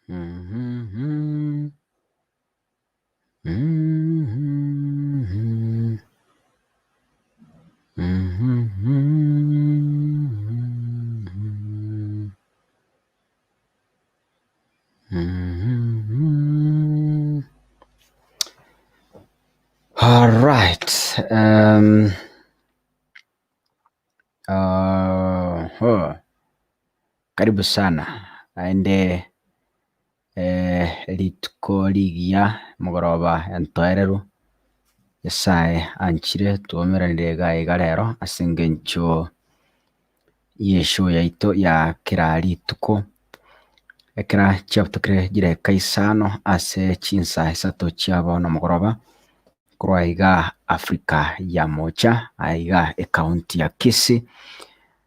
Mhm. Mhm. Mhm. Mhm. All right. Karibu sana aende rituko rigia mugoroba entoereru Nyasaye anchire tuomeranire iga rero ase engencho yesho yaito ya kera rituko ekera chiabutukire jireka isano ase chinsa isato chiabono mugoroba korwa iga Afrika ya mocha aiga ekaunti ya Kisii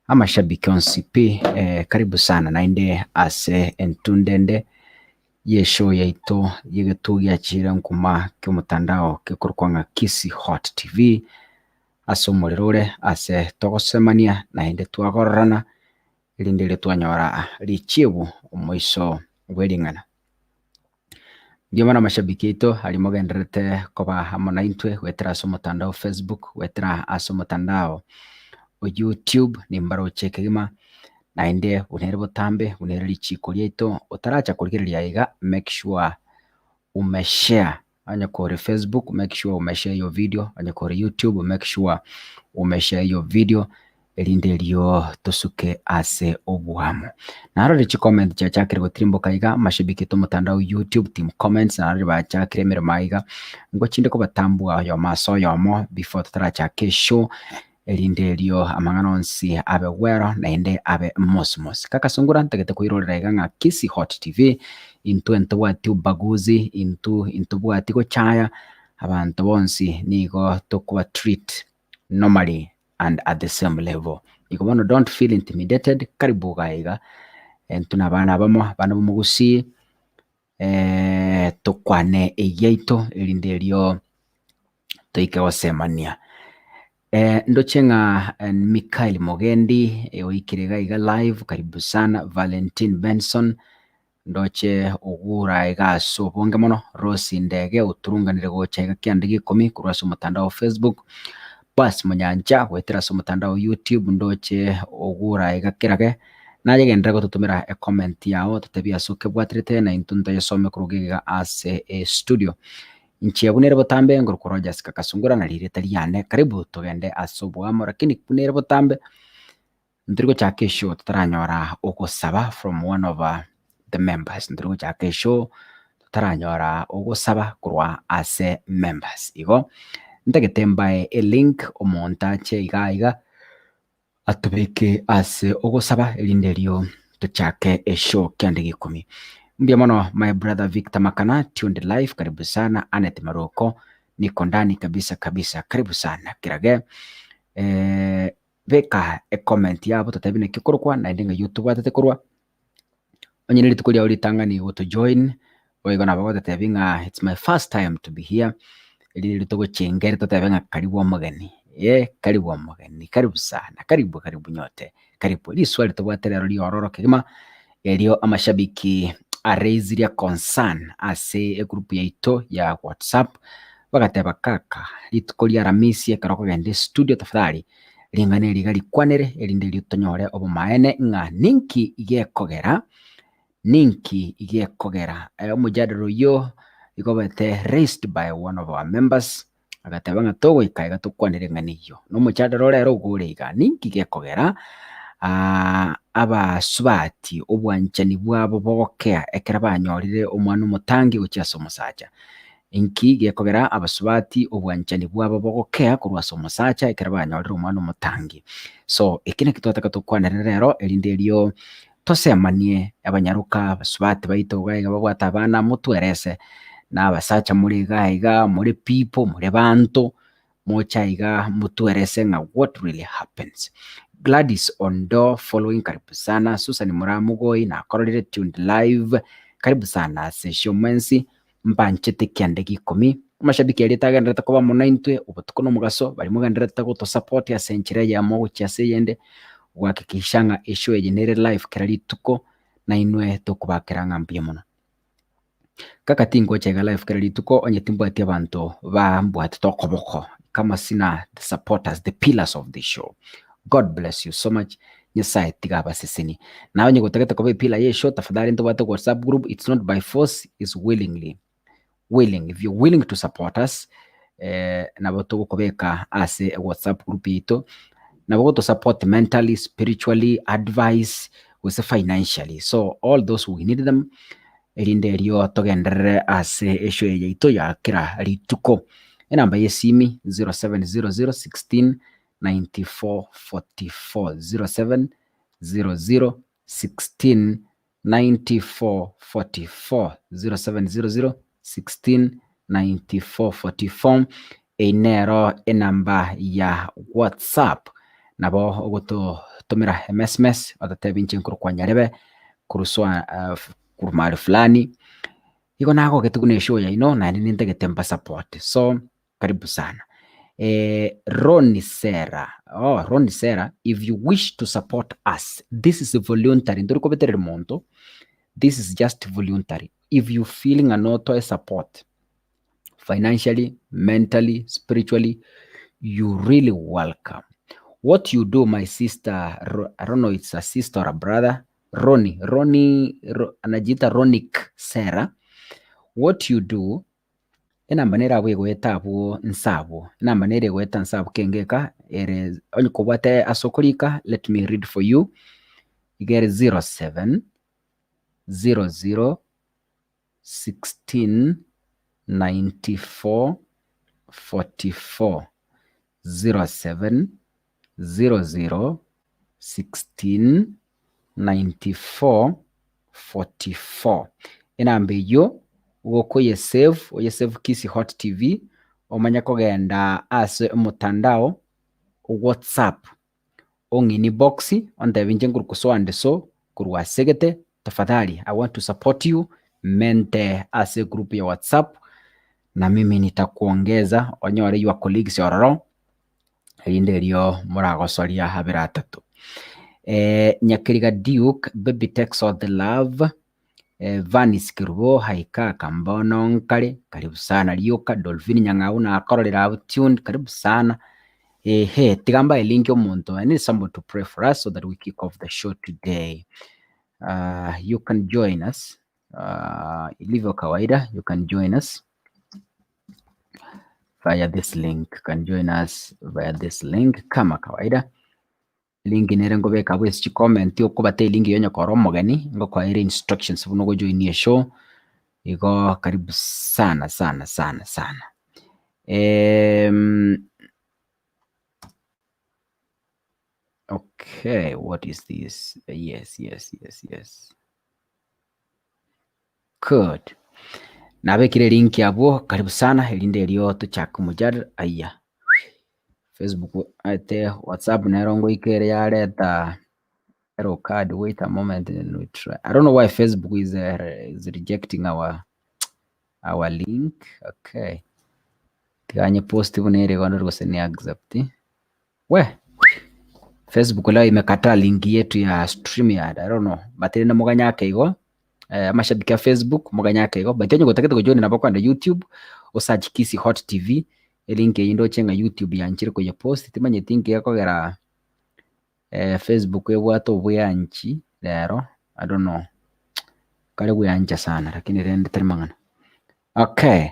amashabiki onsi pi karibu sana nainde ase entundende yesho yaito yegetugi achire nkuma kyomutandao kekorkwanga Kisii Hot TV ase omorerore ase togosemania naende twagororana erinde twanyora richibu omoiso bwering'ana. Ndio maana mashabiki aito arimo genderete koba hamo naintwe gwetera ase omotandao Facebook gwetera ase omotandao o YouTube nimbaro chekegima naende bunere botambe bunere richiko riaito otaracha kurigereria iga make sure umeshare anya kore Facebook make sure umeshare your video anya kore YouTube make sure umeshare your video erinde rio tosuke ase obuhamo naro richi comment cha chakire gotrimbo kaiga mashabiki to mutandao YouTube team comments naro ba chakire mere maiga ngo chinde ko batambua yo maso yomo before tutaracha kesho erinde rio amang'ana onsi abe wero naende abe mosmos kaka sungura ntegete kuirorera iga ng'a Kisii Hot TV into entobwati ubaguzi into bwati gochaya abantu bonsi nigo tokuba treat normally and at the same level iko bono don't feel intimidated karibu gaiga entuna bana bomugusi tokwane eyaito erinde rio toike gosemania ndochenga Mikael Mogendi oikirega iga live karibu sana Valentine Benson ndoche ogura iga sobonge mono Rosi Ndege uturunganire gocha iga kiandigi 10 kurasa mutandao Facebook bas munyanja gwetera so mutandao YouTube ndoche ogura iga kirage naje gendera gotutumira a comment yao tutabia soke bwatrete na intunda yasome kurugiga ase studio nchi bunere botambe ngoro koroja sika kasungura na lireta liyane karibu tugende asobwamo lakini bunere botambe ndirigo cha kesho tutaranyora ogosaba from one of the members ndirigo cha kesho tutaranyora ogosaba kurwa ase members igo ndagetembae a link omontache iga atubeke ase ogosaba erinde rio tuchake esho kyandigi 10 mbia mono my brother Victor Makana tuned live karibu sana Anet Maroko niko ndani kabisa karibu sana kirage veka a comment yabo tutabine kikorwa na ndinga YouTube atatekorwa onyine litukulia ulitanga ni to join oigona bago tatabinga it's my first time to be here ili litugo chengere tutabinga karibu omugeni karibu omugeni karibu sana karibu nyote karibu ili swali tubwaterero liororo kigima elio amashabiki araiziria concern ase group yaito ya WhatsApp bagateba kaka litukolia ramisi karoko gende studio tafadhali lingane ligali kwanere elinde litonyore obumaene ng'a ninki igekogera omujadaro yo igobete raised by one of our members agateba ng'a togo ikaiga tukwanere ng'aniyo no mujadaro rero gure iga ninki igekogera abasubati obwanchani bwabo bogokea ekera banyorire omwana omotangi gochiasa omosacha inki gekogera abasubati obwanchani bwabo bogokea kurwasa omosacha ekera banyorire omwana omotangi so ekine kitotaka tukwanere rero erinde rio tosemanie abanyaruka abasubati baito gaiga babwata abana mutwerese na abasacha muri gaiga muri people muri bantu mochaiga mutwerese ng'a what really happens. Gladys Ondo following karibu sana Susan Muramugoi na kororire tuned live karibu sana session mwensi mbanchete kiandegi 10 mashabiki yalitagendereta kuba munaintwe ubutuko no mugaso bari mugendereta guto support ya senchire ya mo cyase yende wakikishanga issue yenere live kirari tuko na inwe tokubakira ngambye muno kaka tingochega life kera rituko onye timbwati abantu bambwati tokoboko kama sina the supporters, the pillars of the show. God bless you so much. Nyasaye tigaba seseni nawe nyegotagete kobe pila ye show tafadhali ntobate WhatsApp group. It's not by force, it's willingly. If you're willing to support us, nabo tugukobeka ase WhatsApp group ito nabo to support mentally, spiritually, advice, wese financially. So all those we need them erinde rio togenderere ase esho yeito ya kira rituko. Enamba yesimi 070016 9444 070016 9444 070016 9444 enero enamba ya WhatsApp nabo ogoto tomera msms atatebinche nkuru kwa nyarebe kuruswa kurumari fulani iko nako ketugune show ya ino na nini ntegetemba support. So karibu sana. Ronnie Sarah, if you wish to support us, this is voluntary. Ndori kobetere monto. This is just voluntary. If you feeling an auto support financially, mentally, spiritually, you really welcome. What you do, my sister, I don't know, it's a sister or a brother, Ronnie, anajita Ronik Sarah. What you do, enamba nera wegweta abo nsabo, enamba nere gweta nsabo kengeka ere onyikobwate asokolika. Let me read for you. You get 07 00 16 94 44 07 00 16 94 44. Enambe yo woko yesave Kisi Hot TV omanya kogenda ase mutandao WhatsApp ongini boxi ondebinje nguru kuswande so kurwa segete tafadhali. I want to support you, mente ase group ya WhatsApp na mimi nitakuongeza onyore your colleagues yororo erinde rio muragosoria habera atatu. Nyakiriga Duke, baby takes all the love. Vanis Kirubo, Haikaka Mbona Nkale, karibu sana. Rioka Dolphine Nyang'au na akororera tuned, karibu sana. Tigamba link omuntu. I need someone to pray for us so that we kick off the show today. You can join us. Ilivyo kawaida, you can join us via this link. You can join us via this link kama kawaida. Link nere ngobeka bwesi comment yo kubate link yonyo koro mogani ngo kwa ire instructions buno go join show igo karibu sana. Okay, what is this? Yes. Good. Nabekire link yabo karibu sana elinde lyo tuchaka mujadala aya. Facebook ate WhatsApp nerongo ikere yareta error card. Wait a moment and we try. I don't know why Facebook is rejecting our link. Okay. Tiganye post bunere gondo rwose ni accept. Facebook leo imekataa link yetu ya StreamYard. I don't know. Batiri na muganya yake igo. Mashabiki ya Facebook muganya yake igo. Batenye gotakete kujoin na bakwanda YouTube osearch Kisi Hot TV. Link yindo chenga YouTube yanchire kwenye post timanye tinki yakogera Facebook ebwato bwanchi lero. I don't know. Kale bwancha sana lakini rende terimangana. Okay.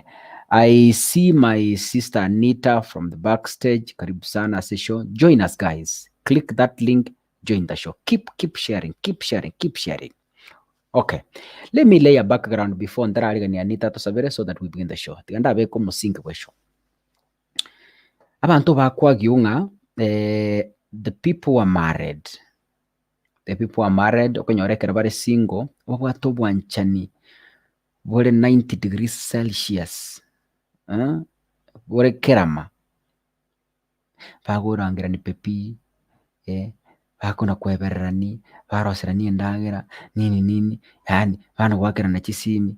I see my sister Anita from the backstage. Karibu sana show. Join us guys. Click that link, join the show. Keep sharing. Okay. Let me lay a background before ndarariga ni Anita to sabere so that we begin the show. Tiganda be ko musingi we show. Abantu bakwa giunga the people are married. Okonyorekera bare single obwato bwanchani bore 90 degrees Celsius. Bore kerama bagorangira ni pepi bakona kwebererani baroserani endagera nini yani bana gwakera na kisimi.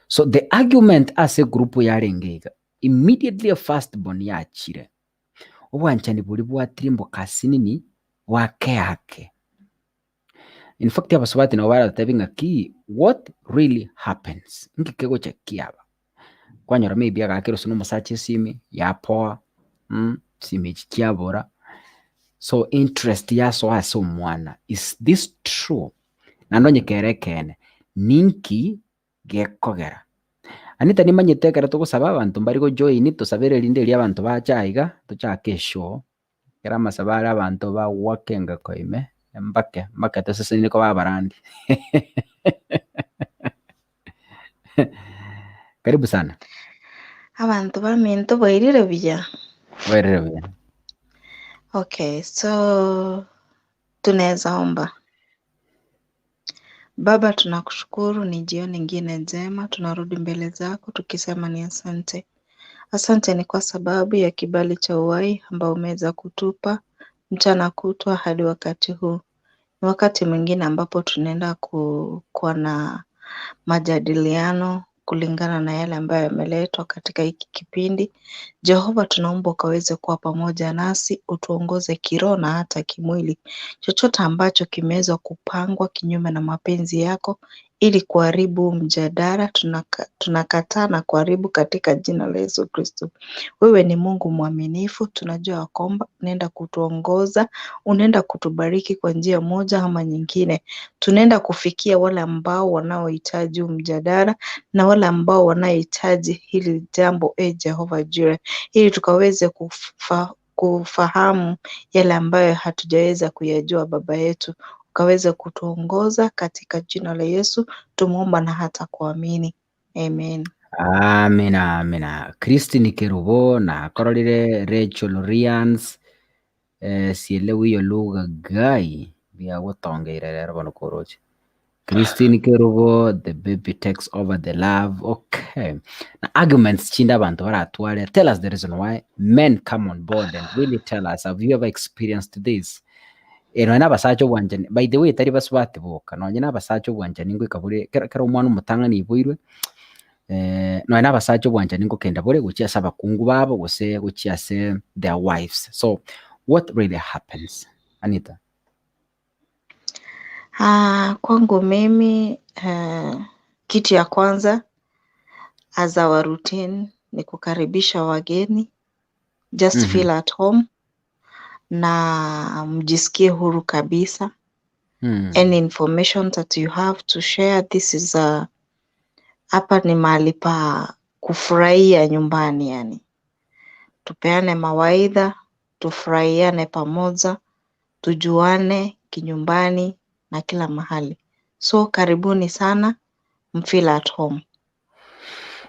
So the argument as a group yarengega immediately a firstborn yachire obwanchani buri bwatirimbo kasinini wake In fact abasubati no bara tebinga ki what really happens ngikego cha kiaba kwanyora maybe agakero suno musache simi yapoa simi chikiabora. So interest yaso ase omwana, is this true? Nandonye kerekene ninki gekogera anita nimanyete ekero togosaba abanto mbari gojoin tosabere erinde ria abanto bachaiga tochake eshow kera amasaba are abanto bagwakenga koime mbake toseseni niko babarandi. Karibu sana. Abantu baminto boirire buya. Boirire buya. Okay, so tunaweza omba. Baba, tunakushukuru, ni jioni nyingine njema, tunarudi mbele zako tukisema ni asante. Asante ni kwa sababu ya kibali cha uhai ambao umeweza kutupa mchana kutwa hadi wakati huu. Ni wakati mwingine ambapo tunaenda kuwa na majadiliano kulingana na yale ambayo yameletwa katika hiki kipindi. Jehova, tunaomba ukaweze kuwa pamoja nasi, utuongoze kiroho na hata kimwili. Chochote ambacho kimeweza kupangwa kinyume na mapenzi yako ili kuharibu mjadala, tunakataa na kuharibu katika jina la Yesu Kristo. Wewe ni Mungu mwaminifu, tunajua kwamba unaenda kutuongoza, unaenda kutubariki kwa njia moja ama nyingine. Tunaenda kufikia wale ambao wanaohitaji mjadala na wale ambao wanahitaji hili jambo, Jehova Jireh, ili tukaweze kufahamu yale ambayo hatujaweza kuyajua. Baba yetu, ukaweze kutuongoza katika jina la Yesu tumeomba na hata kuamini, amen. Amina amina. Christine Kerubo na kororire Rachel Rians sielewi hiyo lugha gai bia gotongeire rero bono koroche. Christine Kerubo, the baby takes over the love. Okay. Na arguments chinda abantu baratware. Tell us the reason why men come on board and really tell us, have you ever experienced this? Eno ena basacho bwanjani. By the way, tari basubate boka. No nyina basacho bwanjani ngo ikabure kera umwana umutangani ibuirwe. No ena basacho bwanjani ngo kenda bore guchia saba kungu babo gose guchia se their wives. So what really happens, Anita? Kwangu mimi kitu ya kwanza as our routine ni kukaribisha wageni, just feel at home na mjisikie huru kabisa. Any information that you have to share, this is hapa ni mahali pa kufurahia nyumbani, yani tupeane mawaidha, tufurahiane pamoja, tujuane kinyumbani na kila mahali. So karibuni sana, mfeel at home.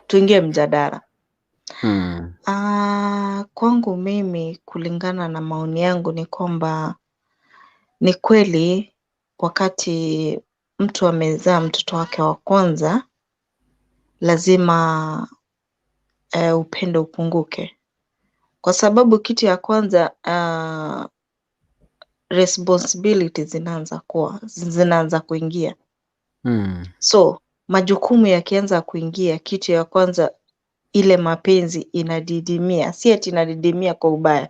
Tuingie mjadala. Kwangu mimi kulingana na maoni yangu ni kwamba ni kweli wakati mtu amezaa mtoto wake wa kwanza lazima upendo upunguke. Kwa sababu kitu ya kwanza responsibilities zinaanza kuingia. So majukumu yakianza kuingia, kitu ya kwanza ile mapenzi inadidimia. Si ati inadidimia kwa ubaya,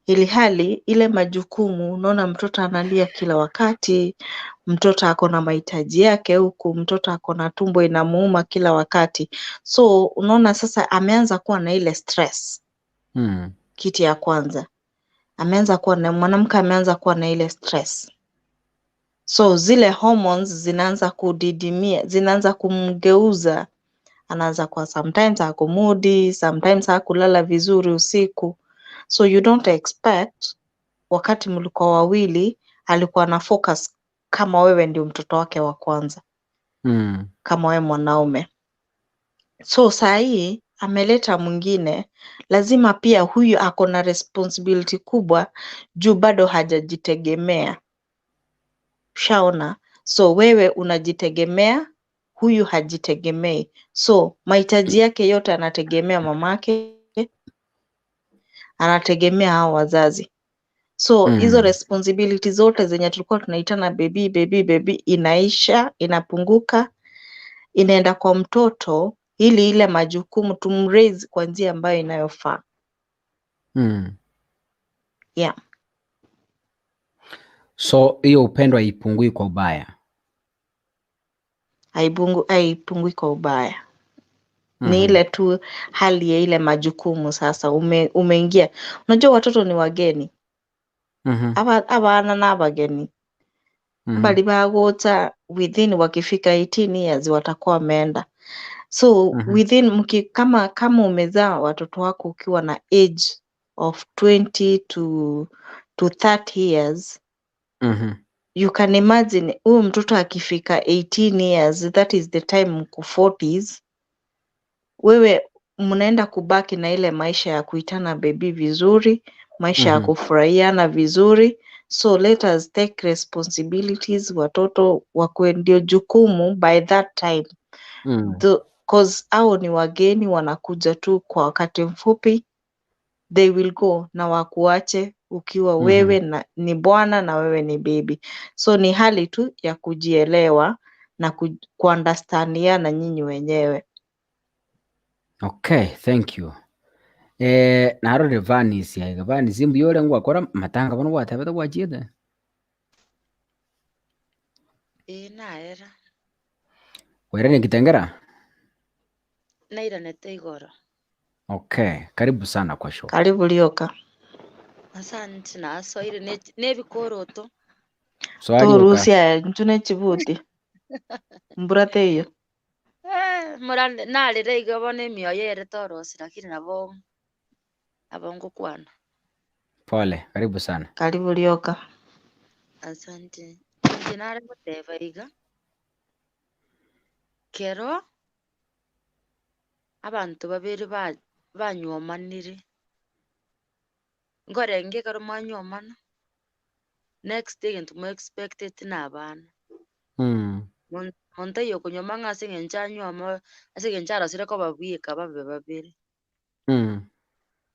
ili hali ile majukumu, unaona mtoto analia kila wakati, mtoto ako na mahitaji yake huku, mtoto ako na tumbo inamuuma kila wakati. So unaona sasa ameanza kuwa na ile stress. Kitu ya kwanza mwanamke ameanza kuwa na ile stress. So zile hormones zinaanza kudidimia, zinaanza kumgeuza. Anaanza kwa sometimes ako moody, sometimes hakulala vizuri usiku. So you don't expect wakati mlikuwa wawili alikuwa na focus kama wewe ndio mtoto wake wa kwanza. Kama wewe mwanaume. So saa hii ameleta mwingine, lazima pia huyu ako na responsibility kubwa juu bado hajajitegemea. Ushaona? So wewe unajitegemea, huyu hajitegemei. So mahitaji yake yote anategemea mamake, anategemea hao wazazi. So hizo responsibility zote zenye tulikuwa tunaitana baby inaisha, inapunguka, inaenda kwa mtoto ili ile majukumu tumraise kwa njia ambayo inayofaa. Yeah. So hiyo upendo haipungui kwa ubaya? Haipungui kwa ubaya. Ni ile tu hali ya ile majukumu sasa umeingia. Unajua watoto ni wageni. Abana na bageni. Bali bagota within wakifika 18 years watakuwa wameenda. So within kama umezaa watoto wako ukiwa na age of 20 to 30 years, you can imagine huyu mtoto akifika 18 years, that is the time mko 40s, wewe mnaenda kubaki na ile maisha ya kuitana baby vizuri, maisha ya kufurahiana vizuri. So let us take responsibilities, watoto wakuwe ndio jukumu by that time. Cause hao ni wageni wanakuja tu kwa wakati mfupi, they will go na wakuache ukiwa wewe ni bwana na wewe ni baby. So ni hali tu ya kujielewa na kuunderstandiana nyinyi wenyewe. Okay, thank you. Narore Vanisi ya Vanisi mbiyore ngwakora matanga bano watebeta gwachide. Naera. Wera ni Kitengera? Naira Igoro. Okay, karibu sana kwa show. Karibu Lioka. Asante na soire nebikoroto. Torusia ntune chibuti. Mburate hiyo. Murande nalire igabone mioyo ere torosi lakini nabo abongo kwana. Pole, karibu sana. Karibu Lioka. Asante. Jinare muteva iga. Kero abantu babiri banyomanire. Ngorenge karo mwanyomana. Next day into mo expected na abana. Monta yo kunyoma ngase ngenchanyoma ase ngenchara sire ko babwika babe babiri.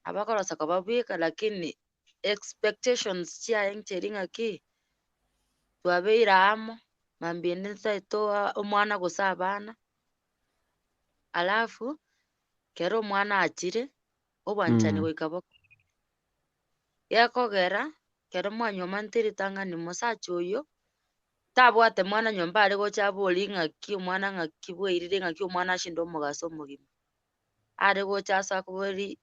Abakora saka babwika lakini expectations chia encheringa ki twabeira amo mambinde saito omwana gusabana. Alafu kero mwana achire obwanchani goikabo yakogera kero mwanyoma ntiri tangani mosacho oyo tabwate mwana nyomba ari gocha boli ng'aki omwana ng'aki bwairire ng'aki omwana ashinda omogaso omogima ari gocha asa kubori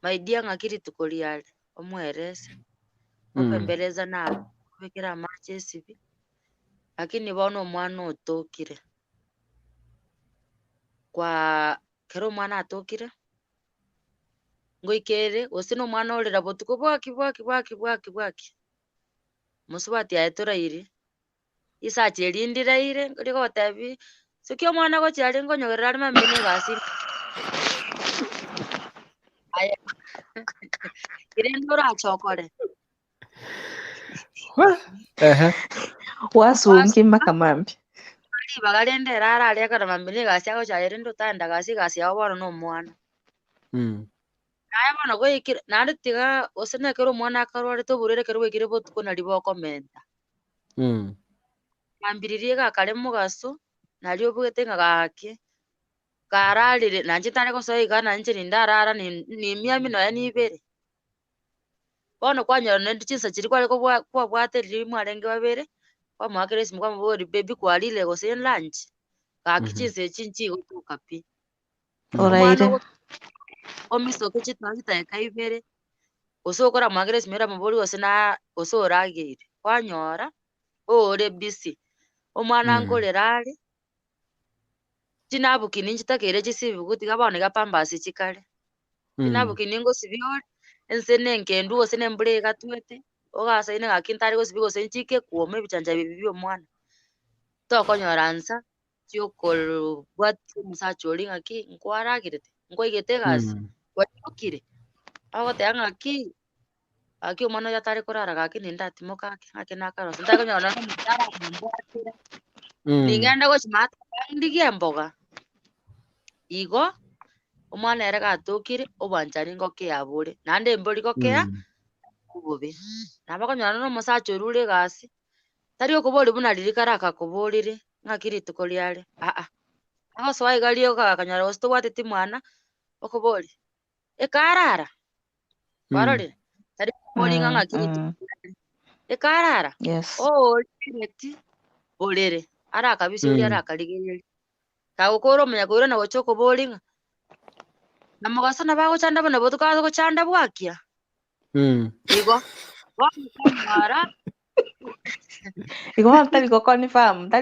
maidia ng'aki rituko riare omwerese opembeleza na kubekera amache esibi lakini bono omwana otokire kwa kero omwana atokire ngoikere gose omwana orera botuko bwaki musubati aetoraire isache rindiraire rigotebi sikio mwana gochari ngonyogerera ari mambine gasi aya irendo rachokore wasungi makamambi bagarendera araria kana mambine gasi agochari rendo tanda gasi abo bono no mwana aya bono goikire nari tiga osene kero mwana akarware toburere kero goikire botuko na riboko menta mambiririe gakare mugaso nario bwete ngagake kararire nanje tare gosoiga nanje nindarara ni miami no ya nibere bono kwanyoro nendi chinsa chiri kware kwa bwaterire mwarenge babere kwa mwakere simu kwa mbori baby kwarile gose lunch gaki chinse chinchi gotuka pi oraire omiso ke chitangita ekaibere osokora mwakere simera mbori gose na osoragire kwanyora ore busy omwana nkorerare chinabuki ninchitakere chisibi gutiga bonega pambasi chikare chinabuki ningo sibiore ensene nkendu gose nembure gatwete ogasaine gakintari gose bigose nchike kuome bichanja bibi omwana tokonyora nsa chiokoro bwati musachori ngaki nkwaragirete nkoigete gasi kwakire agote ngaki aki omwana yatari korara gaki nindatimoka ngaki nakaro ndakonyora no mutara mbwatira ningenda gochimata ndigie mboga igo omwana ere gatokire obwanchani ngoke yabure nande mbori gokea kubobe nabakonyora no musacho rure gasi tari okubori buna ririkara akakuborire ng'akiri tukoriare agoso aigario gakanyara gosto gwatete mwana okubori ekarara barore tari kubori ng'akiri tukoriare Ekarara. Yes. Oh, direct. Bolere. Ara kabisi uri ara kaligeri. Kagukoro munya kuro na gochoko bolinga. Namugasana bagochanda bana botukaza gochanda bwakia. Igo. Wamara. Igo ntari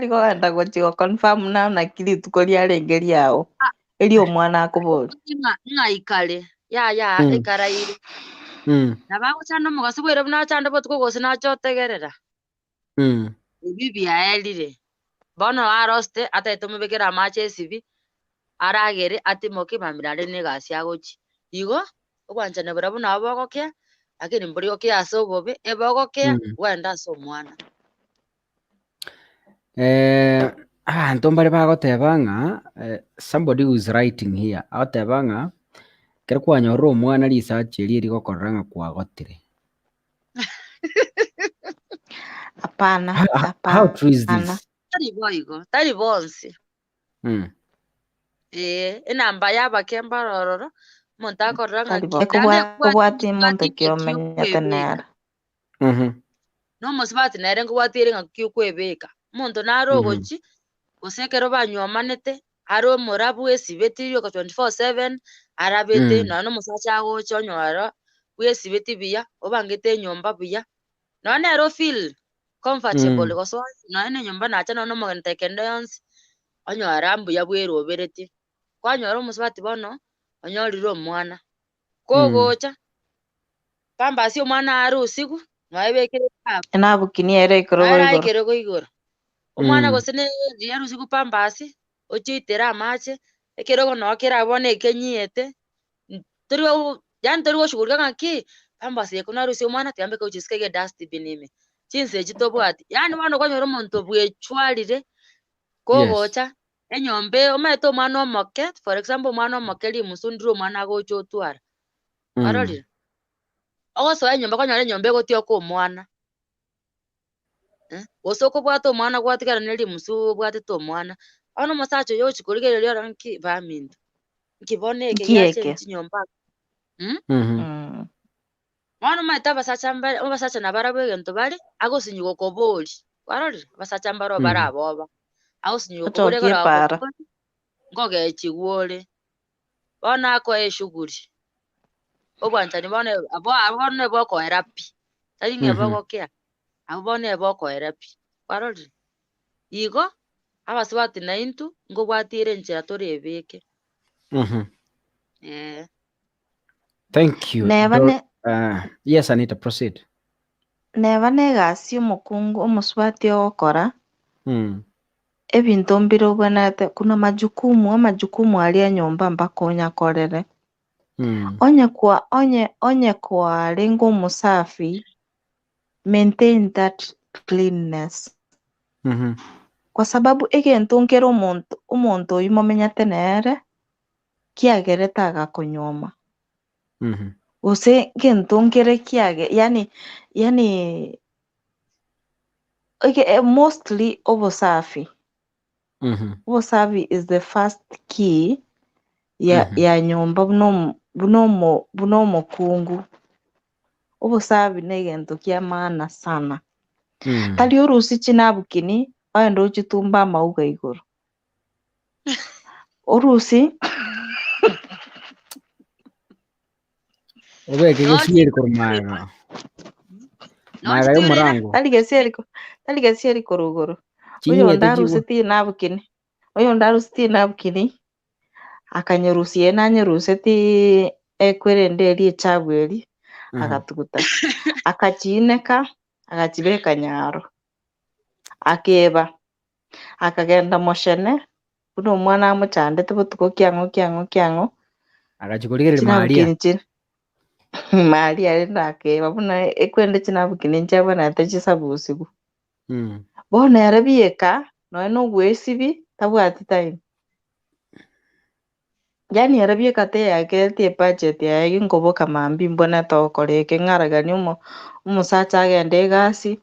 go enda gochigo confirm na kiri tukoria rengeri yao. Eri omwana akubori. Nga ikale. Ya ikara iri. Nabagochanda mugasi bwere buna chanda botuko gose na chotegerera. Bibi aelire. Bono aroste atetumubekera amache sibi. Aragere ati moki mamirare negasi agochi. Igo ogwanchane burabu nabogokea lakini mburi okia asobobe ebogokea wenda so mwana. Ntombare bagoteba ng'a somebody who is writing here agoteba ng'a kero kwanyora omwana research eri rigokorera ng'a kwagotire. Hapana. How true is this? Tari bonsi. Enamba yaba kemba rororo monta korra ng'aki. Kubwati muntu kiomenya tenera. No mosibati nere ngubwatire ng'aki kwebeka. Muntu narogochi gosekero banywamanete aro morabu esibetirio ko 24/7 arabete no musacha agocho nyora bwesibeti biya obangete nyomba biya no nero feel comfortable goso no ene nyomba nacha no mogente kendons onyora mbuya bwerobereti kwanyora musibati bono onyorire omwana kogocha pamba si omwana aro usiku noebekere Enabukini ere ikoro igoro omwana gosene yaro usiku pambasi ochitera amache ekerogo no kerabone ekenyiete tori shughulika ng'aki pambasi ekona rusi omwana tiambe kochiskege dustbin ime chinse echitobwati yani bono kwanyora omonto bwechwarire kogocha enyombe omaete omwana omoke for example omwana omoke rimusundire omwana agocha otwara arorire ogosoa enyombe kwanyora enyombe egotioka omwana gose okobwata omwana gwatigara rimusu obwatete omwana ono mosacho yochikorigereria oranki baminto nkibone ekegiache chinyomba mwana omaete abasacha nabarabwo egento bari agosinyuga okobori warorire abasacha mbaro baraboba agosinyuga okobori egora ngogechigwore bono akoe eshughuli obwanchani bono bokoera pi tari ng'ebogokea abo bono ebokoera pi warorire igo abasibati naintu ngobwatire enchera torebeke. Thank you. Yes, Anita, proceed. Neba negasi omokungu omusibati ogokora ebinto mbire obwenete kuna majukumu aria nyomba mpaka onyakorere onye kwarenga omusafi maintain that cleanness kwa sababu egento nkere omonto oyu momenyete nere kiagerete agakonyoma gose gento nkere kiage yani mostly obusafi is the first key ya nyomba buno omokungu obusafi negento kia maana sana tari orusi chinabukini oenda ochitumba amauga igoro orusi obeke gesieri korumaga maga y'omurango tari gesieri korugoro oyo ndarusi tinabukini akanyerusie nanyeruseti ekwerende eri echabu eri agatuguta akachiineka agachibeka nyaro akeba akagenda moshene buna omwana amochandete botuko kiang'o agachikorigereri maria mari arenda akeba buna ekwende chinabukini nchiabonete chisabusibu bono ere bieka noe nogwesibi tabwati time yani ere bieka teyakereti ebudget yaye nkoboka mambi mbonete okoreke ng'aragani omusacha agenda egasi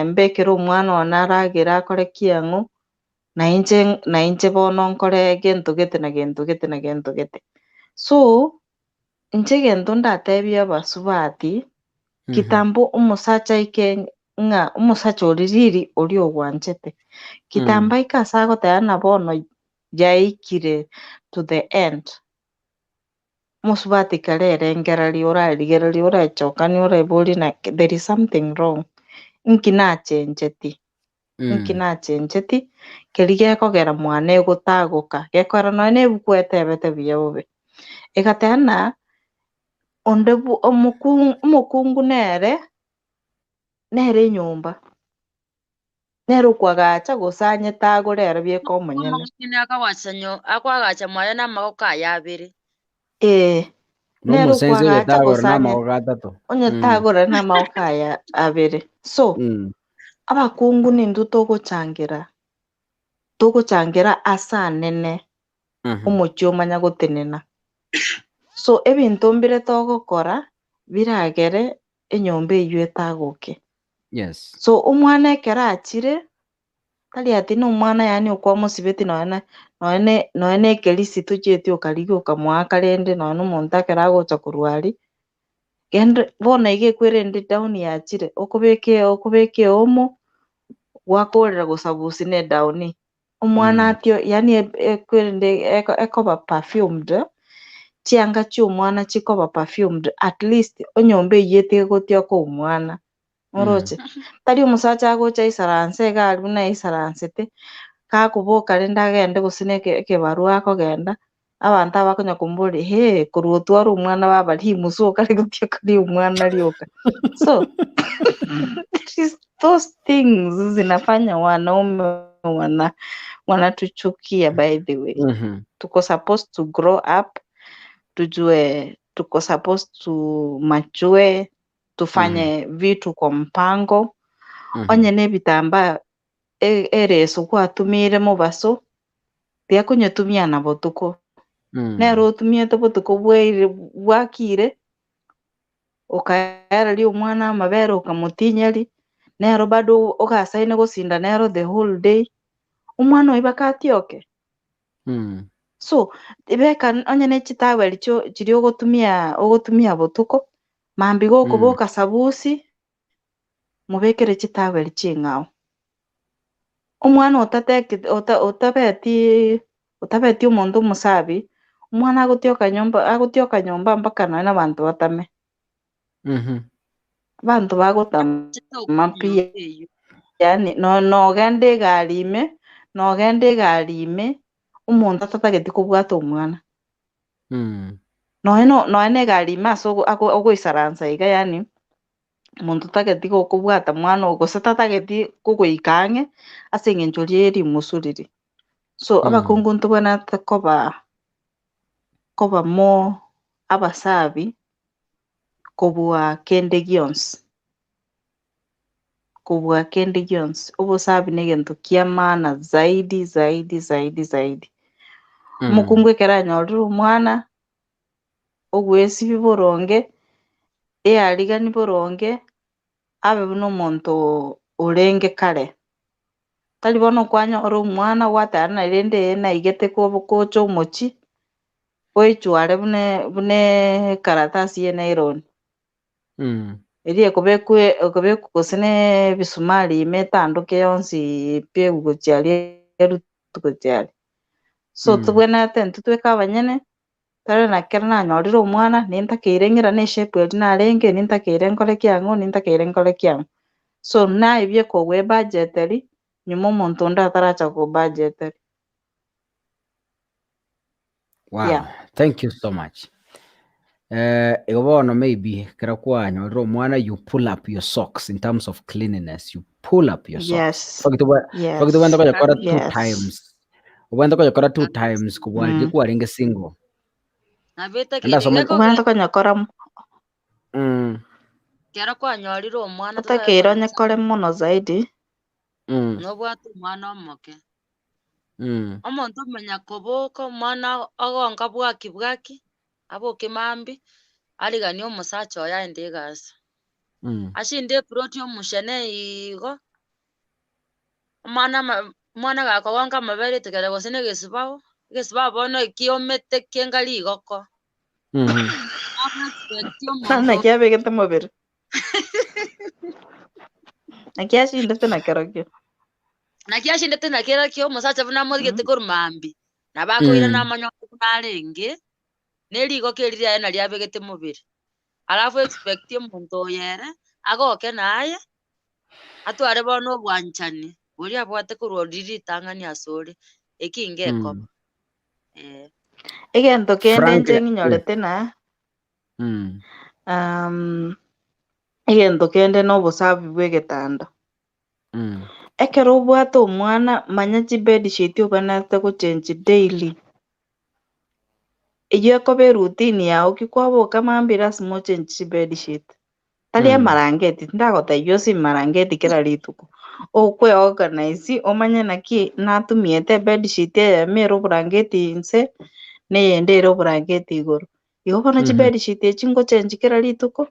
mbekere omwana one aragere akore kiang'o nainche bono nkore gento gete na gento gete so inche gento ndatebia abasubati kitambo umusacha nga umusacha oririri oli ogwanchete kitamba ikasago tayana bono yaikire to the end musubati kalere ngerali ora chokani ora boli na there is something wrong nkina chenjeti kelige kogera mwane gutaguka gekora no ne bukwete bete biyobe egatena ondebu omukungu nere nyumba nere kwagacha gusanye tago rero bieko munyene akwagacha mwayo na magoka yabiri nero kwagacha gusanye gatatu onye tagora na magoka ya abiri so abakungu nindu tuguchangira asa nene umuchi omanya gutinena so ebintu mbire togokora biragere enyomba eyo etaguke so omwana ekera achire tari ati no mwana yani okwa musibeti noene ekerisi tucheti okarigi okamwaa karende noene omonto akera agocha kurwari gende bona igekwerende down yachire okobeke omo gwakorera gusabusi ne down omwana atio yani ekwerende ekoba perfumed chianga cy'omwana chikoba perfumed at least onyomba eyete gotio ko omwana oroche tari omusacha agocha isaranse gari buna isaransete kakuboka rende agende gusine ekebarua akogenda abantu abakonya kumbori kurutwara omwana babari musuka ari gotio kari omwana rioka so those things zinafanya wanaume wanatuchukia by the way tuko supposed to grow up tujue tuko supposed to mature tufanye vitu kwa mpango onye nebitamba ereso kwatumire mubaso byakunyetumia na botuko nero tumiete botuko bwakire okaera ri omwana amabere okamutinyeri nero bado okasaine gosinda nero the whole day omwana oibakatioke so ibeka onye nechitawe richo chiri ogotumia botuko mambi gokuboka sabusi mubekere chitawe riching'ao omwana otabeti omonto omusabi omwana agotioka nyomba mpaka noe na bantu batame bantu bagotama pia yani nogenda egari ime omonto atatageti kobwata omwana noe na egari ime ase ogoisaransa iga yani omonto tageti gokobwata mwana gose tatageti kogoika ang'e ase eng'encho ria erimusu riri so abakungu ntobwenete koba mo abasabi kobua kende gionsi obosabi na egento kia maana zaidi omokungu ekero anyorire omwana ogwesibi boronge earigani boronge abe buna omonto orenge kare tari bono okwanyora omwana gwatara rende naigete kocha omochi oichware buna ekaratasi ya nylon eri ekobekwa gose na ebisumari ime etandoke yonsi pia egochiari erutogochiari so tobwenete intwe tweka abanyene tare nakero nanyorire omwana nintakeire ng'ira na eshape eri narenge nintakeire nkore kiang'o so naibia kogwa ebudget eri nyuma omonto onde ataracha kobudget. Wow, Yeah. Thank you so much. Igo bono maybe kera kwanyorire omwana you pull up your socks in terms of cleanliness, you pull up your socks. Fakito bwenda konyakora 2 times. Obwenda konyakora 2 times kubwarire kwarenge single. Obwenda konyakora kera kwanyorire omwana otakeire onyakore mono zaidi nobwata omwana omoke omonto omenya koboka omwana agonka bwaki aboke mambi arigania omosacha oyo aende egasi ashinde eproti omushene igo omwana gakogonka amabere etegere gose na egesibao bono ekiomete kiengari igoko nana kiabegete mobere Nakiashinde tena kerokio. Nakiashinde tena kerokio musacha buna muthigete kurumambi. Na bakwira na manyoka kunarengi. Nerigo kerire na riabegete mubiri. Alafu expect muntu yere agoke naye atware bono bwanchani. Buri abwate kuroriri tangani asore. Ekinge koba. Egento kende njenginyolete na egento kende n'obusabi bw'egetanda. Ekero obwate omwana manya chibedisheet oganete gochange daily. Eyio ekoba routine yago kikwaboka mambi lazima ochange chibedisheet. Tari amarangeti ndagotebia ose marangeti kera rituko. Okweorganize omanye naki natumiete bedsheet eyemo oborangeti inse neyende ere oborangeti igoro. Igo bono chibedsheet echi ngochange kera rituko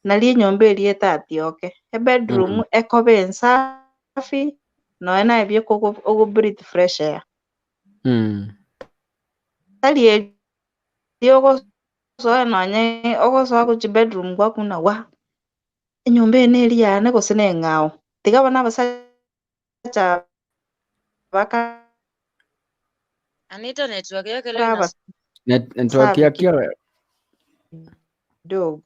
nari enyomba eria etatioke. Ebedroom ekoba ensafi nonya nabia okobreathe fresh air. Tari eria ogosoa nonya ogosoa gochia bedroom gwaku na enyomba ene eri yane gose neng'ao. Tiga bono abasacha baka Anita network yake leo ina network yake kidogo.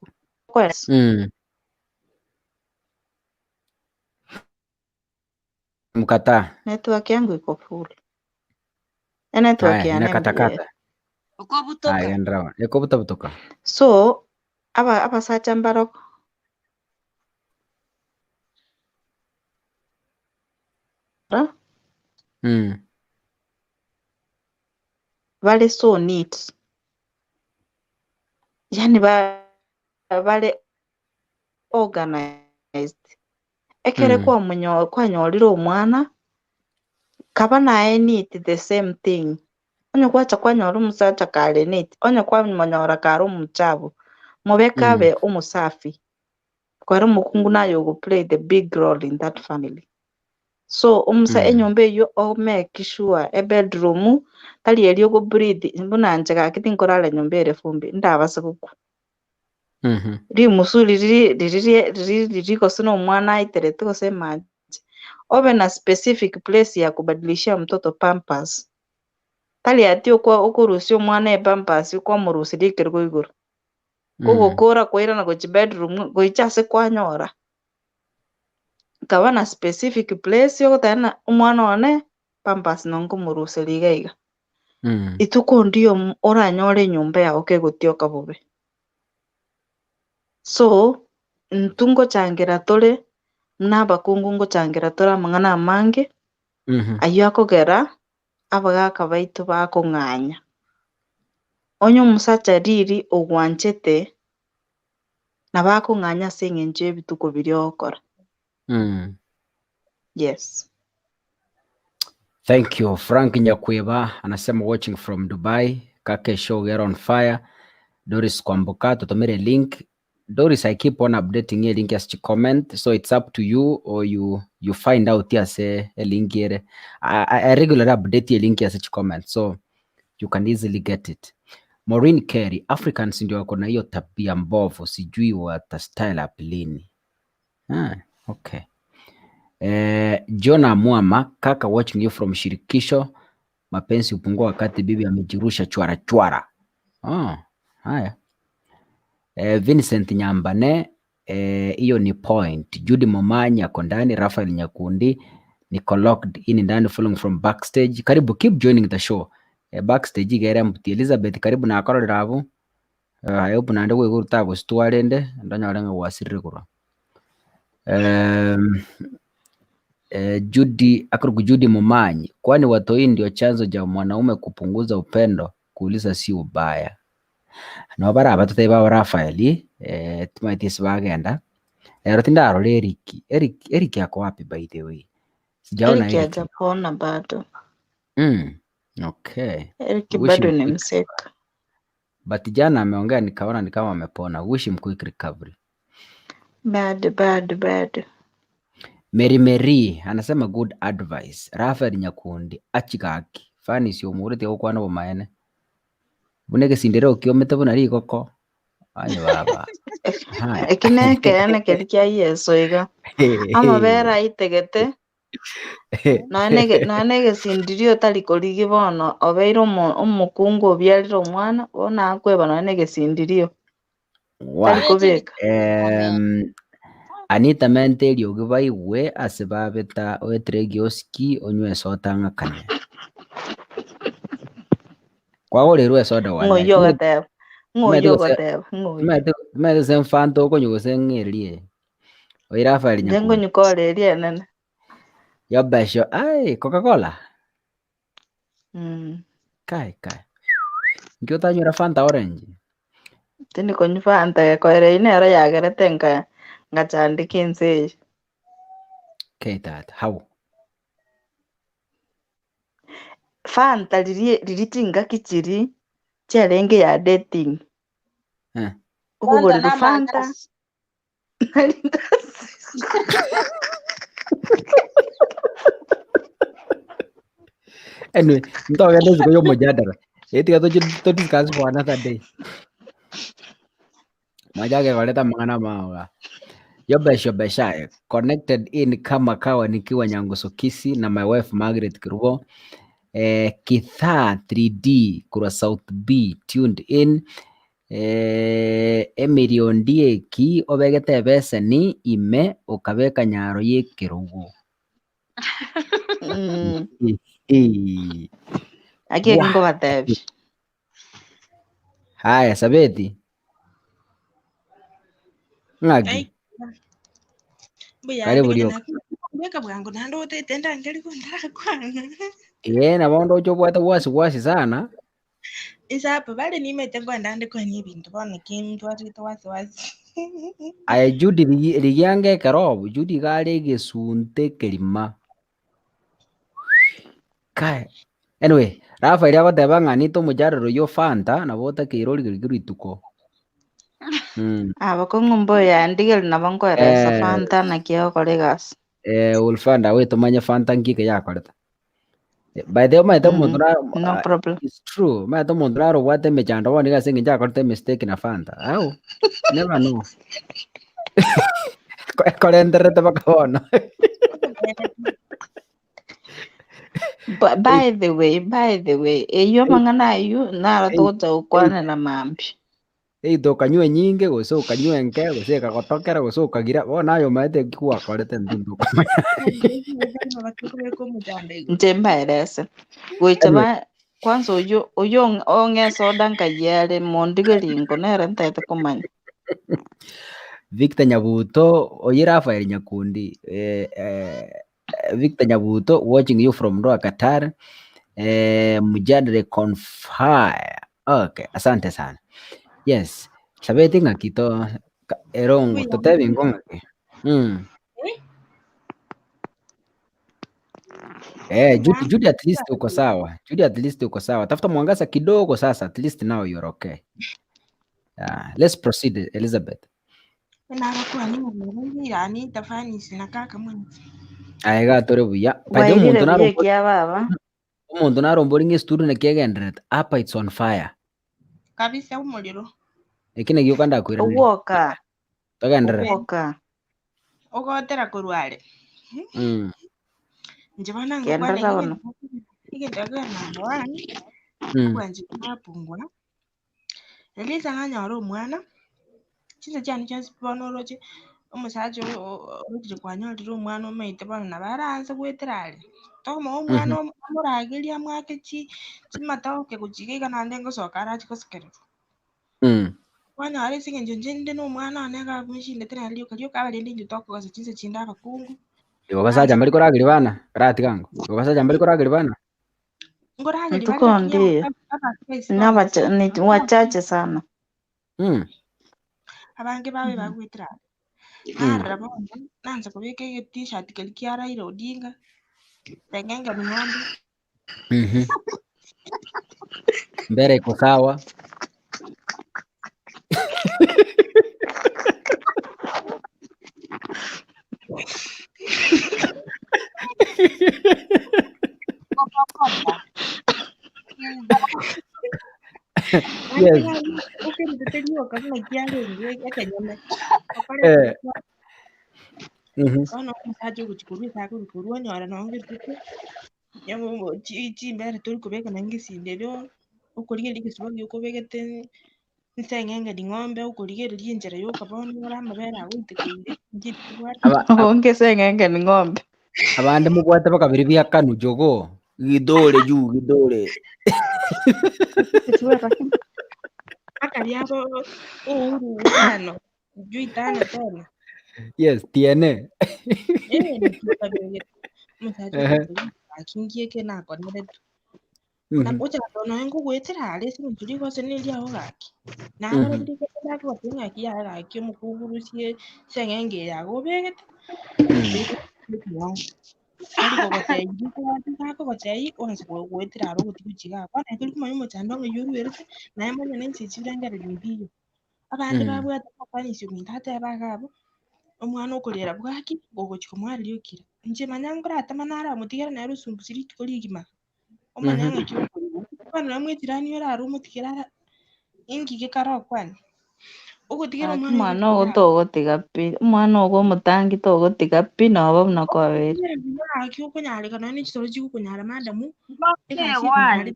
Mkataa. Network yangu iko full. Network ya inakatakata. Uko butoka. Ndrawa. Eko butoka. So abasacha mbaroko. Bale so neat. Yani bale organized. Ekere kwanyorire omwana kaba naye neat the same thing. Onye kwacha kwanyora omusacha kare neat. Onye kwanyora kare omuchabu. Mubeka abe omusafi. Kwera omukungu naye go play the big role in that family. So enyomba eyo make sure bedroom tari eri ogo breathe mbuna nchega kiti nkorala nyomba ere fumbi ndabase guku. Musuri riri kosino omwana aiterete gose maji. Obe na specific place ya kubadilishia mtoto pampers. Tali ati okurusia omwana pampers ukwamurusiri ikergo iguru. Kugukura kwira na gochi bedroom goichase kwanyora. Kaba na specific place yogotana omwana one pampers nongomurusiri igaiga. Ituko ndio oranyore nyomba yago kegotioka bobe. So ntungo changira tore nabakungu ngo changira tore amang'ana amange ayo akogera abagaka baitu bakong'anya. Onye omusacha riri ogwanchete na bakong'anya ase eng'encho ebituko biria ogokora. Yes. Thank you. Frank Nyakweba anasema watching from Dubai. Kake show get on fire. Doris Kwamboka tutomere link. Doris, I keep on updating a link as to comment, so it's up to you, or you find out here say a link here. I regularly update a link as to comment, so you can easily get it. Maureen Kerry, Africans ndio wako na hiyo tabia mbovu, sijui wata style up lini. Okay. Jonah Mwama, kaka watching you from Shirikisho. Mapenzi hupungua wakati bibi amejirusha chwara. Haya. Vincent Nyambane, hiyo ni point. Judy Momanya ako ndani, Rafael Nyakundi niko locked in ndani, following from backstage. Karibu, keep joining the show. Backstage igere mputi Elizabeth, karibu na akorora abo. Ayobu nande gwe gurutabo stwarende ndanyaranga wasirire kuro. Judy Momanyi, kwani watoi ndio chanzo cha mwanaume kupunguza upendo? Kuuliza si ubaya. No bara abatute ba Rafael tumaitisi bagenda rotindaro Eric yako wapi by the way? Sijaona Eric hajapona bado. Okay. Eric bado ni mseka. But jana ameongea nikaona ni kama amepona. Wish him quick recovery. Bado. Mary anasema good advice. Rafael Nyakundi achikaki. Fani sio murete okwana bomaene. Bunege sindero kiomete bunari goko. Ay baba. Kineke ane kelikia yeso iga. Ama bera itegete. Nanege sindirio tali koligi bono obeiro omukungu obyalira omwana bona akweba nanege sindirio. Tali kobeka. Anita menteri ogibaigwe asibabeta oetere gioski onywe soda ng'akane. Kwagorerwe soda wala. Ngoyo gateba. Ngoyo gateba. Ngoyo. Mete semfanto konyose ng'erie. Oira fali Jengo nyukole erie nene. Yobesho. Ay, Coca-Cola. Kai. Nkiota nyura Fanta orange. Tini konyu Fanta koere inera yagerete ngachandika enseyi. Okay, tata. How? Fanta liritinga kichiri chelenge ya dating. Ukugorero Fanta. Anyway, ntoka ndezi koyo mojadala. Eti gato to discuss for another day. Majage koleta mangana mawa. Yobesha connected in kama kawa nikiwa Nyangusokisi na my wife Margaret Kirubo. Kithaa 3D kura South B tuned in. Emirion Dieki obegete beseni ime ukabeka nyaro ye Kirubo. Aki kingo batebi. Haya Sabeti. Ngagi. Karibu dio. Weka bwangu nando tenda ngeli kundara kwanga. Nabondo chobwata wasi sana. Isa hapa bale nimetengo ndande kwa bintu bana kimtu atito wasi. Aya Judy ligiange karobu Judy gale gesunte kelima. Kai. Anyway, Rafael abateba ng'anito mujarero yo Fanta nabota kirori girituko. Abakongombo yandigel nabonkoresa Fanta na kio kolegas. Ulfanda we tumanye Fanta ngike yakoreta. By the way, no problem. It's true. My tomondra wate mechando wani ga singi jakorete mistake na Fanta. Au. Never know. Kolenderete bakaona. By the way, eyo mangana yu nara tota ukwane na mambi. Eito kanywe nyinge gose ukanywe nke gose kagotokera gose ukagira bona ayo maete kikuwa korete ndundu. Ntemba erese. Goitaba kwanza oyo onge soda nkayere mondigelingo nere ntete kumanya. Victor Nyabuto oyi Rafael Nyakundi Victor Nyabuto watching you from Doha, Qatar. Mujadele Confire. Okay, asante sana. Yes. Sabeti ngakito erong totebi ngongake. Judy at least uko sawa. Judy at least uko sawa. Tafuta mwangaza kidogo sasa. At least now you're okay. Let's proceed, Elizabeth. Aiga tore buya. Kaje umuntu naromboringe studio nekigenderet. Apa it's on fire. Kabisa umuliro. Ekine gyo kanda kwira. Woka. Togenderet. Woka. Ogotera kurwale. Njibona ngokwana igenda namba wani. Kwanje hupungua. Elisa nganyara omwana. Chize cyane cyose bonoroje umusaje urugire kwanyorira umwana umayite bana baranze gweterale. Toma umwana amuragiria mwake chimataoke kujigiga nande ngosokara chikosikero. Wana ari singe njende no mwana anega kumishinde tena aliyo kaliyo kabalende njitoko kase chinse chinda bakungu. Basaja mbali koragiri bana rati kango. Basaja mbali koragiri bana. Ngoragiri bana. Nabacha ni wachache sana. Abange bawe bagweterale. Arabona nanza kubika iyo t-shirt kalikiara iro odinga. Tengenga minondo. Mbere iko sawa. Ndio kama kiasi ndio kenyame. Kono msaje kuchukuri sako kurwa nyora nonge tutu. Yamo chi mbere turi kubeka nangi sindero. Ukuriye likisuba yuko begete nsengenge di ng'ombe ukuriye linjera yuko bono ora mabera awite kuire. Onge sengenge ni ng'ombe. Abande mubwate bakabiri bya kanu jogo. Gidore juu gidore. Akali hapo uhuru tano. Juu tano tena. Yes, tiene. Msaje akingie kena konere tu. Na pocha tono engu gwetera ale sinjuri gose nili aho gaki. Na bara biri kenda ko tinga kiya gaki mukugurusie sengenge yago begete. Ariko gotei ndiko gotei onse gwetera aro gutikuchiga. Bana kuri kuma yumo chando ngiyuru erete na yamanya nensi chirangara limbiyo. Abandi babwata kwanisyo mintate abagabo. Omwana okorera bwaki gogochika mwari yokira. Nje manyangora atamanara mutigera na rusumbusiri tukoligima. Omanyanga cyokuriwe. Bana namwe tirani yora ari umutigera ingige karakwani. Ugotigera Umwana ogo togotiga pi. Umwana ogo mutangi togotiga pi nabo nakwabere. Akyo kunyalika nani kitoro cy'ukunyara madamu. Why?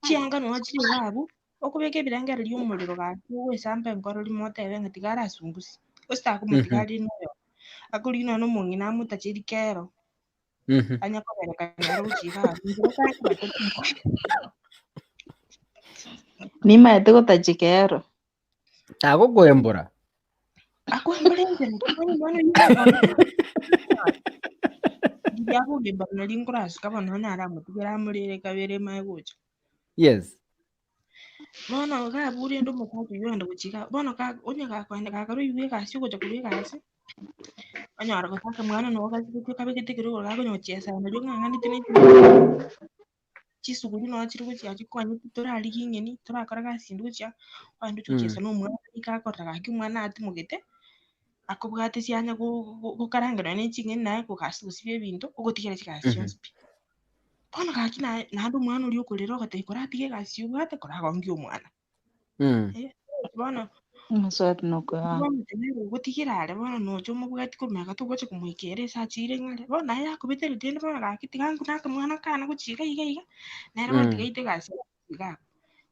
Chianga no akiri wabo. Okubeka ebirangara ly'umuriro gaki wese ampa enkoro limotebe ngatigara asumbusi. Ostako mutigari noyo. Akulina no mungi na mutachiri kero. Anya kobereka nyaro uchiga. Nima ete gotachikero. Tago kwembora. Akwembolenge mbona yabo gemba na lingras kaba nana ara mutigera murere kabere maigucha. Yes. Bona ga buri ndo mukatu yenda kuchika. Bona ka onya ka kwenda ka karu yuwe ka siko cha kuwe ka si. Anya ara ka mwana no ka siko ka beke tekero ka gonyo chesa na jonga ngani tene. Chisuguri no achiri kuchi achikwanye tora ali kingeni tora akara ka sindu cha. Wandu chuchesa no mwana ka kota ka ki mwana ati mugete. Akubwate sianya kukaranga ne chingeni naye kukasi kusibye bintu ugotigera chikasi. Bona kaki na ndo mwana uri ukorera ugatekora atige kasi ubwate kora gongi umwana. Bona Muswati no kwa. Ugotigera ale bona no chomo bwate kumeka tugoche kumwikere sa chire ngale. Bona ya kubitera tende bona kaki tigangu naka mwana kana kuchika iga. Nera bati gaite kasi iga.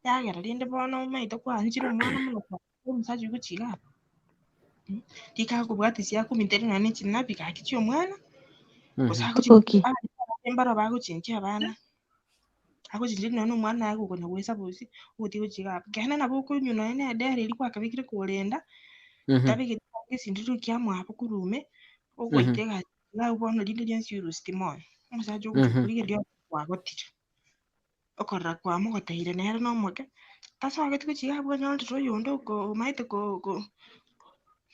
Ya gara tende bona umaito kwa anjiro mwana muno kwa umusaji kuchika. Tika kubwate siya kumitera nani chinapi kaki chyo mwana. Tukoki. Embara baguchinja abana aguchinje none umwana yago konya gwesa busi uti uchiga gana nabo kunyuna ene dere iri kwakabikire kurenda tabike kisindiru kya mwapo kurume ugo itega la ubona lindi lyensi urustimon umusaje ugukurige lyo wagotira okora kwa mo gotahire nere no moke tasa agati kuchiga bwo nyondo to yondo ko maite ko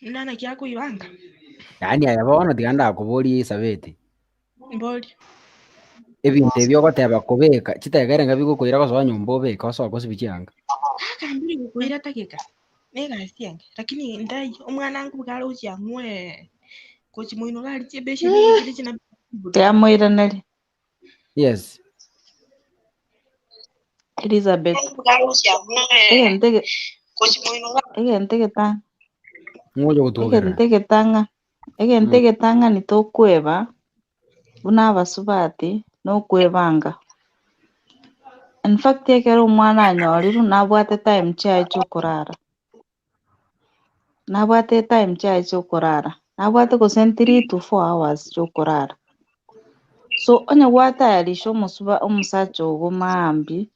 ndana kya kuibanga Yani ayabona tiganda kubori sabete. Mboli Ebintu ebyo goteba kubeka chitegere ngabigukwira gosoba nyomba obeka gosoba gosibichanga. Akambiri gukwira takika negasi yange lakini ndai omwana wangu bwala uchiamwe kochi mwino gali chebeshe bigire china Yamoira nali. Yes. Elizabeth. Egentege ta. Ngojo gutogera. Egentege tanga ni tokweba. Buna basubati no kwebanga. In fact yekero umwana anyoriru nabwate time chai chokurara. Nabwate time chai chokurara. Nabwate kosen 3 to 4 hours chokurara. So onye wata yalisho musuba omusacho gomambi.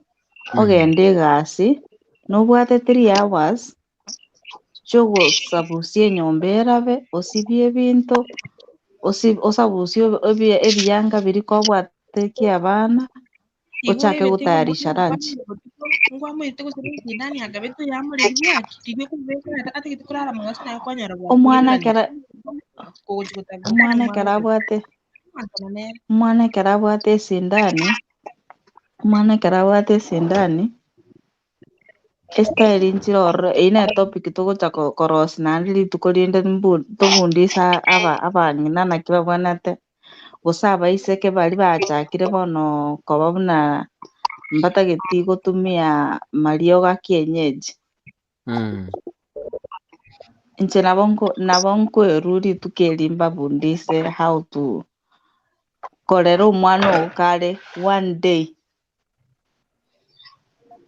Ogende gasi. Nobwate 3 hours. Chogo sabusie nyombera be osibie binto. Osabusio ebiyanga biriko bwate kyabana. Ochake gutayarisha ranchi. Omwana kerabwate sindani. Esta erinchiroro ina topic tugocha koros nandili tukolinde tugundisa abang'ina nakiba bwanate gusaba iseke bali bachakire bono koba buna mbatageti gotumia mario ga kienyeji. nche nabonko eruri tukelimba bundise how to korera omwana okare one day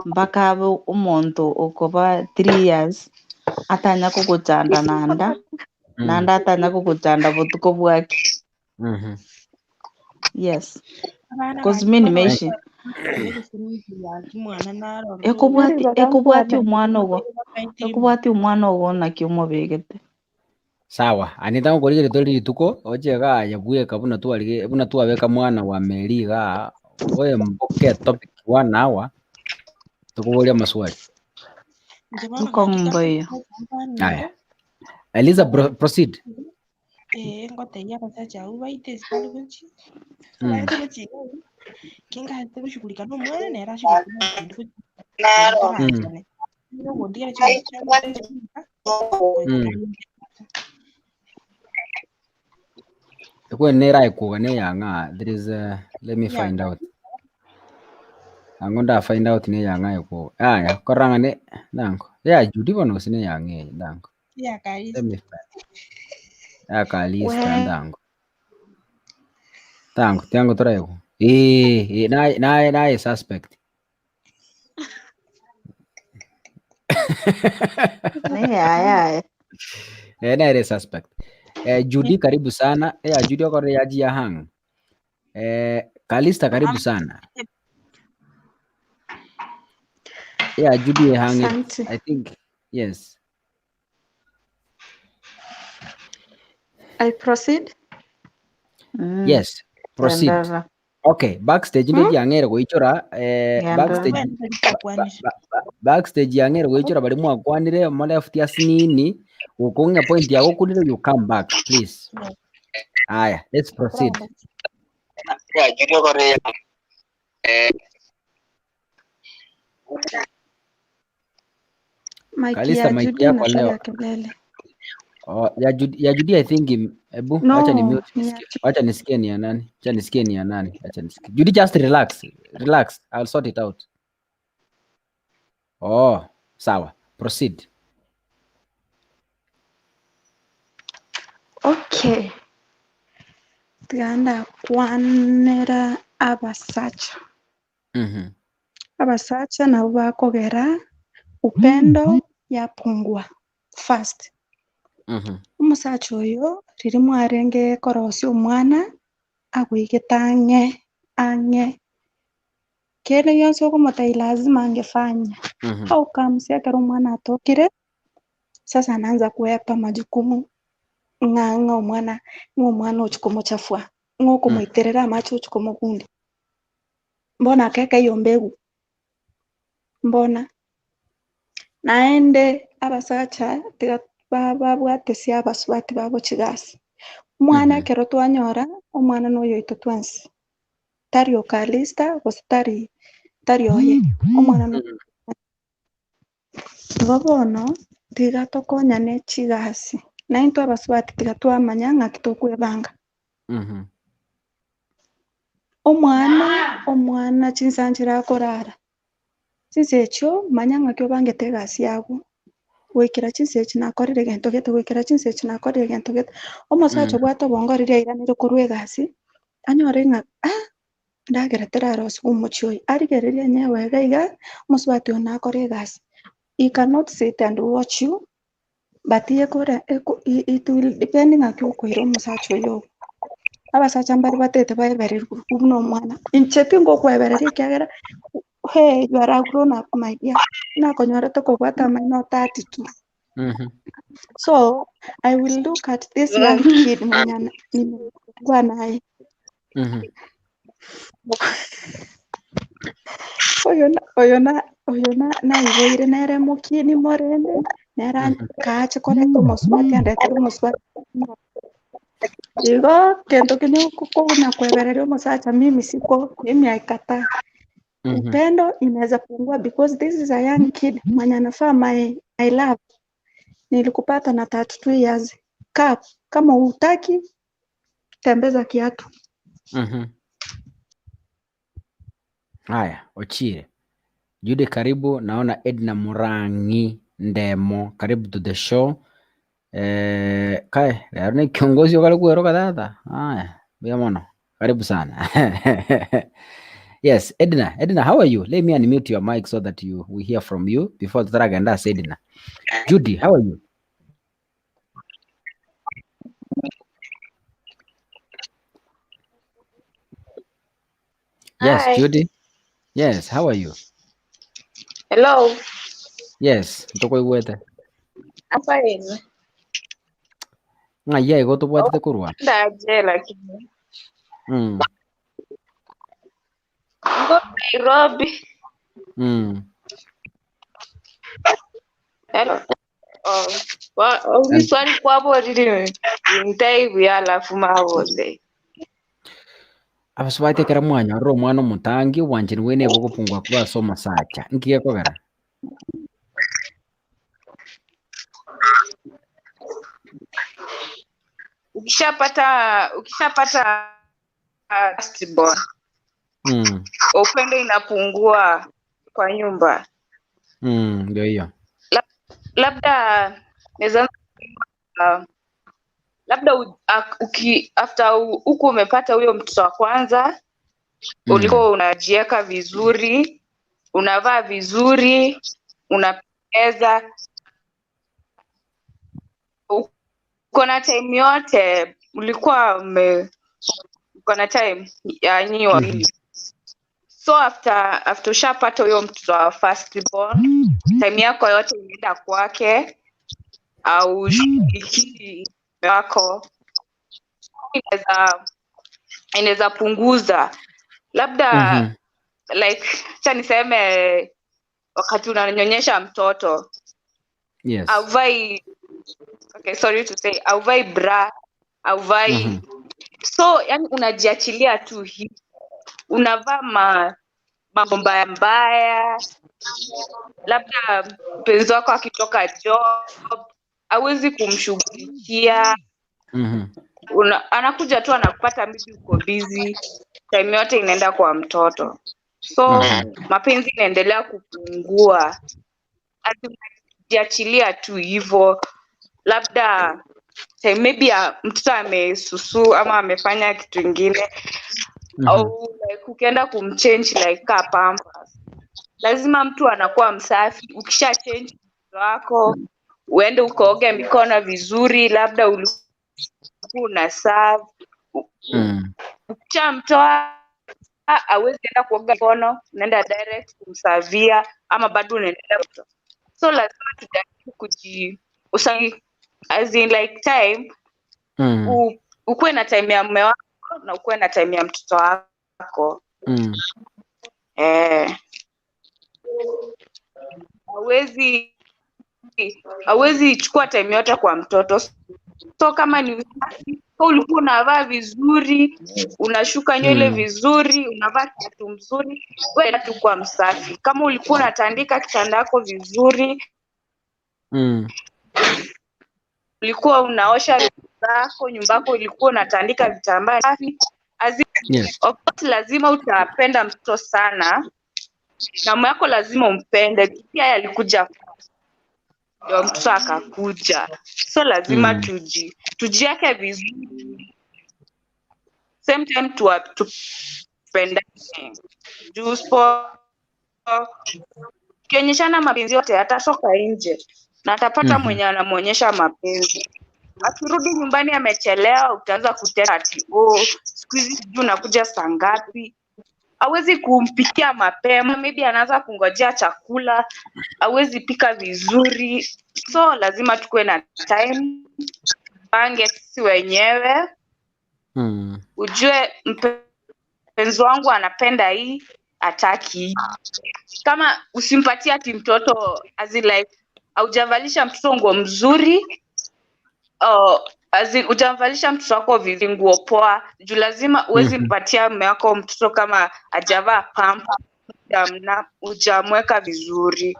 mpaka abe omonto okoba 3 years atanya kukuchanda nanda atanya kukuchanda botuko bwaki. Yes, because mimi nimeishi ekubwati omwana ogo nakio mobegete. Sawa, anita ngukorigere tori rituko ochega yabuye kabuna twarige buna twabeka mwana wa meriga oye mboke topic 1 hour tukuboria maswali. Komboyo. Haya. Eliza, proceed. Ngotegia basacha ubaite sipalikuchi. Kinga kushughulika n'omwana nera shughulika n'ebintu kutarangane. Ndio ndio Ekwe nera ikugane yanga. There is let me find out. Angonda find out ne yanga iko. Aya, korangane dango. Ya Judy bono sine yange dango. ya kalista. Let me find. Ya kalista dango. Dango, tiango torego. Na suspect. Aya. Na suspect. Judy karibu sana. Judy okore yaji ya hang. Kalista karibu sana. Judy hang it. I think yes. I proceed? Yes, proceed. Okay, backstage ndi yangere goichora backstage yangere goichora bali mwakwanire mo left ya sinini ukonga point yago kulire, you come back please. Aya, let's proceed. Judy okore Kalista mic yako leo. Ya Judy I think ebu acha ni mute nisikie. Acha nisikie ni ya nani? Acha nisikie ni ya nani? Acha nisikie. Judy, just relax. Relax. I'll sort it out. Oh, sawa. Proceed. Okay. Tuganda kwanera abasacha. Abasacha nabo bakogera upendo yapungua first. Umusacha oyo riri mwarenge korosi omwana agwigeta ang'e kele yonse okomotai lazima angefanya. How comes yakera omwana atokire sasa anaanza kuepa majukumu ng'ang'a omwana ochikomochafua ng'okomoiterera amache ochikomokundi. Mbona akeka hiyo mbegu? Mbona naende abasacha tiga babwate sia abasubati babo chigasi omwana kero twanyora omwana noyo ito twensi tari okalista gose tari oye omwana no bono tiga tokonyane chigasi nainto abasubati tiga twamanya ng'aki tokwebanga. Omwana chinsanchira akorara chinsecho manya ng'aki obangete egasi yago gwikira chinsechi nakorire gento gete gwikira chinsechi nakorire gento gete. Omosacha obwate obongorire airanire korwa egasi anyore ng'a ndageretera arosi omochi oyo arigereria enyewe iga omosubati oyo nakora egasi. He cannot sit and watch you but yekore it will depend ng'aki okoira omosacha oyo. Abasacha mbari batete baebererwa buna omwana inche tingokwebereria ekiagera hey, you are a grown up my dear. Nakonyorete kobwata maino 32. So I will look at this young kid mwenye nimekuwa naye. Oyo na iboire nere mukini morende nera kache koreto moswati andete moswati. Digo kento kinyo kukuna kweberere omosacha mimi siko mimi aikata. Upendo inaweza pungua because this is a young kid mwenye anafaa I love. Nilikupata na 32 years. Kama hutaki tembeza kiatu. Haya, Ochire. Judy karibu, naona Edna Murangi Ndemo, karibu to the show. Kai, leo ni kiongozi wakale kuero kadada. Haya, Mbona. Karibu sana. Yes, Edna, how are you? Let me unmute your mic so that we hear from you before the agenda. Edna. Judy, how are you? Yes, Hi. Judy. Yes, how are you? Hello. Yes, ndoko igwete. I'm fine. Ng'aya igo tubwatite kurwa. Ndaje lakini. Mm. Ngo Nairobi. Hello. Swali kwabo lili ntai byala fuma bose. Abasubate kera mwanya ro mwana mutangi wanjini wene go kupungwa kuba soma sacha. Nkiye kogera. Ukishapata firstborn. Upendo inapungua kwa nyumba. Ndio hiyo. Labda naweza labda after huku umepata huyo mtoto wa kwanza, ulikuwa unajieka vizuri, unavaa vizuri, unapendeza, uko na time yote, ulikuwa uko na time ya nyinyi wawili. So after ushapata huyo mtoto wa firstborn, time yako yote inaenda kwake au shiriki wako inaweza punguza labda like cha niseme wakati unanyonyesha mtoto. Yes. Auvai bra, auvai so yani unajiachilia tu hivi, unavaa mambo mbaya, labda mpenzi wako akitoka job hawezi kumshughulikia. Anakuja tu anakupata mimi uko busy, time yote inaenda kwa mtoto, so mapenzi inaendelea kupungua. Jiachilia tu hivyo, labda maybe mtoto amesusu ama amefanya kitu kingine, au like ukienda kumchange like pampers, lazima mtu anakuwa msafi. Ukisha change mtoto wako uende ukaoge mikono vizuri, labda ulikuwa una serve. Ukishamtoa hawezi enda kuoga mikono, unaenda direct kumsavia ama bado unaendelea. So lazima tujaribu as in like time, ukuwe na time ya mume wako na ukuwe na time ya mtoto wako. Hawezi chukua time yote kwa mtoto. So kama ni usafi, ulikuwa unavaa vizuri, unashuka nywele vizuri, unavaa kiatu mzuri, wewe tu kwa msafi. Kama ulikuwa unatandika kitanda yako vizuri, ulikuwa unaosha zako, nyumba yako ilikuwa unatandika vitambaa safi. Of course lazima utapenda mtoto sana, na mume wako lazima umpende pia. Alikuja ndio mtoto akakuja, so lazima tujiake vizuri, same time tupendane. Kionyeshana mapenzi yote, atatoka nje na atapata mwenye anamuonyesha mapenzi. Akirudi nyumbani amechelewa, utaanza kuteta ati siku hizi sijui unakuja saa ngapi. Hawezi kumpikia mapema, maybe anaanza kungojea chakula, hawezi pika vizuri. So lazima tukue na time, pange sisi wenyewe. Ujue mpenzi wangu anapenda hii, ataki. Kama usimpatie ati mtoto haujavalisha mtoto nguo mzuri, hujamvalisha mtoto wako vizuri nguo poa, juu lazima uwezi mpatia mume wako mtoto kama hajavaa pampa, hujamweka vizuri.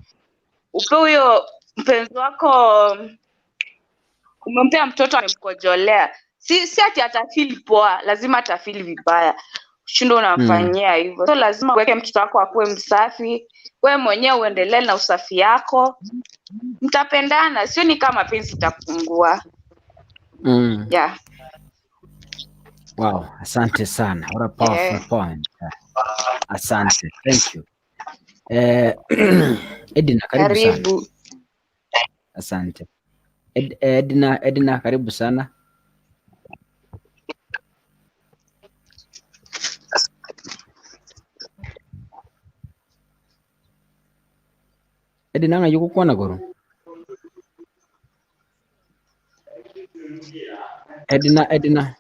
Upe huyo mpenzi wako, umempea mtoto amemkojolea, si ati atafeel poa, lazima atafeel vibaya. Shindo unamfanyia hivyo. So lazima uweke mtoto wako akuwe msafi, wewe mwenyewe uendelee na usafi yako. mtapendana, sio ni kama mapenzi itapungua. Yeah. Wow, asante sana. What a powerful point. Asante. Thank you. Edina, karibu sana. Asante. Edina, karibu sana. Edina yuko kuona goro. Edina.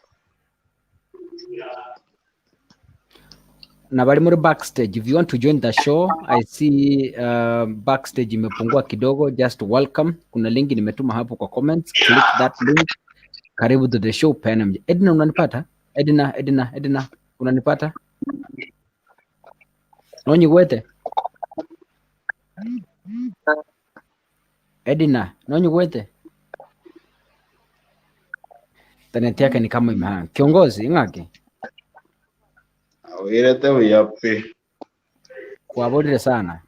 Na bali muri backstage. If you want to join the show, I see backstage imepungua kidogo. Just welcome. Kuna linki nimetuma hapo kwa comments. Click that link. Karibu to the show. Edina, unanipata? Edina, unanipata? Nonyi gwete? Edina, nonyi gwete? Taneti yake ni kama imehang. Kiongozi, ingake? Awirete uyapi. Kuabolile sana.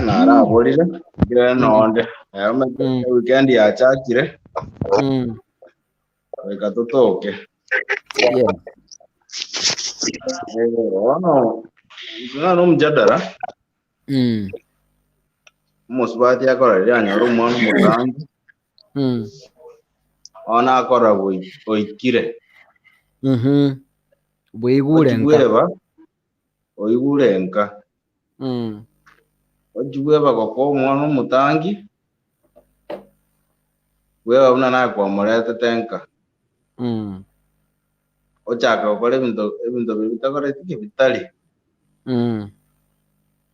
Narabolile. Gira nonde. Weekend ya chakire. Weka tutoke. Yeah. Ono mjadala. Musbati akora lyanya rumwana mutangi. Ona akora oikire. Bwigurenga. Oigurenga. Ojugweba kwa mwana mutangi. Wewe una na kwa morete tenka. Ochaka okole ebintu bitakora tiki bitali.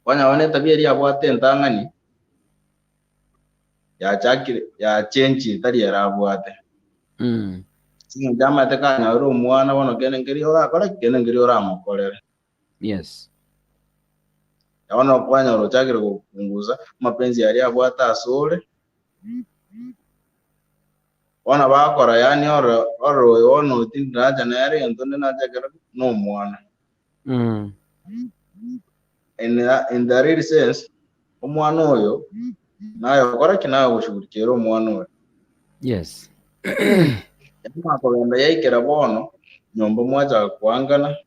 Wanya wane tabia ya bwate ntangani. Ya chakire ya change tali ya bwate. Singa jama tekanya ro mwana wono kenengeri ora akora kenengeri ora mukolere. Yes. Yaona kwanya ro chakire kupunguza mapenzi yali abwata asole. Wana bakora yani oro ono tindiraja nere entone najagera no mwana. In the real sense omwana oyo nayo kora kinayo gushugurikira omwana oyo. Yes. Yama kolenda yaikera bono nyombo mwaja kuangana.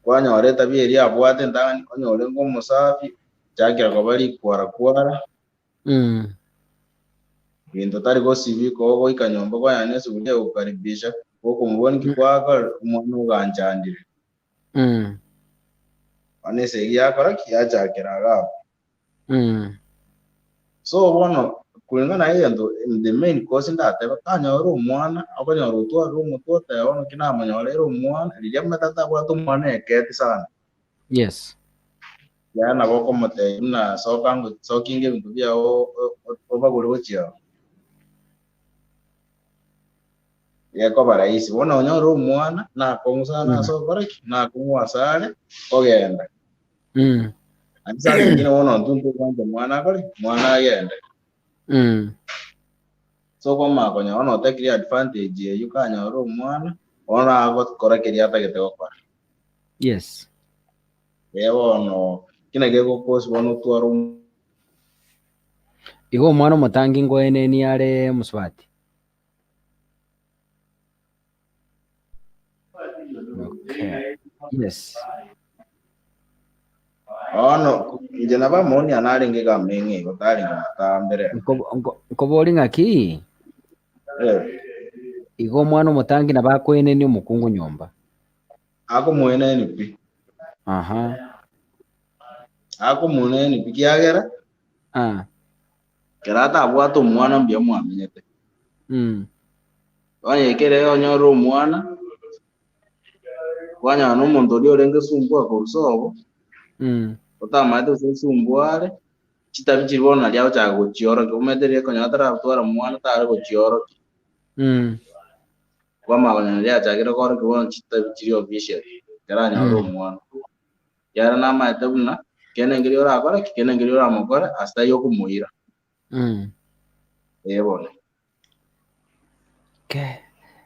Kwanya oreta bieri abwate ndani onyore ngo musafi chakira ko bari kwara. Bintu tari gosibi ko ikanyombo kwa yanese kuje kukaribisha ko kumubona kikwaka umuntu uganjandire. Anese yakora kiyachakira gapo. So bono kulingana yendo the main cause ndate bakanya ro umwana abanya ruto aro mutote ono kinamanya ro umwana lilyamma tata kwa tumwana eketi sana. Yes. Yana boko mote na sokinge bintu bya obagore ochia. Yako baraisi bona onyoro umwana na kongusana so baraki na kumwasale ogenda. Anisa ngine bona ntuntu kwanje mwana kali mwana agenda. So kwa makonya ono tekiri advantage ye yukanya ro mwana ona agot korakiri atagete okwa. Yes. Yebo no kinege kokosi wono twaro. Igo mwana mutangi ngoene ni ale muswati. Okay. Yes. Ono njena ba moni analinge kamengi kotali ngambere. Nkoboli ngaki? Igo mwana mutangi na bakwene ni umukungu nyomba. Ako mwene ni pi. Ako mwene ni pi kiagera. Kerata abwato mwana mbya mwamenyete. Wanye kere onyoro mwana. Wanya no muntu dio renge sumbua ko rusobo. Otamate usumbuare. Chitabi chiribona lyao cha gochioro kumetere ko nyatara atwara mwana tare gochioro. Kwa magana lya cha kira ko ko chitabi chirio bishe. Karanya ro mwana. Yara na mate buna kenengiri ora akora kenengiri ora mukora hasta yo kumuira. Ebona.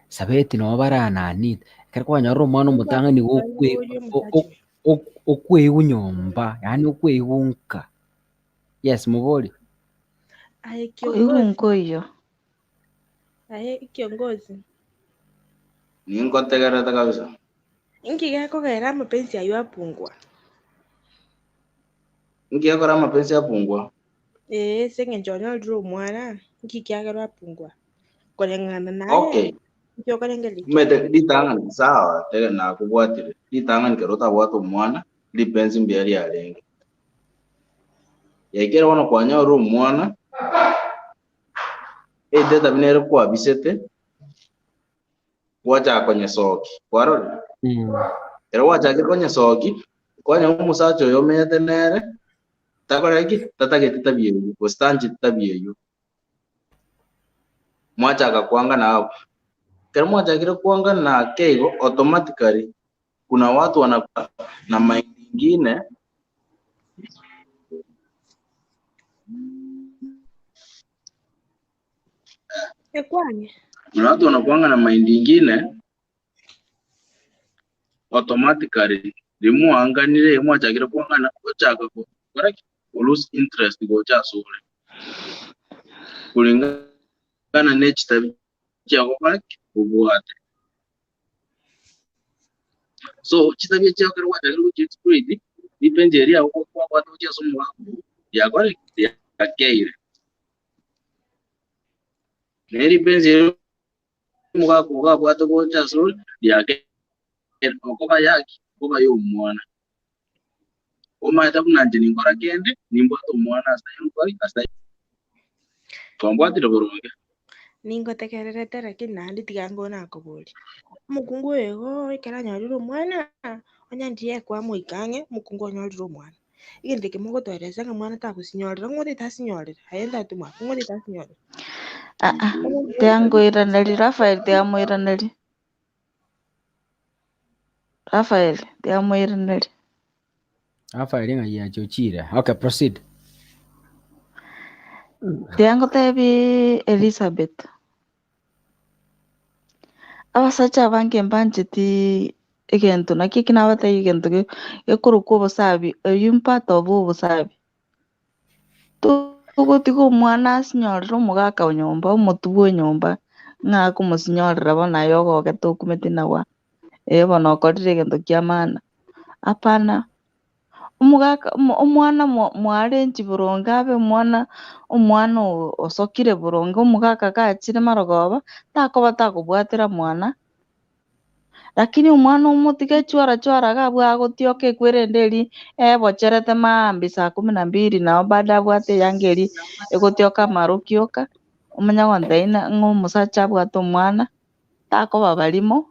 Sabeti no bara nani. Kerkwanya ro mwana mutanga ni gokwe okweigu nyomba, yani okweigu nka. Yes, Muboli. Aye Koigu kiongozi. nkoiyo. Aye kiongozi. Ningotegerete kabisa. Ingigekokera mapenzi yayo yapungua. Ingigekora mapenzi yapungua. Sengenchonyolire omwana ngikiagera yapungua. Kulingana naye. Okay. Ngiokore Mete ditangani sawa tege na kubwatire. Ditangani kerota bwatu omwana lipenzi mbiali alenge. Yakera wana kwanyoro omwana data binere kwa bisete wacha kwenye soki. Kwaro? Era wacha kwenye soki kwanya umusacho yomete nere takoreki tatagete tabiyeyo ostanji tabiyeyo mwacha akakwanga na hapo kama mwacha kile kwanga na keigo automatically kuna watu wana na mind nyingine Kwani kuna watu wanakuanga na mind nyingine automatically limuanganire mwacha kile kwanga na ochaka ko correct lose interest go cha sore kulingana nature chako correct ubwate so chitabia chako kwa daru explain depende area uko kwa watu cha somo wako ya correct ya keire neri penzi muka kwa watu kwa cha sore ya keire okoba yaki okoba yo mwana omaita kunanje ningora kende nimbato mwana asayo kwari asayo twambwatire boronge ningotekererete lakini nandi tigangona akobori mukungu wego ikara nyariro mwana onyandiye kwa muikange mukungu nyariro mwana igende kimugo twereza nga mwana takusinyorera ngode tasinyorera hayenda tumwa ngode tasinyorera Tiangoiraneri Rafael tiamwiraneri. Rafael tiamwiraneri. Rafael nga yachochire. Okay, proceed. Tiango tebi Elizabeth. Abasacha bange mbanjiti egento naki kinabata egento gekuruka obusabi oyumpato obusabi tugutiga omwana asinyorera omugaka onyomba omotubu onyomba ng'a kumusinyorera bona yogoke tukumete nawa bono okorire egento kia maana apana omugaka omwana mwarenji boronge abe omwana osokire boronge omugaka gachire marogoba takoba takobwatera mwana lakini omwana omotige chwara gabwa gotioka ekwerenderi bocherete maambi 12 nao baada abwate yangeri egotioka marukioka omanya gontaina ng'omusacha abwate omwana takoba barimo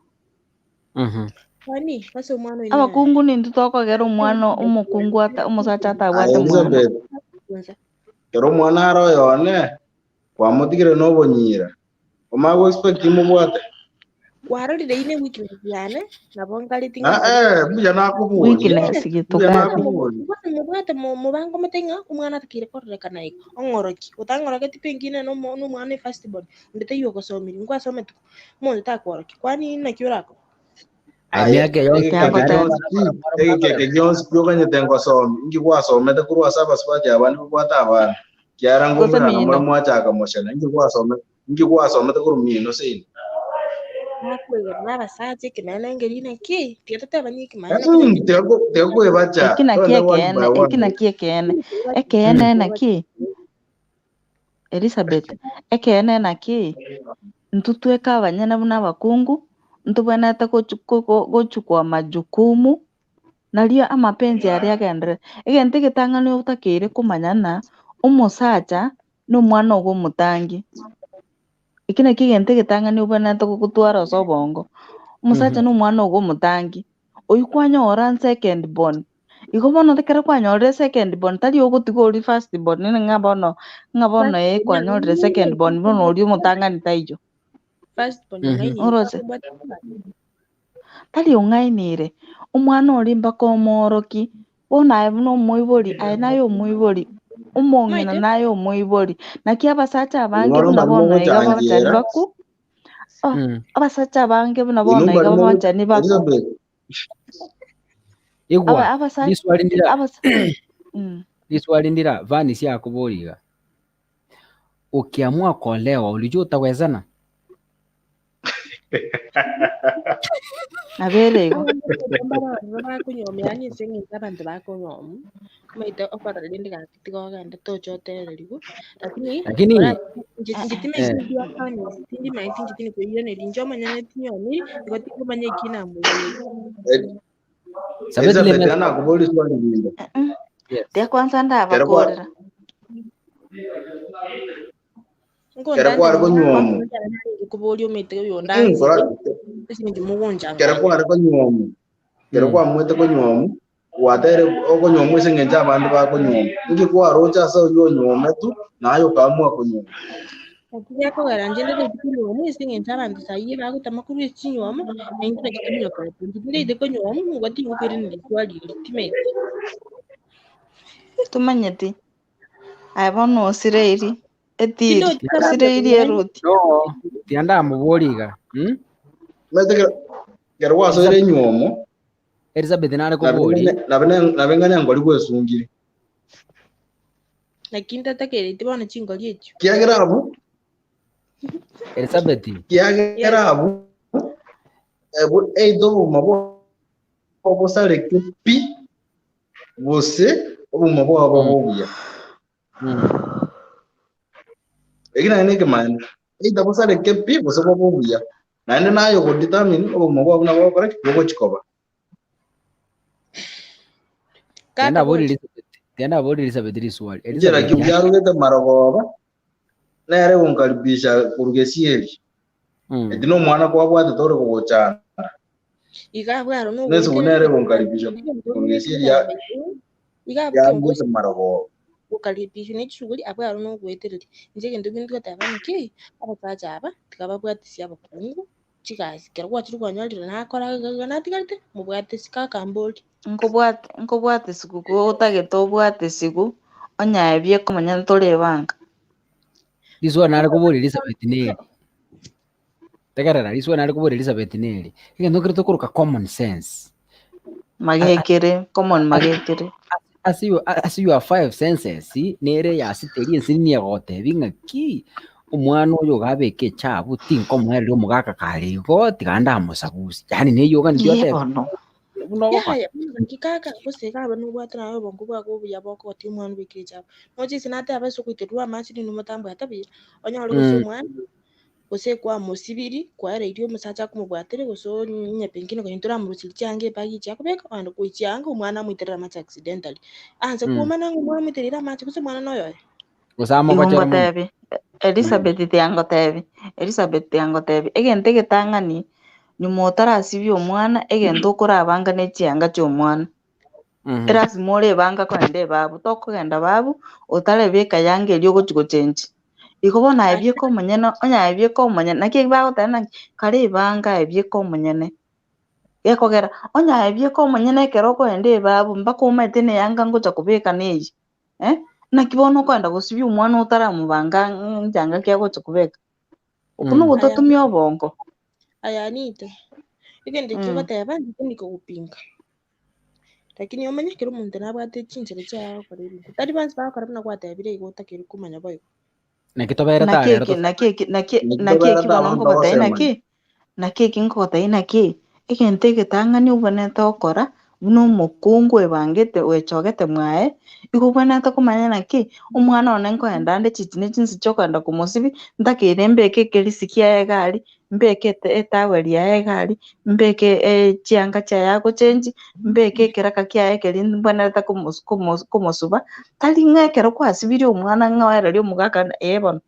kwani basi omwana ina abakungu nindi tokogera omwana omokungu omusacha atabwate mwana Elizabeth kero omwana aro yone kwamutigire nobonyira omago expect mubwate warorire ine weakness yane nabo ngari buya nakubonye weakness gituka mubwate mubango mutenga omwana atakire korrekana iko ong'oroki utang'oroketi pengine n'omwana first born ndete yogosomire ngwasome tu mundu takworoki kwani nakiorako egikeke gionsi piokanyete ngosomi ingigwasomete kurwa saba sibaja abandi bubwate abana kiara ngumira namwe mwachaka moshana ingigwasomete kurumino sini nakwegera n'abasacha ekinene ngerine ki tigatoteba nikimanya tekwebachya ekene naki Elizabeth ekene naki ntutweka abanyene buna abakungu ntubwenete gochukua majukumu nario amapenzi aria agendere egento egitang'ani otakeire kumanyana omusacha n'omwana ogo omotangi eki naki egento egitang'ani obwenete gogotwara ase obongo omusacha n'omwana ogo omotangi oyio kwanyora second born igo bono ekero kwanyorire second born tari ogotiga ori first born ng'a bono kwanyorire second born bono oria omotang'ani taiyo orose tari ong'ainire omwana oria mpaka omworoki bono aye buna omoibori aye naye omoibori omong'ina naye omoibori naki abasacha abange buna bono iga babachani baku abasacha abange buna bono iga babachani baku Igwa, Liswali ndira vani si akuburiga. Ukiamua kuolewa ulijua utawezana? Aberego. Mbara kunyomya ni singi abantu bakunyomu. Maite okora rindi gakiti gogenda tochotererigo. Lakini ngitime ngiya kani tindi maiti ngitini kuyo ne linjo manyane tinyomi ngoti kumanye kina muye. Sabeti le ana kubuli swali lindo. Dia kwanza ndabakorera. Kera kwa ariko nyomu. Kubuli umite yo ndanzi. Kera kwa ariko nyomu. Kera kwa mwete ko nyomu. Watere oko nyomu singenja abantu bako nyomu. Ngi kwa rocha sa yo nyomu tu nayo kamwa ko nyomu. Akija ko garanje ndede nyomu singenja abantu sayi bago tamakuru chinyomu nengina kitumyo kwa. Ndide ko nyomu ngoti ngukiri ndi swali ultimate. Tumanyeti. Abono osireri. Etiri. Osireri eruti. No. Tianda muburiga. Mete kera kwa so ere nyomu. Elizabeth nare kuburi. Nabenganya ngoli kwesungiri. Lakini tatakere tibona chingoli echo. Kiagera abu? Elizabeth. Kiagera abu? Do mabo obosale kupi. Você mabo ababuya. Egina neke man. Da bosale kupi você ababuya. Nande nayo ko determine mabo abuna babo correct boko chikoba. Tianda bodi Elizabeth riswali. Jera kibyaro gete maragoba. Nere unkaribisha kurugesieli. Edino mwana kwa bwate tore kugochana. Igabwaro no. Neso nere unkaribisha kurugesieli ya. Igabwaro gete maragoba. Ukaribisha n'ekishuguri abwaro no gwetereri. Nje gendo bintu tabaniki abapaja aba tikababwatisi abakungu. Chikazi kerwa chirwanyalira nakora ganatigarte mubwate sikakamboli. Nkobwate siku utagete obwate siku onyaebye komanya ntorebanga. Liswa nare kuburi Elizabeth neri. Tegarara liswa nare kuburi Elizabeth neri. Ngendo kirito kuruka common sense. Magekere, common magekere. As you have 5 senses, nere ya siteri nsini yagote bingaki. Umwana oyo gabeke chabu tinko mwere omugaka karigo tiganda musabusi. Yani neyo gani byote. Yeah, kikaka kuseka abantu bwatira abo bongo bwako buyaboko oti umwana bikija. Noje sinate abaso kwiterwa amachiri n'umutambo yatabiye. Onyalo gusomwa kwa musibiri kwa radio musacha kumubwatire guso nyepengine kuhintura mu rusiri cyange bagi cyakubeka ando kuicyanga umwana mwiterera amachi accidentally. Anze kuma nangu umwana mwiterera amachi guso mwana noyo. Usama kwa chero. Elizabeth yangotebi egente getangani nyumotara asibi omwana egento okorabanga n'ekianga ky'omwana. Erasima orebanga kwende babu tokogenda babu otarebeka yange eri ogochigochenji. Ikobona ebyeko omonyene onya ebyeko omonyene naki bagotana karebanga ebyeko omonyene. Gekogera onya ebyeko omonyene kero kwende babu mpaka omete ne yanga ngocha kubeka neyi. Nakibono kwenda gusibya omwana otaramubanga njanga kyagocha kubeka. Okuno gototumya obongo. Ayanite. Igende kyobateba ndiko kupinga. Lakini omanya kero umuntu nabwate chinjere cyaho koreri. Tari banzi bakarabona kwatabire igota kero kumanya boyo. Nakitobera tare. Nakeki bonongo batai naki. Nakeki ngotai naki. Igente getangani uboneta okora buno mukungu ebangete wechogete mwae. Ikuboneta kumanya naki. Omwana onenko endande chitine chinsi chokwenda kumusibi ndakire mbeke kelisikia egari. Mbeke etaweli ya egari. Mbeke chianga cha yako chenji. Mbeke keraka kia ekeli mboneta kumusuba. Tali ngekero kwasibiri omwana ngawera lyo mugaka ebona.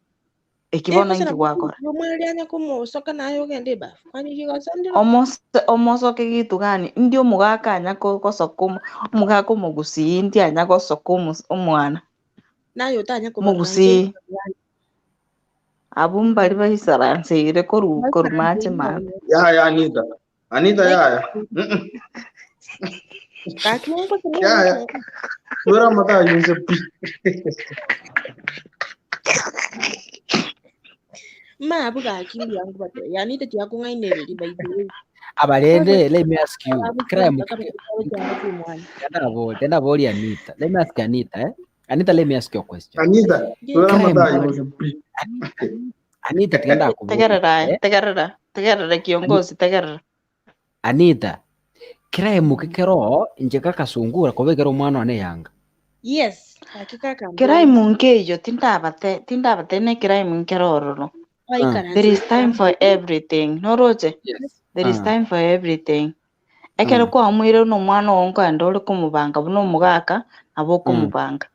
Ekibona nki gwakora. Omwana anya kumusoka nayo gende ba. Kwani kigosandira. Omosoke gitu gani ndi omugaka anya kosoka omugaka omugusi ndi anya kosoka omwana. Nayo tanya mugusi. Abumbali bahisaranseire korumache man. Ya Anita ya. Kakingo Ya. Ora mata yunse pi. Ma buga akili yangu bado. Yani tete yako ngai neveli by the way. Abalende, let me ask you. Tenda boli Anita. Let me ask Anita, Anita, let me ask you a question. Anita, Anita tienda kubuka. Tegerera kiongozi, tegerera. Anita, kirae mukikero njeka kasungura kobegero mwana ane yanga. Yes, hakika kama. Kirai mungeyo tindabate ne kirai munkerororo. There is time for everything. No roje. Yes. There is time for everything. Ekero kwa mwire no mwana onko andole kumubanga buno mugaka abo kumubanga.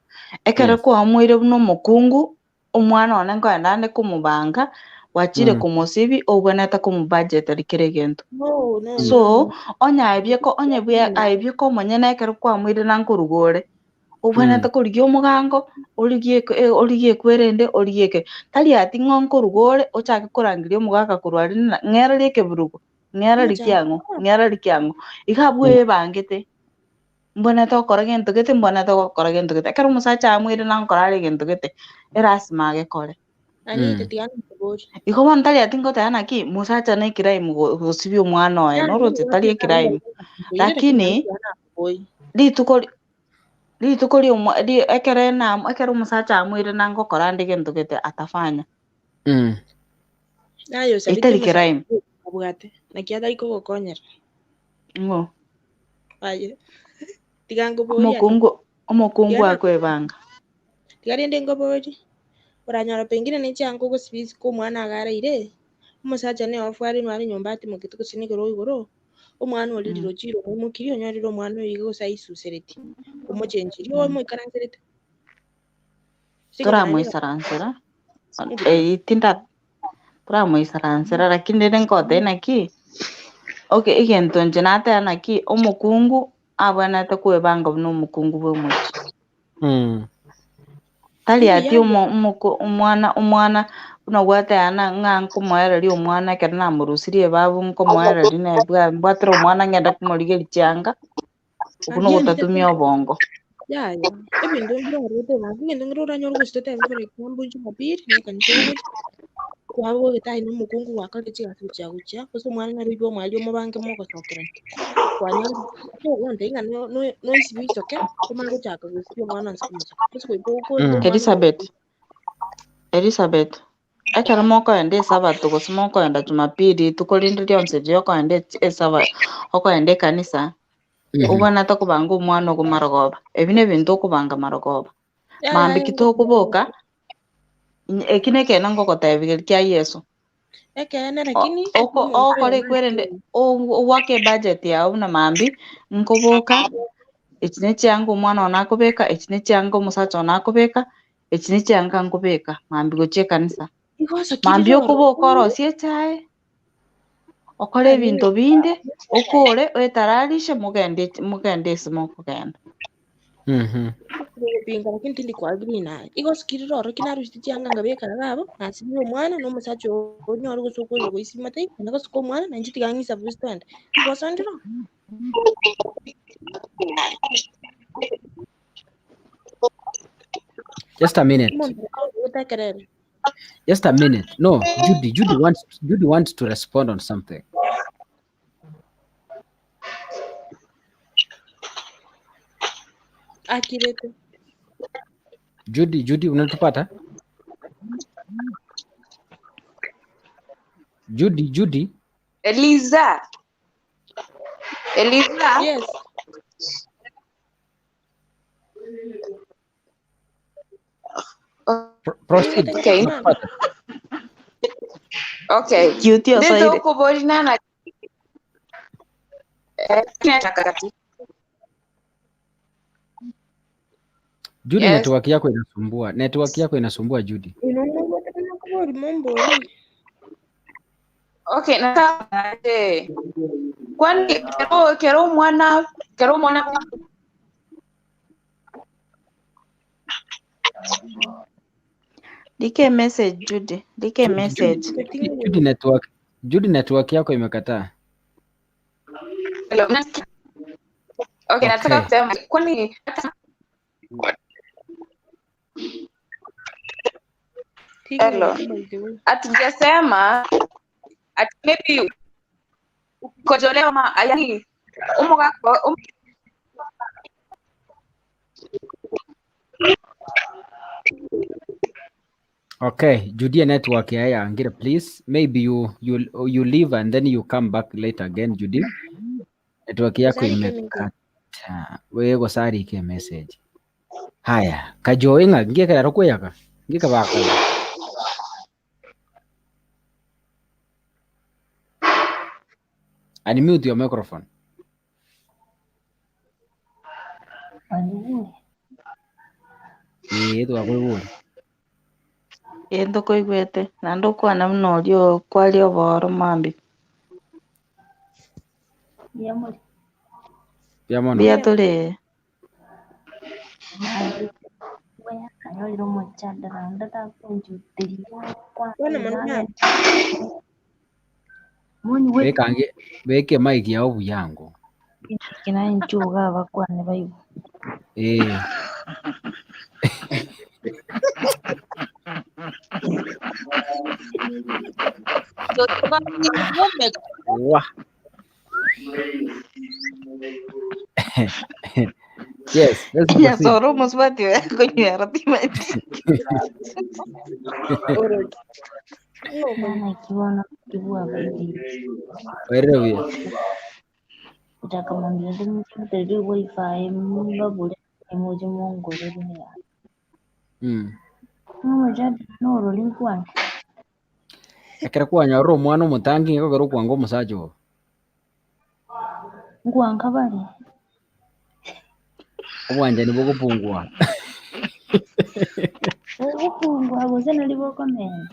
Ekero kwa mwire buno mukungu omwana onenko andane kumubanga wachire kumusibi obwanata kumubudget alikiregento. No. So onya abyeko monyene ekero kwa mwire nankurugore. Obwanata kurigyo mugango oligie kwerende oligieke tali ati ngonko rugore ochake kurangirio mugaka kurwari ngera leke burugo ngera likiango ikabwe bangete mbona to koragento gete kero musacha amwire nan korare gento gete erasmage kore Anita tiana kubori iko man tali ati ngote ana ki musacha ne kirai mugo mwana oe no rote tali kirai lakini litukoli ekero musacha amwire nango korande gento gete atafanya nayo itali kirai abugate nakiada iko gokonyera ngo aye tigango bori omokungu akwebanga tigarinde ngo bori uranyara pengine ni chango gusibisi ko mwana agareire umusacha ne wafwari nwari nyumba ati mugituko sinigoro igoro umwana oliriro chiro mukiri onyoriro mwana yigo saisusereti umuchenjiri wo muikaranserete tora muisaransera itinda tora muisaransera lakini renkote naki okay igento njenate anaki omukungu abana takwebanga no mukungu bwe muchi tali ati umwana unawate ana nganko moera ri umwana kana murusirie babu nko moera ri na bwatro umwana ngenda kumurigeri cyanga ukuno gutatumya obongo ya ebintu ngirorete ngendo ngirora nyorgo sitete for example jumapili nekanjego kwabo gitahi n'umukungu wakale kigakucha gucha kuso mwana nari byo mwali omubange moko sokera kwanya ndenga no isibichoke kuma guchaka gusibyo mwana nsibicho kuso ko Elizabeth ekero moko ende sabato gosimo enda jumapili tukolinde lyonse lyoko ende esaba oko ende kanisa ubona takubanga umwana ogumarogoba ebine bintu okubanga marogoba mambi kitokuboka ekine kena ngokotebigeri kya Yesu ekene lakini okore kwerende wake budget yawe na mambi nkoboka ekine kyangu umwana onakobeka ekine kyangu omusacha onakobeka ekine kyanga nkobeka mambi gochie kanisa mambi okuboka orosie chae okore ebintu binde okore etararishe mugende simo kugenda pinga lakini tindi kwa grina iko skiriro kinaro stichanga ngabeka ngabo nasibyo mwana no musacho onyoro gusoko go isimate nako siko mwana nanjiti gangisa vustand iko sandiro Just a minute. Just a minute. No, Judy wants to respond on something. Akirete. Judy unatupata? Judy. Eliza. Yes. Proceed. Okay. Ndio kubori nana. Judy, yes. Network yako inasumbua Judy. Okay, nataka kwani kero mwana Like message Judy. Judy network yako imekataa. Hello. Okay, nataka kusema kwani Hello. Atujasema ati maybe ukikojolewa yani Okay, Judy network ya ngira please. Maybe you leave and then you come back later again, Judy. Network yako imekata. Wewe gosari ke message. Haya, kajoinga ngie kala rokoyaka. Ngie kabaka. Unmute your microphone. Twakwe Ndukuiguite na ndukwana muno urio kwaria uboro mambi bia turi weke maiki ya obu yangu kinaenchuga bakwane baibu Wah. Yes, let's ya proceed. soro musbati ya kunyara timati Maana ikiona kibua baidi Wewe utakamwambia ndio mtende wifi mbabule emoji mongo rero ya mama jadi noro linkwana akira kwanya ro mwana mutangi ngogero kwango musajo ngwanga bari obwanja ni bugupungua ubupungwa boze nali bokomenda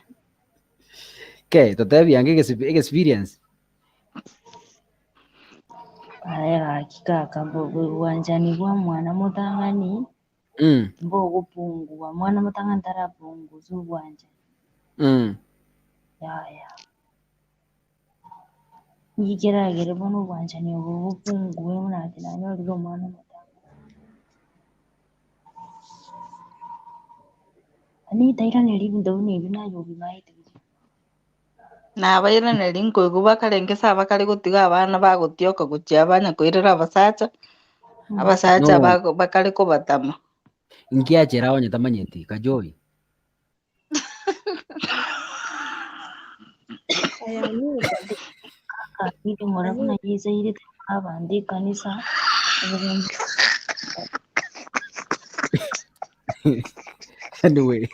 ke totebi yange experience aya kikaka uwanjani bwa mwana mutangani mbo gupungua mwana mutangani tarapunguza uwanja ya ngigeragere bono uwanjani bupunguwe munati nanyorira omwana Anita iraneri ndoni binayo bimaite na abaira neri nkoigu bakarengesa bakari gutiga abana bagutioka gukia abana kwirira abasacha abasacha bakari kubatama ngiachera onye tamanyeti kajoi kakiri murabona yize iri abandi kanisa anyway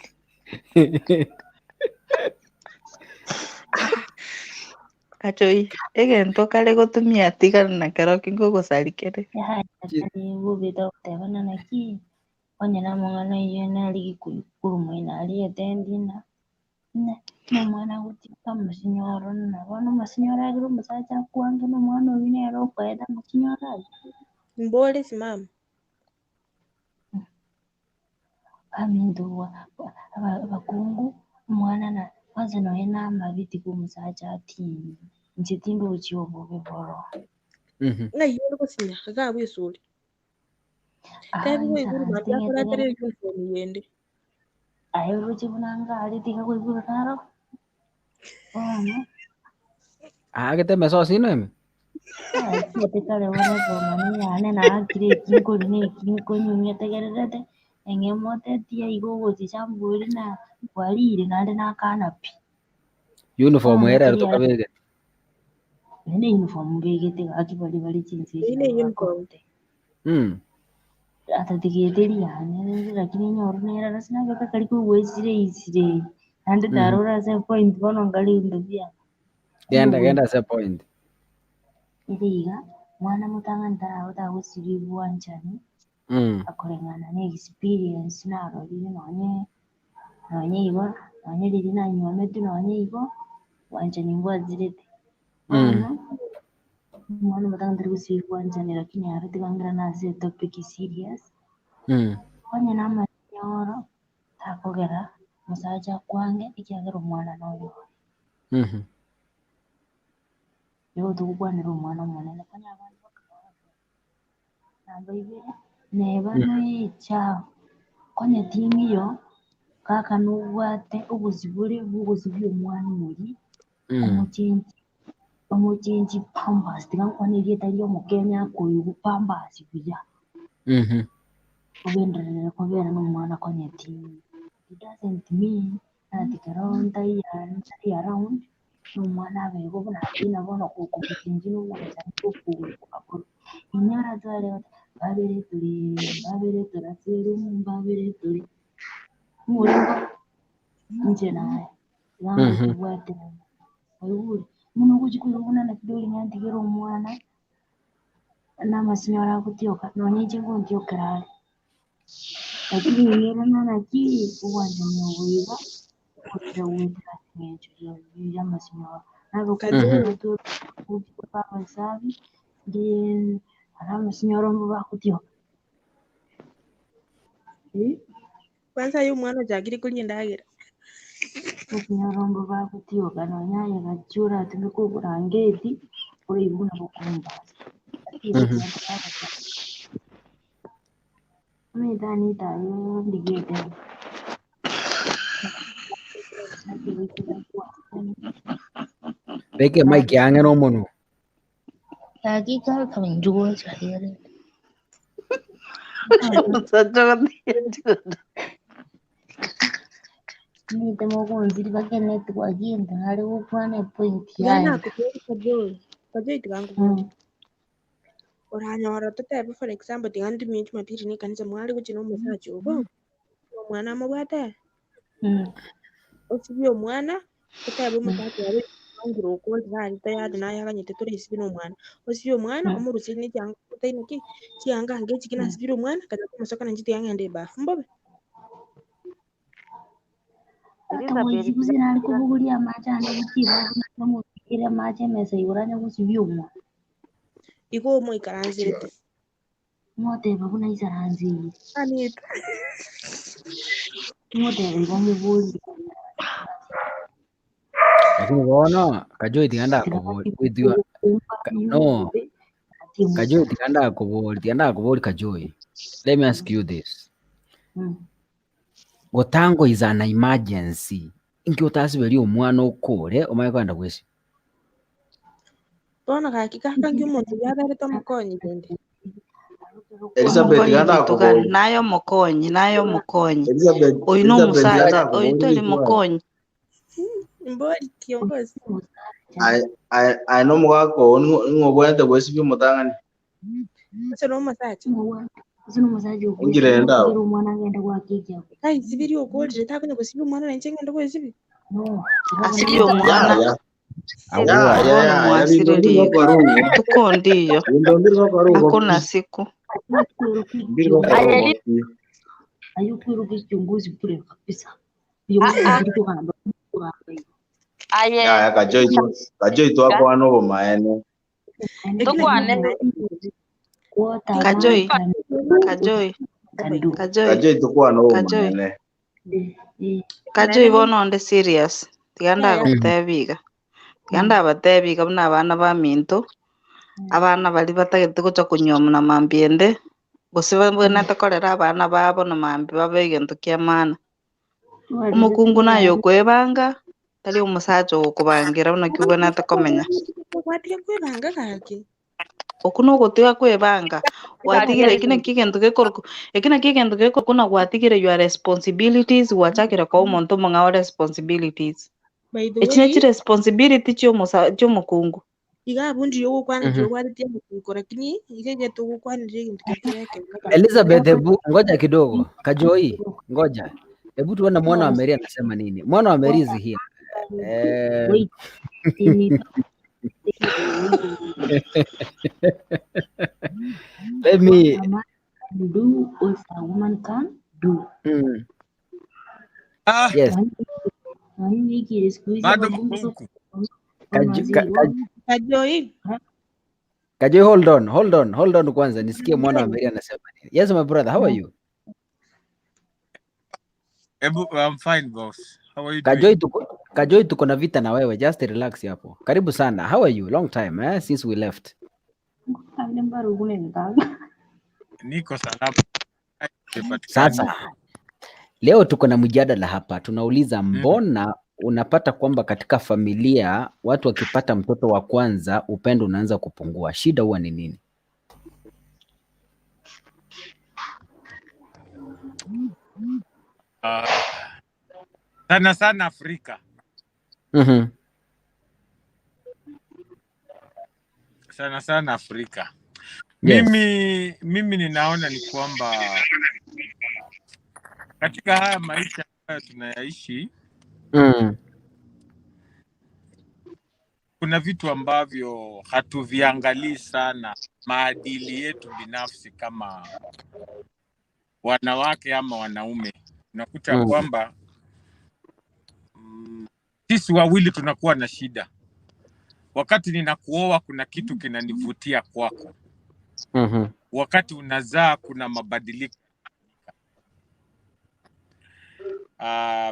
kachoi egento kare gutumia tigana na kero kingo gusarikere bubita utebana naki onye na mwana yena ali kurumwe na ali etendina na mwana gutika musinyoro na bono musinyoro agiro musacha kwanga na mwana winero kweda musinyoro mbole simama aminduwa abakungu mwana na kwanza nawe namabiti kumusacha ati nchitindo uchiobo biboro na yoro kusinya ga wisuri tabi we guru mabya kora tere uniform yende ayo ruchi bunanga ali tika ko guru taro agete meso sino em te kale wona ko mani ane na kire kinko ni kinko nyumya tegerete engemote tia igo gochi chamburi na walire nande na kanapi uniform era tukabege nene uniform begete akibali chinsi ine uniform atatigetheri yani lakini nyorunera rasina kaka kaliko wesire isire nande darora se point bono ngali ndubia genda se point iriga mwana mutanganta utagusiri bwanchani akorengana ne experience na rori nonye ibo nonye riri na nyome tu nonye ibo wanchani mbwazirete mwana mutanganta gusiri bwanchani lakini arati bangira na se topic serious onye na manyoro takogera musacha kwange ikiagera mwana noyo yo tukugwanira umwana munene kanya abantu bakaba namba ibere neba no yicha konye timu yo kaka n'ubwate ubuzibure bw'ubuzibyo omwana muri omuchenji pambas tigankwana erieta ryo Kenya koyu pambas kuya obenderera kubera n'omwana konyeti. It doesn't mean that karonda ya around n'omwana abego buna bono kukuchenji n'omwana kuku inyara zale babere turi aseru babere turi muringo nje naye yangu kubwate ayuri muno kuchikuyobona na kidoli nyandigera omwana n'amasinyora akutyoka nonyinje ngontyokera lakini nyera nanaki uwanje nyobuiba kugira wetera ngencho y'amasinyora nabo kugira papa sabi ndi amasinyora mbo bakutyoka kwanza yu mwana jagiri kulindagira amasinyora mbo bakutyoka nonyaye gachura tumekugurangeti uri ibuna bukumba Midani tayo ligete. Beke Mike yange no mono. Hakika kanjua chahiri. Ni temo kunziri bakene twagenda hari ukwane point yana yani. kujoi tigangu oranyora tutebe for example tigandi minji mapiri ni kanisa mwali kuchina umusaji ubo omwana mubwate osibyo omwana tutebe umusaji yawe angiro ko ndari tayari naye akanyete turi isibino omwana osibyo omwana omurusi ni cyangwa utaino ki cyanga ngechi kina sibyo omwana kaza kumusoka njiti yangende bafu mbobe Elizabeth kuzina ari kubugulia amachane kuchiba kumukira amache mesa yuranya kusibyo omwana. Iko mo ikaranzirete. Moteba kuna isaranzire. Anita. Moteba ngomubuli. Lakini bona kajoi tiganda kubuli kwithiwa no kajoi tiganda kubuli kajoi. Let me ask you this. Gotango is an emergency. Inki utasibeli omwana okore omaye kwenda kwesi. Bona kakika kangi umuntu yabereta mukonyi gende. Elizabeth ganda kubuli nayo mukonyi. Oyu no musaza oyu toli mukonyi. Mbori kiongozi. I know mwako ngobwente kwesi byumutangani. Ese no musaza. Zino musaza ngirenda umwana agenda kwakija. Kai zibiri okolje takunya kwesi umwana nanje ngenda kwesi. No. Asibyo umwana. Tukondiyo hakuna siku ayukwiruka ichunguzi kule kabisa kajoi twako wanobo maene kajoi tukwa nobo maene kajoi bono onde serious tiganda kutebiga Ganda batebiga buna abana ba minto abana bali batagete kucha kunyoma na mambiende gosiba bwena takorera abana babo na mambi babege ntukia mana umukungu nayo kwebanga tali umusaja okubangira buna kibona takomenya watige kwebanga kaki okuno gotiga kwebanga watigire ekina kigendo gekoro kuna watigire your responsibilities wachakira kwa umuntu manga responsibilities Echine responsibility cy'umukungu. Igabundi yo kwanije waritie mukora kini igeje tu kwanije ndikireke. Elizabeth, ngoja kidogo. Kajoi, ngoja. Hebu tuone mwana wa Mary anasema nini. Mwana wa Mary is here. Let me do what a woman can do. Yes. Kajoi, hold on kwanza nisikie mwana wa Mary anasema nini. Yes my brother, how are you? I'm fine boss. How are you Kajoi tuko na vita na wewe, just relax hapo. Karibu sana. How are you? Long time since we left. Niko salama. Sasa Leo tuko na mjadala hapa, tunauliza mbona unapata kwamba katika familia watu wakipata mtoto wa kwanza upendo unaanza kupungua? Shida huwa ni nini? Sana Afrika. Sana Afrika. Yes. Mimi ninaona ni kwamba katika haya maisha ambayo tunayaishi kuna vitu ambavyo hatuviangalii sana, maadili yetu binafsi kama wanawake ama wanaume. Unakuta kwamba sisi wawili tunakuwa na shida. Wakati ninakuoa kuna kitu kinanivutia kwako. Wakati unazaa kuna mabadiliko.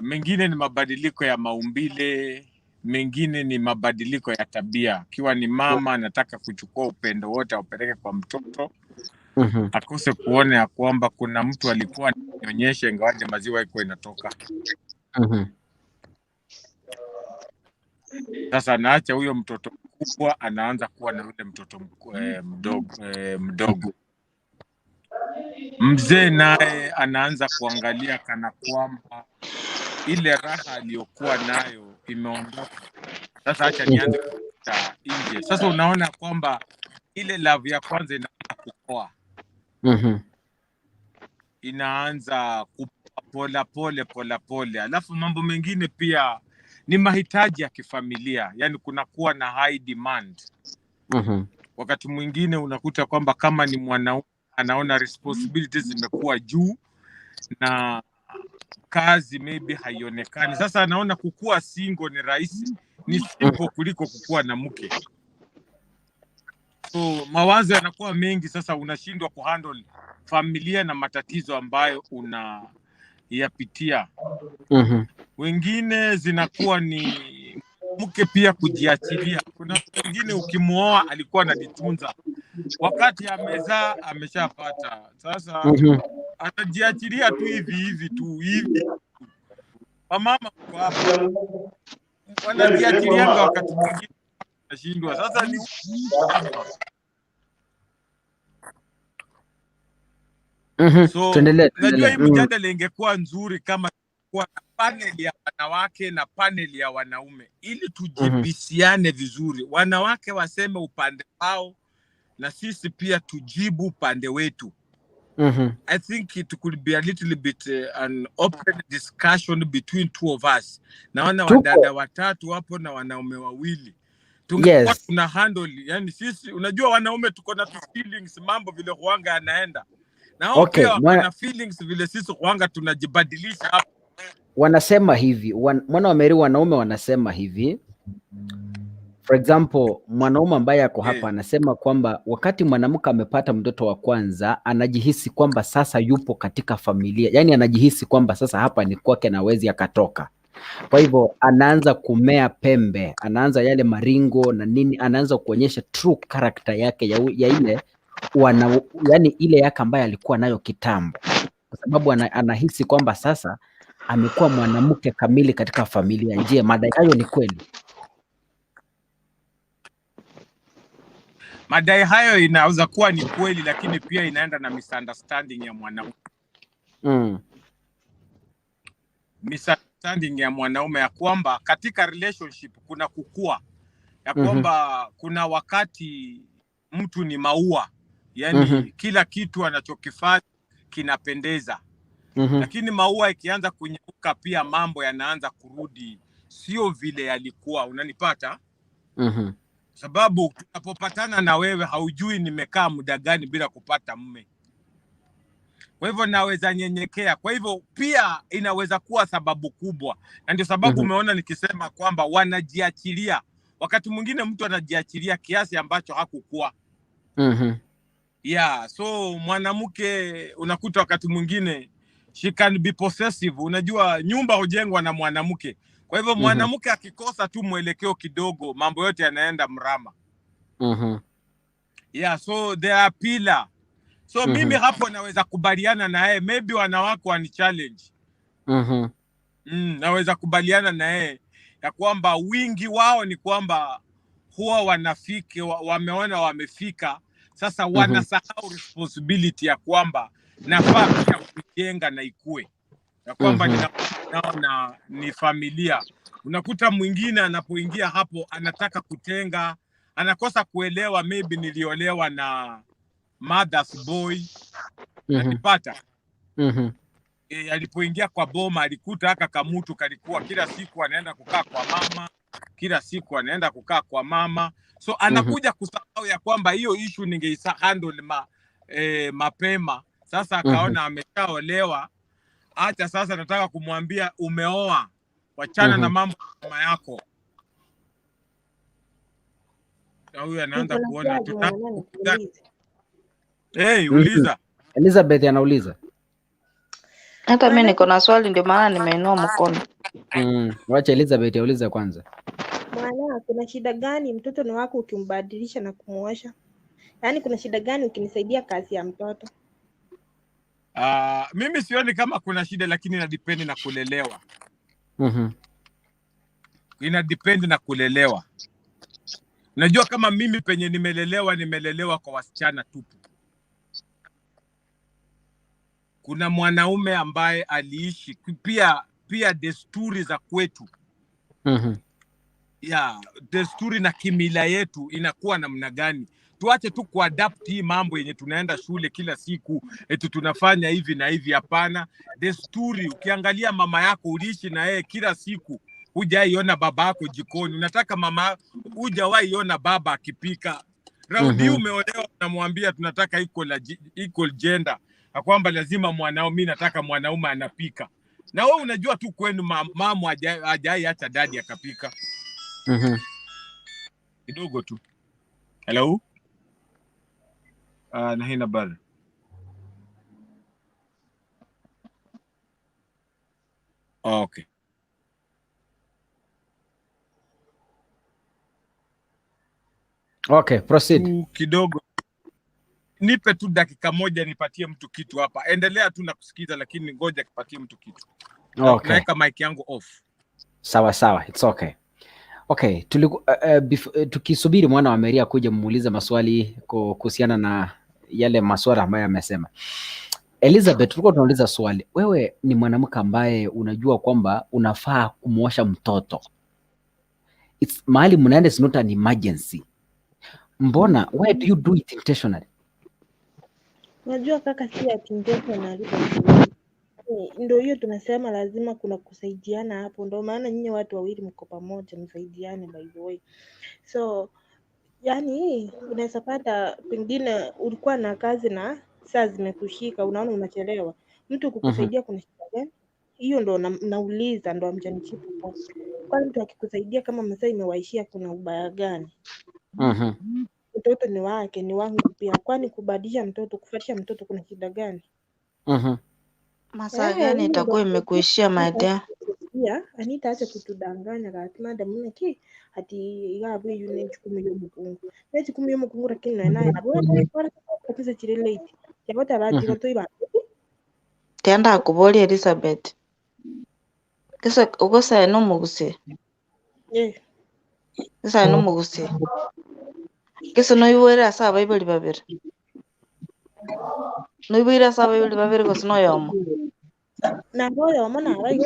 Mengine ni mabadiliko ya maumbile, mengine ni mabadiliko ya tabia. Kiwa ni mama anataka kuchukua upendo wote aupeleke kwa mtoto. Akose kuone ya kwamba kuna mtu alikuwa ananyonyesha ingawaje maziwa iko inatoka. Sasa anaacha huyo mtoto mkubwa, anaanza kuwa na yule mtoto mdogo. Mzee naye anaanza kuangalia kana kwamba ile raha aliyokuwa nayo imeondoka. Sasa acha nianze kuta nje. Sasa unaona kwamba ile love ya kwanza inaanza kupoa. Inaanza kupola pole. Alafu mambo mengine pia ni mahitaji ya kifamilia. Yani kunakuwa na high demand. Wakati mwingine unakuta kwamba kama ni mwanaume anaona responsibilities zimekuwa juu na kazi maybe haionekani. Sasa anaona kukua single ni rahisi, ni simple kuliko kukua na mke. So mawazo yanakuwa mengi, sasa unashindwa kuhandle familia na matatizo ambayo unayapitia. Wengine zinakuwa ni mke pia kujiachilia. Kuna wengine ukimuoa alikuwa anajitunza. Wakati amezaa ameshapata. Sasa atajiachilia tu hivi. Wamama kwa hapa wanajiachilianga wakati mwingine wanashindwa. Sasa ni so najua hii mjadala ingekuwa nzuri kama kwa panel ya wanawake na panel ya wanaume ili tujibisiane vizuri. Wanawake waseme upande wao na sisi pia tujibu upande wetu. I think it could be a little bit an open discussion between two of us. Naona wadada watatu hapo na wanaume wawili. Tungekuwa tuna handle, yani sisi unajua wanaume tuko na feelings, mambo vile huanga yanaenda. Na pia wako na feelings vile sisi huanga tunajibadilisha hapo. Wanasema hivi, mwana wa Mary, wanaume wanasema hivi. For example, mwanaume ambaye ako hapa anasema kwamba wakati mwanamke amepata mtoto wa kwanza anajihisi kwamba sasa yupo katika familia. Yani anajihisi kwamba sasa hapa ni kwake na hawezi akatoka. Kwa hivyo anaanza kumea pembe, anaanza yale maringo na nini, anaanza kuonyesha true character yake ya ile yani ile yake ambaye alikuwa nayo kitambo. Kwa sababu anahisi kwamba sasa amekuwa mwanamke kamili katika familia. Je, madai hayo ni kweli? Madai hayo inaweza kuwa ni kweli, lakini pia inaenda na misunderstanding ya mwanaume. Misunderstanding ya mwanaume ya kwamba katika relationship kuna kukua. Ya kwamba kuna wakati mtu ni maua. Yani kila kitu anachokifanya kinapendeza. Lakini maua ikianza kunyauka pia mambo yanaanza kurudi sio vile yalikuwa. Unanipata? Sababu tunapopatana na wewe haujui nimekaa muda gani bila kupata mume. Kwa hivyo naweza nyenyekea. Kwa hivyo pia inaweza kuwa sababu kubwa. Na ndio sababu umeona nikisema kwamba wanajiachilia. Wakati mwingine mtu anajiachilia kiasi ambacho hakukuwa. So mwanamke unakuta wakati mwingine she can be possessive. Unajua nyumba hujengwa na mwanamke. Kwa hivyo mwanamke akikosa tu mwelekeo kidogo mambo yote yanaenda mrama. So they are pillar. So mimi hapo naweza kubaliana na yeye, maybe wanawake wani challenge. Naweza kubaliana na yeye ya kwamba wingi wao ni kwamba huwa wanafiki wameona wamefika sasa, wanasahau responsibility ya kwamba nafaa pia kujenga na ikue ya kwamba ninaona ni familia. Unakuta mwingine anapoingia hapo anataka kutenga, anakosa kuelewa maybe niliolewa na mother's boy. Nalipata alipoingia kwa boma alikuta haka kamutu kalikuwa kila siku anaenda kukaa kwa mama, kila siku anaenda kukaa kwa mama, so anakuja kusahau ya kwamba hiyo issue ningeisa handle mapema. Sasa akaona ameshaolewa, acha sasa nataka kumwambia umeoa, wachana na mambo mama yako. Na huyu anaanza kuona uliza. Elizabeth anauliza. Hata mimi niko na swali ndio maana nimeinua mkono. Wacha Elizabeth aulize kwanza. Mwana, kuna shida gani mtoto ni wako ukimbadilisha na kumuosha? Yaani kuna shida gani ukinisaidia kazi ya mtoto? Mimi sioni kama kuna shida, lakini ina depend na kulelewa. Ina depend na kulelewa. Unajua kama mimi penye nimelelewa kwa wasichana tupu. Kuna mwanaume ambaye aliishi pia desturi za kwetu. Desturi na kimila yetu inakuwa namna gani? Tuache tu kuadapt hii mambo yenye tunaenda shule kila siku eti tunafanya hivi na hivi. Hapana, desturi. Ukiangalia mama yako uliishi na yeye kila siku, hujaiona baba yako jikoni. Unataka mama, hujawaiona baba akipika. Raundi umeolewa, unamwambia tunataka equal gender, na kwamba lazima mimi nataka mwanaume anapika. Na wewe unajua tu kwenu mama hajai acha dadi akapika. Kidogo tu. Hello? Na hina bala. Okay. Okay, proceed. Kidogo. Nipe tu dakika moja nipatie mtu kitu hapa. Endelea tu na kusikiza, lakini ngoja kipatie mtu kitu. Okay. Naweka mic yangu off. Sawa, it's okay. Okay, tukisubiri mwana wa Maria kuja muulize maswali kuhusiana na yale maswala ambayo amesema. Elizabeth, tulikuwa tunauliza swali. Wewe ni mwanamke ambaye unajua kwamba unafaa kumuosha mtoto. It's mahali mnaenda, it's not an emergency. Mbona, why do you do it intentionally? Unajua kaka, si ati intentionally. Ndio hiyo tunasema lazima kuna kusaidiana hapo. Ndio maana nyinyi watu wawili mko pamoja, msaidiane by the way. So yani unaweza pata pengine ulikuwa na kazi na saa zimekushika, unaona unachelewa. Mtu kukusaidia kuna shida gani? Hiyo ndo nauliza, ndo amjanichipu kwa. Kwani mtu akikusaidia kama masaa imewaishia kuna ubaya gani? Mtoto ni wake, ni wangu pia. Kwani kubadilisha mtoto, kufuatisha mtoto kuna shida gani? Masaa gani itakuwa imekuishia madam? Anita acha kutudanganya kati madam mnaki ati yawe yune chukumi yo mukungu. Na chukumi yo mukungu lakini naye na bora kabisa chirelate. Yabota bati goto iba. Tianda kuboli Elizabeth. Kisa ugosa no muguse. Kisa no muguse. Kisa no iwere asa Bible babere. No iwere asa Bible babere kosno yomo. Na boyo mana rai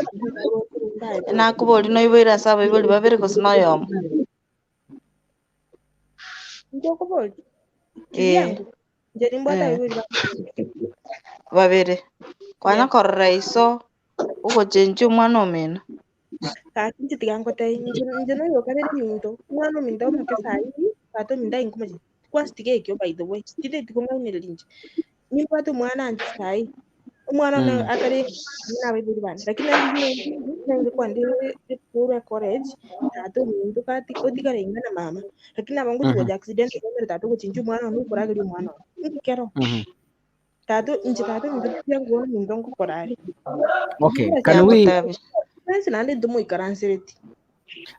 na kuboli no iwere asa Bible babere kosno yomo. Ndio kuboli. Jadi mbata babere. Kwana korreiso uko chenju mwana omena. Kati tigango tai njeno yo kare nyundo. Mwana minda mukesa hivi, pato minda inkumaje. Kwa stige kyo by the way. Stile tikonga ni linje. Ni pato mwana anti sai. Mwana na akare na Bible bana. Lakini ndio kwa ndio pure courage. Tato mindu kati odigare ingana mama. Lakini abangu tuwa accident ndio tato kuchinju mwana no kuragiri mwana. Kero. Tato nje tato ndio yangu ndo ngokorari. Okay, can we nande ndumu ikaransireti.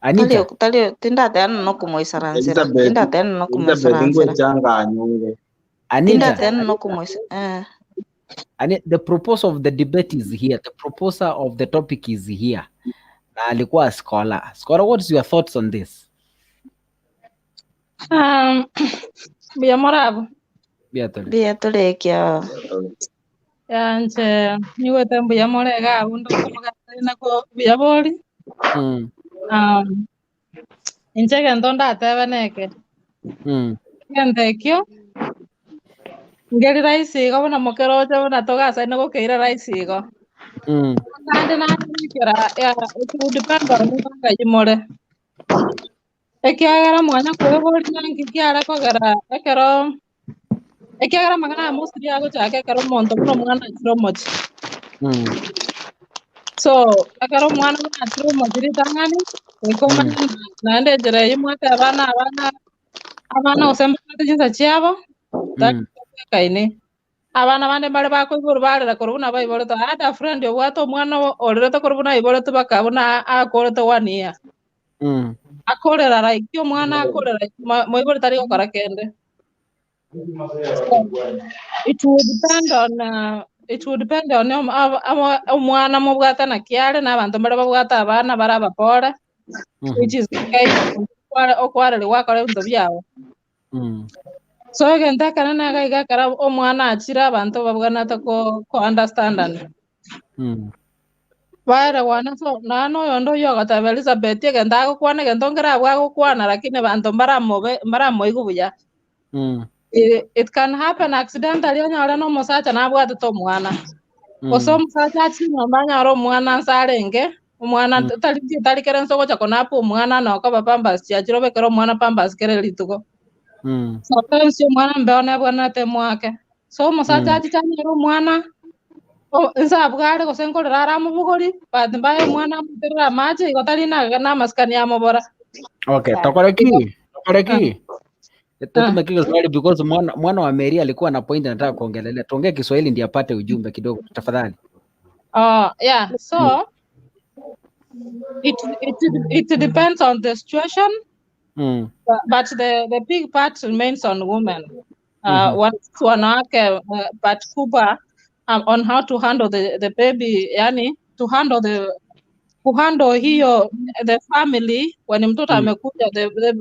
Anita, talio tinda tena no kumoisaransira. Tinda tena no kumoisaransira. Changa nyunge. Anita, tinda tena no kumoisaransira. And the proposer of the debate is here. The proposer of the topic is here. Na alikuwa scholar. Scholar, what's your thoughts on this? Bia morabu. Bia tole kia. Yanje niwe tembu ya morega undo kumagana ko bia boli. Inchega ndonda tebeneke. Ngendekyo. Ngeri raisi ko na mokero cha na toga sa no keira raisi ko. Nande na kira ya it depend on nga jimore. Ekiagara mwana ko boli nangi kiara ko gara ekero ekiagara magana mostri ago cha kero monto no mwana chromoch. So ekero mwana na chromoch ritangani ko nande jere yimwata abana osemba jinsa chiabo kaine abana bande bale bako iburu bale la koruna bai bole to ada friend yo wato mwana olere to koruna ibole to bakabuna akore to wania akore la ikyo mwana akore la mo ibole tari okara kende. It would depend on mwana mo bwata na kiale na abantu bale babwata abana baraba pora which is okay okware le wakore ndo byao. So genta kana na ga kara omwana achira abantu babwana to ko understand. Bara wana so nano yondo yoga ta Elizabeth genta ko kwana gento ngara bwa ko kwana lakini bantu baramo igubuya. It can happen accidentally onyara no musacha na bwa to mwana. Oso musacha chino banya ro mwana sarenge mwana tali keren so gocha kona pu mwana no ko pambas cha chiro bekero mwana pambas kere lituko. Sometimes yo mwana mbeona bwana te mwake. So musacha chichani ro mwana nsa bware ko senko rara mu bugori badimbaye mwana mutera maji gotali na maskani ya mobora. Okay, tokoreki. Tutumeke Kiswahili because mwana wa Mary alikuwa na point nataka kuongelelea. Tuongee Kiswahili ndio apate ujumbe kidogo tafadhali. Yeah, so it depends on the situation. But the big part remains on women. Wanawake but kubwa on how to handle the baby, yani to handle hiyo the family when mtoto amekuja,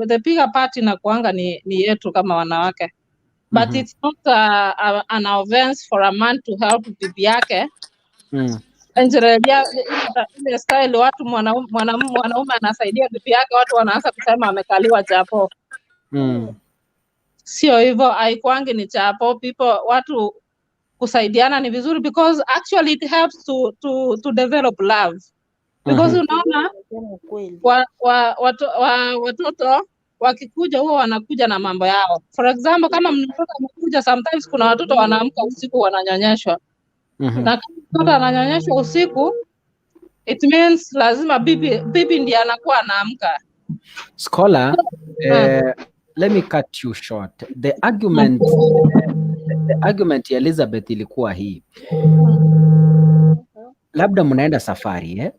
the bigger part inakuanga ni yetu kama wanawake. But it's not an offense for a man to help bibi yake. Enjerelia ile style watu mwanaume anasaidia bibi yake, watu wanaanza kusema amekaliwa chapo. Sio hivyo, haikuangi ni chapo. Watu kusaidiana ni vizuri because actually it helps to develop love. Because unaona watoto wakikuja huwa wanakuja na mambo yao. For example, kama mtoto amekuja, sometimes kuna watoto wanaamka usiku wananyonyeshwa. Na kama mtoto ananyonyeshwa usiku, it means lazima bibi ndiye anakuwa anaamka. Scholar, let me cut you short. The argument ya Elizabeth ilikuwa hii. Labda mnaenda safari,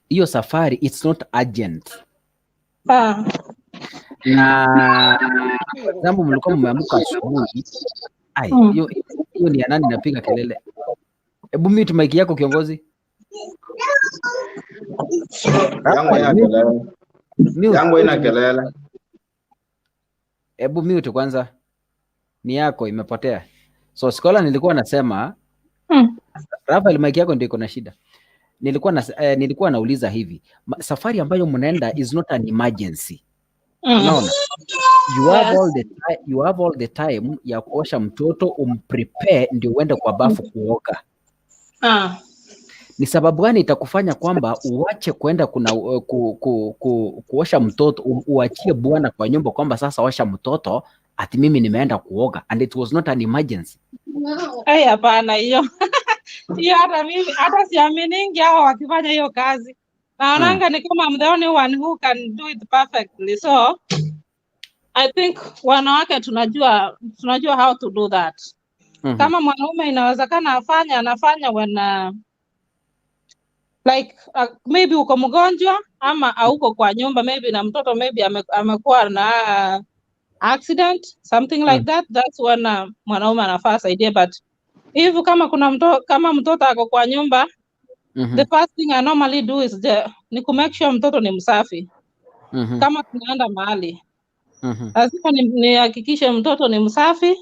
hiyo safari it's not urgent. Na kwa example mlikuwa mmeamka asubuhi. Hiyo ni nani napiga kelele? Hebu mute mic yako kiongozi. Yangu ina kelele. Hebu mute kwanza. Ni yako imepotea. So Scholar nilikuwa nasema Rafael mic yako ndio iko na shida. Nilikuwa nauliza hivi. Safari ambayo mnaenda is not an emergency. Unaona? You have all the time ya kuosha mtoto, umprepare ndio uende kwa bafu kuoga. Ni sababu gani itakufanya kwamba uache kwenda kuosha mtoto, uachie bwana kwa nyumba kwamba sasa osha mtoto ati mimi nimeenda kuoga, and it was not an emergency? Hapana hiyo. Hiyo hata siamini hao wakifanya hiyo kazi. Naonanga ni kama I'm the only one who can do it perfectly. So I think wanawake tunajua how to do that. Kama mwanaume inawezekana anafanya when like maybe uko mgonjwa ama auko kwa nyumba, maybe na mtoto maybe amekuwa na accident, something like that. That's when mwanaume anafaa saidie, but Hivi kama mtoto ako kwa nyumba, the first thing I normally do is ni ku make sure mtoto ni msafi. Kama tunaenda mahali, lazima nihakikishe mtoto ni msafi,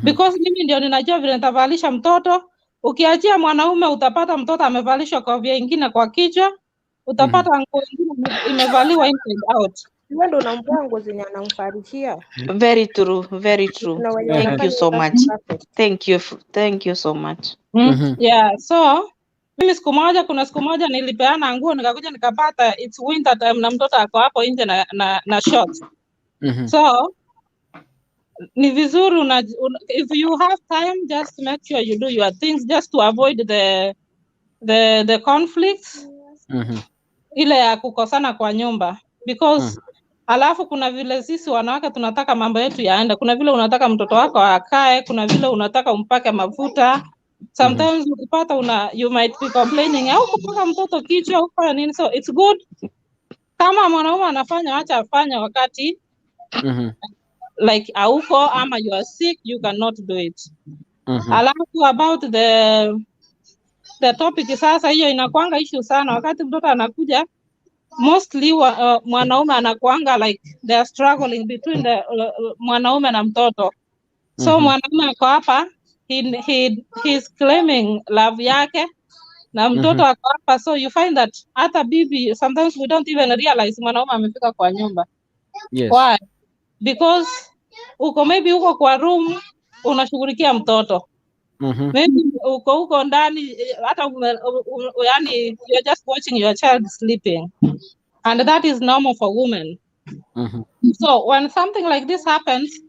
because mimi ndio ninajua vile nitavalisha mtoto. Ukiachia mwanaume utapata mtoto amevalishwa kofia ingine kwa kichwa, utapata nguo ingine imevaliwa inside out. Wewe ndo unampea nguo zenye anamfarishia. Very true, very true. Thank you so much. Thank you so much. Yeah, so mimi kuna siku moja nilipeana nguo, nikakuja nikapata it's winter time na mtoto ako hapo nje na shorts. So ni vizuri if you have time, just make sure you do your things just to avoid the conflicts. Ile ya kukosana kwa nyumba, because alafu kuna vile sisi wanawake tunataka mambo yetu yaende. Kuna vile unataka mtoto wako akae, kuna vile unataka umpake mafuta. Sometimes ukipata you might be complaining au kupaka mtoto kichwa au nini. So it's good kama mwanaume anafanya, acha afanye wakati like auko ama you are sick, you cannot do it. Alafu about the topic sasa, hiyo inakuanga issue sana wakati mtoto anakuja. Mostly mwanaume anakuanga like they are struggling between the mwanaume na mtoto. So mwanaume ako hapa, he's claiming love yake na mtoto ako hapa. So you find that hata bibi, sometimes we don't even realize mwanaume amefika kwa nyumba. Yes. Why? Because maybe uko kwa room unashughulikia mtoto. Maybe uko ndani hata yani you're just watching your child sleeping, and that is normal for women. So when something like this happens,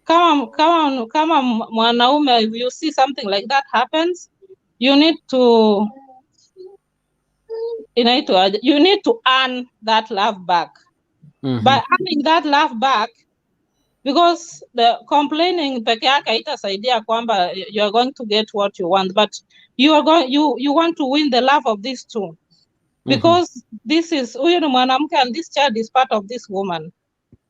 kama mwanaume, if you see something like that happens, you need to earn that love back. By earning that love back, because the complaining peke yake haitasaidia kwamba you are going to get what you want, but you want to win the love of these two, because this is huyu ni mwanamke and this child is part of this woman.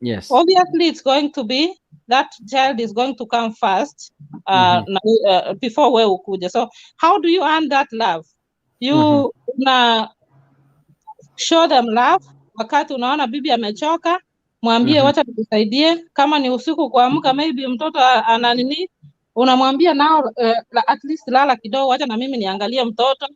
Yes. Obviously it's going to be that child is going to come first before we ukuje. So how do you earn that love? You show them love. Wakati unaona bibi amechoka, mwambie wacha nikusaidie. Kama ni usiku kuamka, maybe mtoto ana nini, unamwambia nao at least lala kidogo, wacha na mimi niangalie mtoto.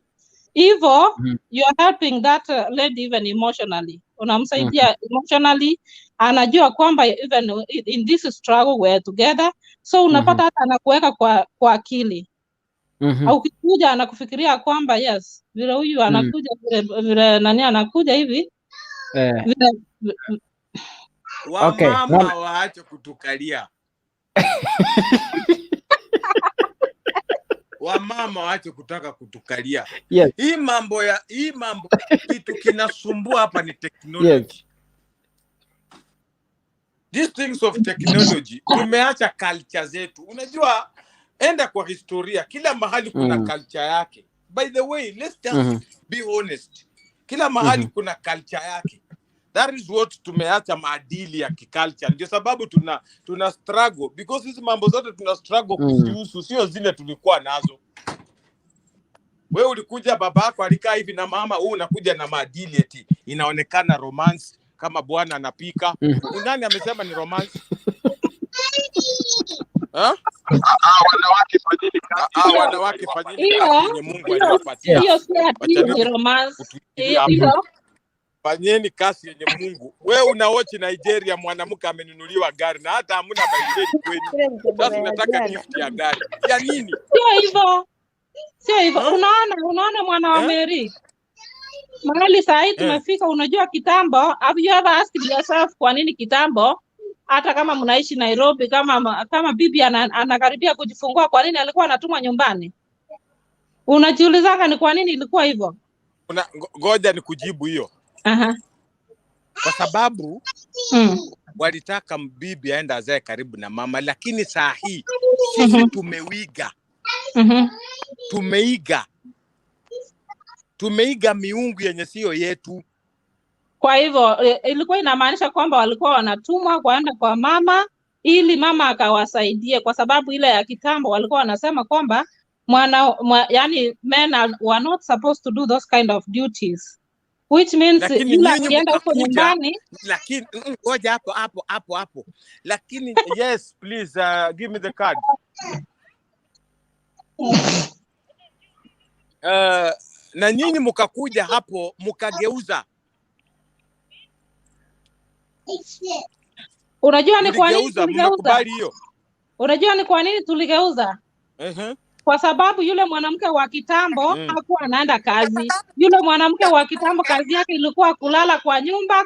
Hivyo you are helping that lady even emotionally. Unamsaidia emotionally, anajua kwamba even in this struggle we are together. So unapata hata anakuweka kwa akili. Au ukikuja anakufikiria kwamba yes, vile huyu anakuja vile nani anakuja hivi. Wamama waache kutukalia. Wamama waache kutaka kutukalia. Yes. Hii mambo kitu kinasumbua hapa ni technology. Yes. These things of technology, tumeacha culture zetu. Unajua, enda kwa historia, kila mahali kuna culture yake. By the way, let's just be honest. Kila mahali kuna culture yake. That is what tumeacha maadili ya kiculture. Ndio sababu tuna struggle, because hizi mambo zote tuna struggle kuzihusu, sio zile tulikuwa nazo. Wewe ulikuja baba yako alikaa hivi na mama, wewe unakuja na maadili eti inaonekana romance kama bwana anapika. Nani amesema ni romance? Wanawake fanyeni kazi. Wanawake fanyeni kazi yenye Mungu aliwapatia. Hiyo si romance. Fanyeni kazi yenye Mungu. Wewe unaochi Nigeria, mwanamke amenunuliwa gari na hata hamna baiskeli kwenu. Sasa unataka gift ya gari. Ya nini? Sio hivyo. Unaona mwana wa Mary. Mahali saa hii tumefika, unajua kitambo, have you ever asked yourself kwa nini kitambo, hata kama mnaishi Nairobi, kama bibi anakaribia kujifungua, kwa nini alikuwa anatumwa nyumbani? Unajiulizanga ni kwa nini ilikuwa hivyo? Ngoja nikujibu hiyo. Kwa sababu walitaka bibi aende azae karibu na mama, lakini saa hii sisi tumeiga. Tumeiga miungu yenye sio yetu. Kwa hivyo ilikuwa inamaanisha kwamba walikuwa wanatumwa kwenda kwa mama ili mama akawasaidie, kwa sababu ile ya kitambo walikuwa wanasema kwamba yani men were not supposed to do those kind of duties, which means yule akienda huko nyumbani. Lakini ngoja hapo. Lakini yes please give me the card. Na nyinyi mkakuja hapo mkageuza. Unajua ni kwa nini tuligeuza? Unajua ni kwa nini tuligeuza? Kwa sababu yule mwanamke wa kitambo hakuwa anaenda kazi. Yule mwanamke wa kitambo kazi yake ilikuwa kulala kwa nyumba,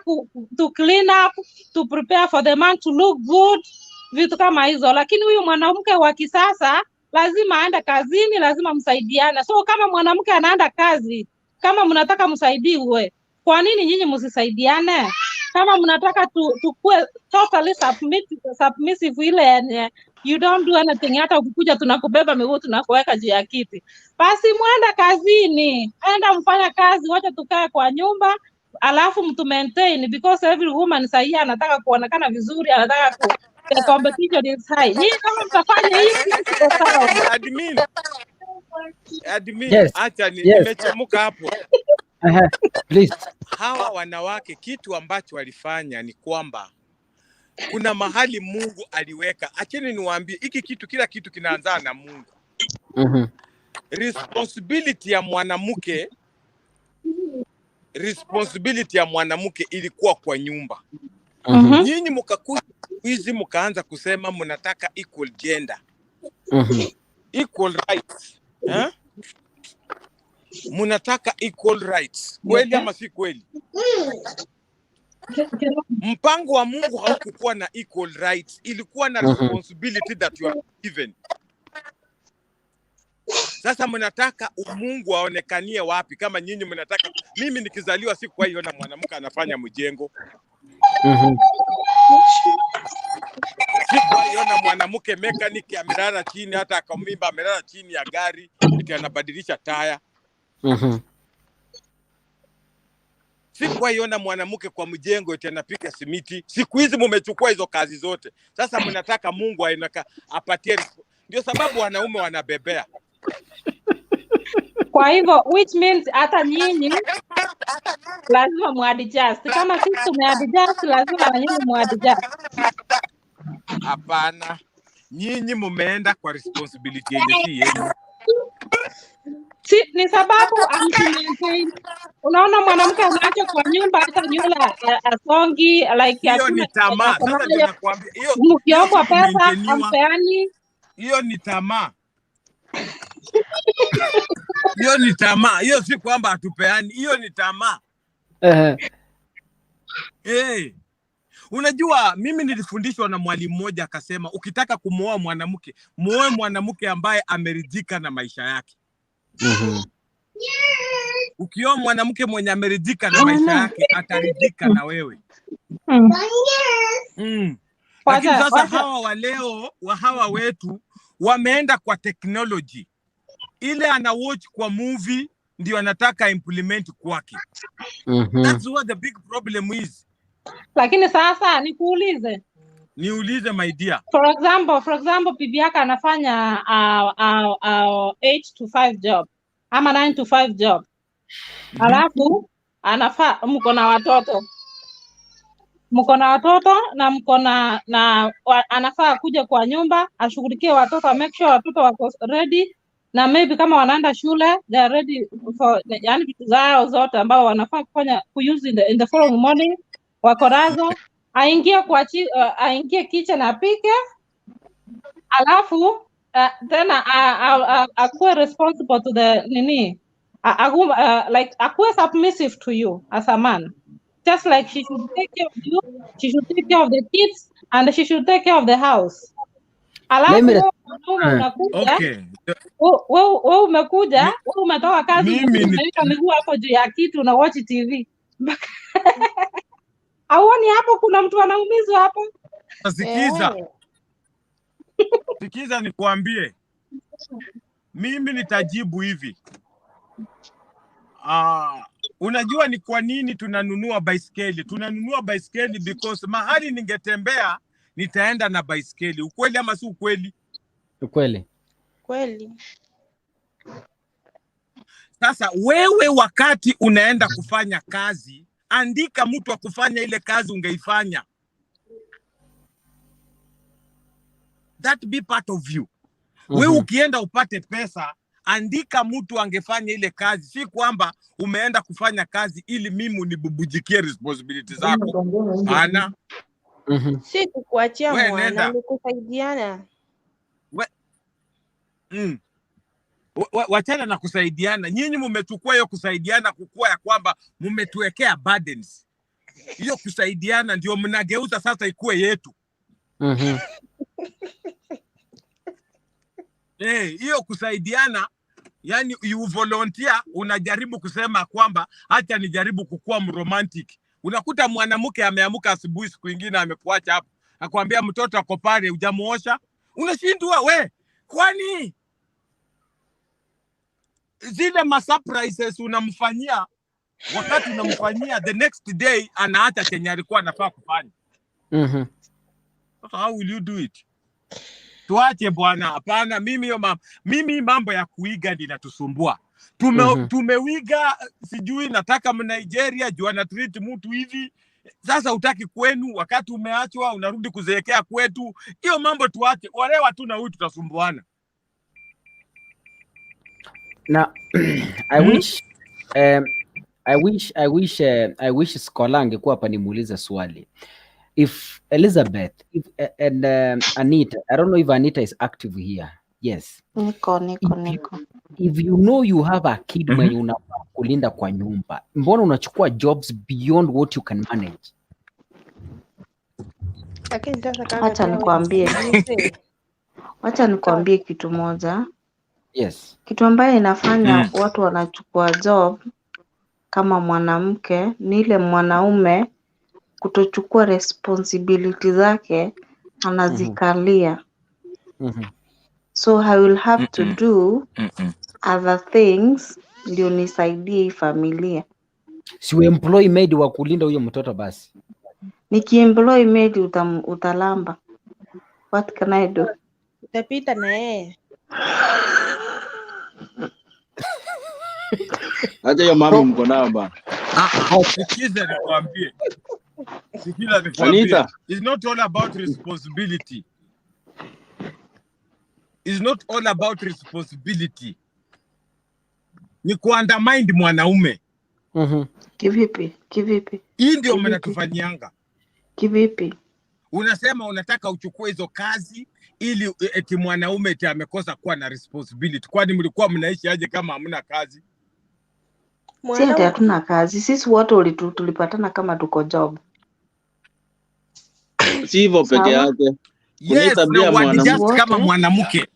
to clean up, to prepare for the man to look good, vitu kama hizo. Lakini huyu mwanamke wa kisasa lazima aende kazini, lazima msaidiane. So kama mwanamke anaenda kazi, kama mnataka msaidiwe, kwa nini nyinyi msisaidiane? Kama mnataka tukue totally submissive ile you don't do anything, hata ukikuja tunakubeba miguu tunakuweka juu ya kiti, basi mwenda kazini, enda mfanya kazi, wacha tukae kwa nyumba alafu mtu maintain, because every woman sasa anataka kuonekana vizuri, anataka the competition is high. Nyinyi kama mtafanya hiyo kitu sawa. Admin acha nimechemuka hapo. Please. Hawa wanawake kitu ambacho walifanya ni kwamba kuna mahali Mungu aliweka. Acheni niwaambie, hiki kitu, kila kitu kinaanza na Mungu. Responsibility ya mwanamke ilikuwa kwa nyumba. Nyinyi mkakuja hizi mkaanza kusema mnataka equal gender. Equal rights. Mnataka equal rights. Kweli ama si kweli? Mpango wa Mungu haukuwa na equal rights, ilikuwa na responsibility that you are given. Sasa mnataka Mungu aonekanie wapi kama nyinyi mnataka? Mimi nikizaliwa sikuwa hiyo na mwanamke anafanya mjengo. Sikuwa hiyo na mwanamke mechanic amelala chini, hata akamimba amelala chini ya gari eti anabadilisha taya. Sikuwa iona mwanamke kwa mjengo eti anapika simiti. Siku hizi mmechukua hizo kazi zote. Sasa mnataka Mungu apatie. Ndio sababu wanaume wanabebea. Kwa hivyo which means hata nyinyi lazima muadjust. Kama sisi tumeadjust, lazima na nyinyi muadjust. Hapana. Nyinyi mumeenda kwa responsibility yenu. Ni sababu maintain. Unaona mwanamke anaacha kwa nyumba hata nyula asongi like hiyo ni tamaa. Sasa ndio nakwambia hiyo. Mkiomba pesa ampeani. Hiyo ni tamaa. Hiyo ni tamaa. Hiyo si kwamba atupeani. Hiyo ni tamaa. Unajua mimi nilifundishwa na mwalimu mmoja akasema ukitaka kumooa mwanamke, muoe mwanamke ambaye ameridhika na maisha yake. Ukioa mwanamke mwenye ameridhika na maisha yake, ataridhika na wewe. Lakini sasa hawa wa leo, hawa wetu wameenda kwa technology. Ile ana watch kwa movie ndio anataka implement kwake. That's what the big problem is. Lakini sasa nikuulize. Niulize my dear. For example bibi yake anafanya 8 to 5 job ama 9 to 5 job. Alafu mko na watoto. Na anafaa kuja kwa nyumba ashughulikie watoto, make sure watoto wako ready, na maybe kama wanaenda shule they are ready for yani vitu zao zote ambao wanafaa kufanya use in the following morning wako nazo. Aingie kitchen apike, alafu tena akuwe responsible to the like akuwe submissive to you as a man, just like she should take care of you, she should take care of the kids, and she should take care of the house. Alafu wewe umekuja, wewe umetoka kazi, umeweka miguu hapo juu ya kitu na watch TV. Auoni hapo kuna mtu anaumizwa hapo? Sikiza nikuambie. Mimi nitajibu hivi. Unajua ni kwa nini tunanunua baiskeli? Tunanunua baiskeli because mahali ningetembea nitaenda na baiskeli. Ukweli ama si ukweli? Ukweli. Kweli. Sasa wewe wakati unaenda kufanya kazi, andika mtu wa kufanya ile kazi ungeifanya. That be part of you. Wewe ukienda upate pesa, andika mtu angefanya ile kazi. Si kwamba umeenda kufanya kazi ili mimi unibubujikie responsibility zako. Hana. Si kukuachia mwana, ni kusaidiana. Wachana na kusaidiana. Nyinyi mmechukua hiyo kusaidiana kukua ya kwamba mmetuwekea burdens. Hiyo kusaidiana ndio mnageuza sasa ikuwe yetu. Hiyo kusaidiana, yani you volunteer, unajaribu kusema kwamba acha nijaribu kukua mromantic. Unakuta mwanamke ameamuka asubuhi siku nyingine amekuacha hapo. Akwambia mtoto ako pale hujamuosha. Unashindwa we. Kwani zile surprises unamfanyia, wakati unamfanyia, the next day anaacha chenye alikuwa anafaa kufanya. So how will you do it? Tuache bwana, hapana. Mimi mambo ya kuiga ninatusumbua. Tumewiga, sijui nataka Nigeria juu ana treat mtu hivi. Sasa utaki kwenu, wakati umeachwa unarudi kuzeekea kwetu. Hiyo mambo tuache. Wale watu na huyu tutasumbuana. Na I wish Skola angekuwa hapa nimuulize swali. If Elizabeth and Anita, I don't know if Anita is active here. Yes. Niko. If you know you have a kid mwenye unafaa kulinda kwa nyumba, mbona unachukua jobs beyond what you can manage? Wacha nikwambie kitu moja. Yes. Kitu ambaye inafanya watu wanachukua job kama mwanamke ni ile mwanaume kutochukua responsibility zake anazikalia. So I will have to do other things ndio nisaidie familia. Si employ maid wa kulinda huyo mtoto basi. Nikiemploy maid utalamba. What can I do? Utapita na yeye. Acha hiyo mambo mko nayo bana. Sikiza nikwambie. Anita, it's not all about responsibility. It's not all about responsibility. Ni kuandamind mwanaume. Kivipi? Hii ndio mnatufanyanga. Kivipi? Unasema unataka uchukue hizo kazi ili eti mwanaume eti amekosa kuwa na responsibility. Kwani mlikuwa mnaishi aje kama hamna kazi? Sisi hatuna kazi. Sisi wote tulipatana kama tuko job. Si hivyo peke yake. Yes, just kama mwanamke.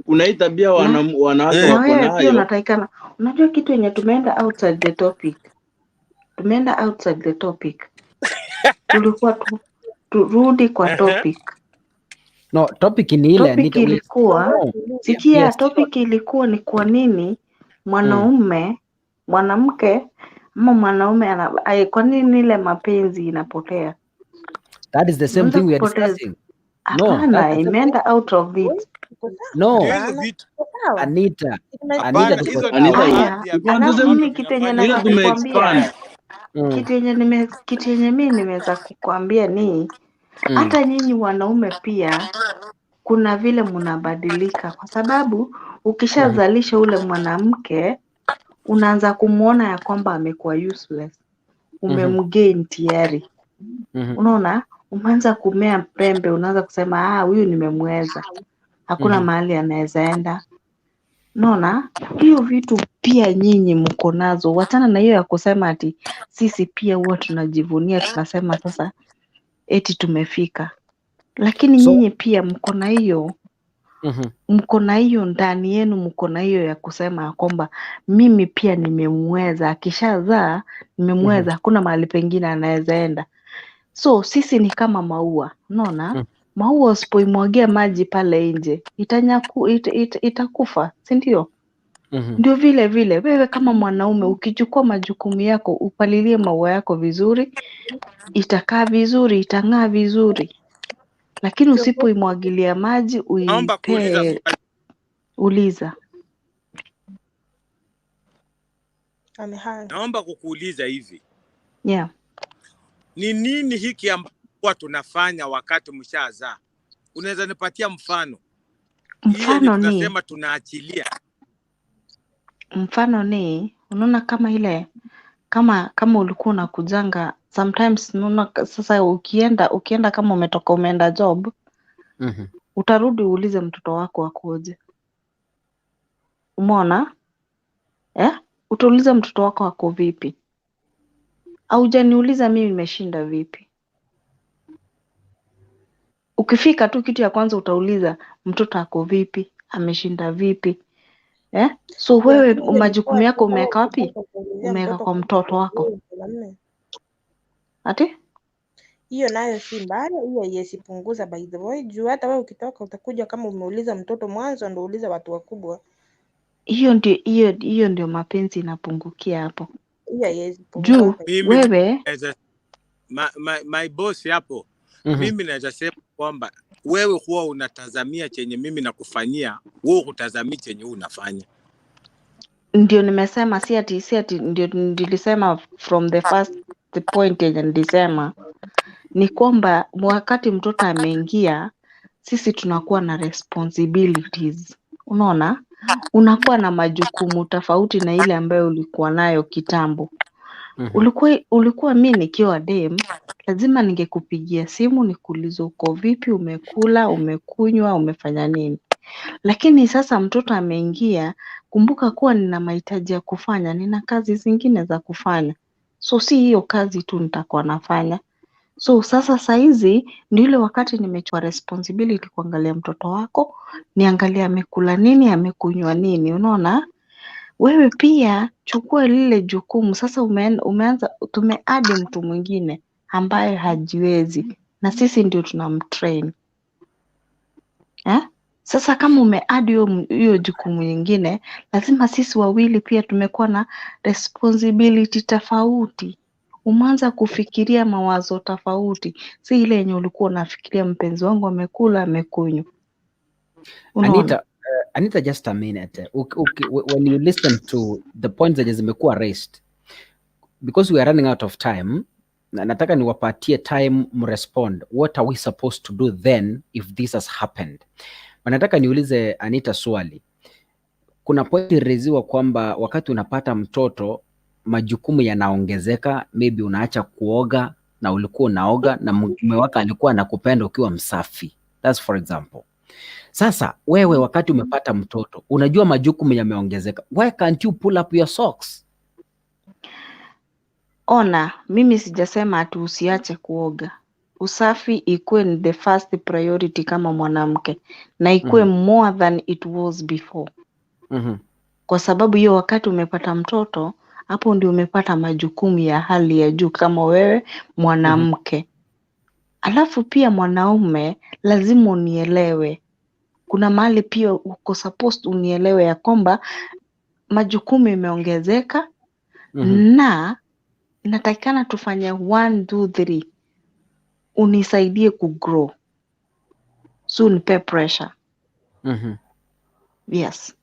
Kuna tabia wanawake wako nayo. Unatakikana. Unajua kitu yenye tumeenda outside the topic. Tulikuwa turudi kwa topic. No, topic ni ile. Topic ilikuwa, sikia, topic ilikuwa ni kwa nini mwanamke ama mwanaume kwa nini ile mapenzi inapotea? That is the same thing we are discussing. No, imeenda out of it. No, Anita. Mimi kitu yenye mimi nimeweza kukwambia ni hata nyinyi wanaume pia kuna vile mnabadilika, kwa sababu ukishazalisha ule mwanamke unaanza kumuona ya kwamba amekuwa useless. Umemgain tayari. Unaona? Umeanza kumea pembe, unaanza kusema huyu nimemweza. Hakuna mahali anaweza enda. Unaona? Hiyo vitu pia nyinyi mko nazo. Wachana na hiyo ya kusema ati sisi pia huwa tunajivunia, tunasema sasa eti tumefika. Lakini nyinyi pia mko na hiyo. Mko na hiyo ndani yenu, mko na hiyo ya kusema kwamba mimi pia nimemweza, akishazaa nimemweza, hakuna mahali pengine anaweza enda. So sisi ni kama maua, unaona? Maua usipoimwagia maji pale nje itakufa, si ndio? Ndio vile wewe kama mwanaume ukichukua majukumu yako, upalilie maua yako vizuri, itakaa vizuri, itang'aa vizuri. lakini usipoimwagilia maji Naomba kuuliza uipe. Uliza. Naomba kukuuliza hivi. Yeah. Ni nini hiki ambacho tunafanya wakati mshazaa? Unaweza nipatia mfano? Mfano ni tunasema tunaachilia. Mfano ni unaona kama ile kama ulikuwa unakujanga sometimes, unaona sasa ukienda kama umetoka umeenda job, utarudi uulize mtoto wako akoje. Umeona? Utauliza mtoto wako ako vipi? Au hujaniuliza mimi nimeshinda vipi? Ukifika tu kitu ya kwanza utauliza mtoto ako vipi, ameshinda vipi? So wewe majukumu yako umeweka wapi? Umeweka kwa mtoto wako. Ati? Hiyo nayo si mbaya, hiyo yesipunguza by the way. Juu hata wewe ukitoka utakuja kama umeuliza mtoto mwanzo ndio uulize watu wakubwa. Hiyo ndio mapenzi inapungukia hapo. Hiyo yesipunguza. Juu wewe my boss hapo. Mimi naweza sema kwamba wewe huwa unatazamia chenye mimi nakufanyia, wewe hutazamii chenye unafanya. Ndio nimesema si ati ndio nilisema from the first point yenye nilisema ni kwamba wakati mtoto ameingia sisi tunakuwa na responsibilities. Unaona? Unakuwa na majukumu tofauti na ile ambayo ulikuwa nayo kitambo. Ulikuwa mimi nikiwa dem, lazima ningekupigia simu nikuulize uko vipi, umekula, umekunywa, umefanya nini. Lakini sasa mtoto ameingia, kumbuka kuwa nina mahitaji ya kufanya, nina kazi zingine za kufanya. So si hiyo kazi tu nitakuwa nafanya. So sasa saizi ndio ile wakati nimechukua responsibility kuangalia mtoto wako, niangalie amekula nini, amekunywa nini, unaona? Wewe pia chukua lile jukumu. Sasa umeanza tumeadi mtu mwingine ambaye hajiwezi na sisi ndio tunamtrain. Sasa kama umeadi hiyo jukumu nyingine, lazima sisi wawili pia tumekuwa na responsibility tofauti. Umeanza kufikiria mawazo tofauti, si ile yenye ulikuwa unafikiria mpenzi wangu amekula amekunywa. Anita, just a minute. When you listen to the points that zimekuwa raised, because we are running out of time, nataka niwapatie time mrespond. What are we supposed to do then if this has happened? Nataka niulize Anita swali. Kuna point ilireziwa kwamba wakati unapata mtoto majukumu yanaongezeka, maybe unaacha kuoga na ulikuwa unaoga na mume wako alikuwa anakupenda ukiwa msafi. That's for example. Sasa wewe wakati umepata mtoto, unajua majukumu yameongezeka. Why can't you pull up your socks? Ona, mimi sijasema ati usiache kuoga. Usafi ikuwe ni the first priority kama mwanamke na ikuwe more than it was before. Kwa sababu hiyo wakati umepata mtoto, hapo ndio umepata majukumu ya hali ya juu kama wewe mwanamke. Alafu pia mwanaume lazima unielewe. Kuna mahali pia uko supposed unielewe ya kwamba majukumu imeongezeka na natakikana tufanye 1, 2, 3. Unisaidie kugrow. So nipe pressure. Yes.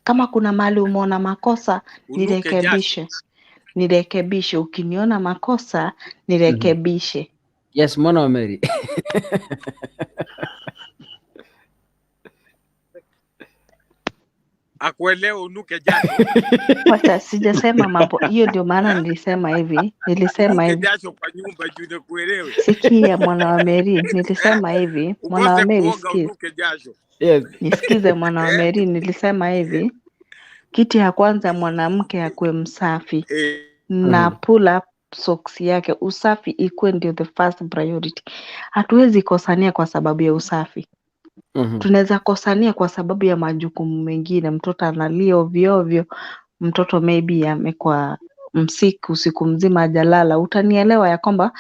Kama kuna mahali umeona makosa, nirekebishe. Ukiniona makosa, nirekebishe. Yes, Mbona Mary. Akuelewe unuke jasho. Wacha sijasema mambo. Hiyo ndio maana nilisema hivi. Unuke jasho kwa nyumba juu kuelewe. Sikia Mwana wa Mary, nilisema hivi. Mwana wa Mary sikia. Yes. Nisikize Mwana wa Mary, nilisema hivi. Kitu ya kwanza mwanamke akuwe msafi. Na pull up socks yake. Usafi ikuwe ndio the first priority. Hatuwezi kosania kwa sababu ya usafi. Tunaweza kosania kwa sababu ya majukumu mengine. Mtoto analia ovyo ovyo, mtoto maybe amekuwa msiku usiku mzima hajalala. Utanielewa ya kwamba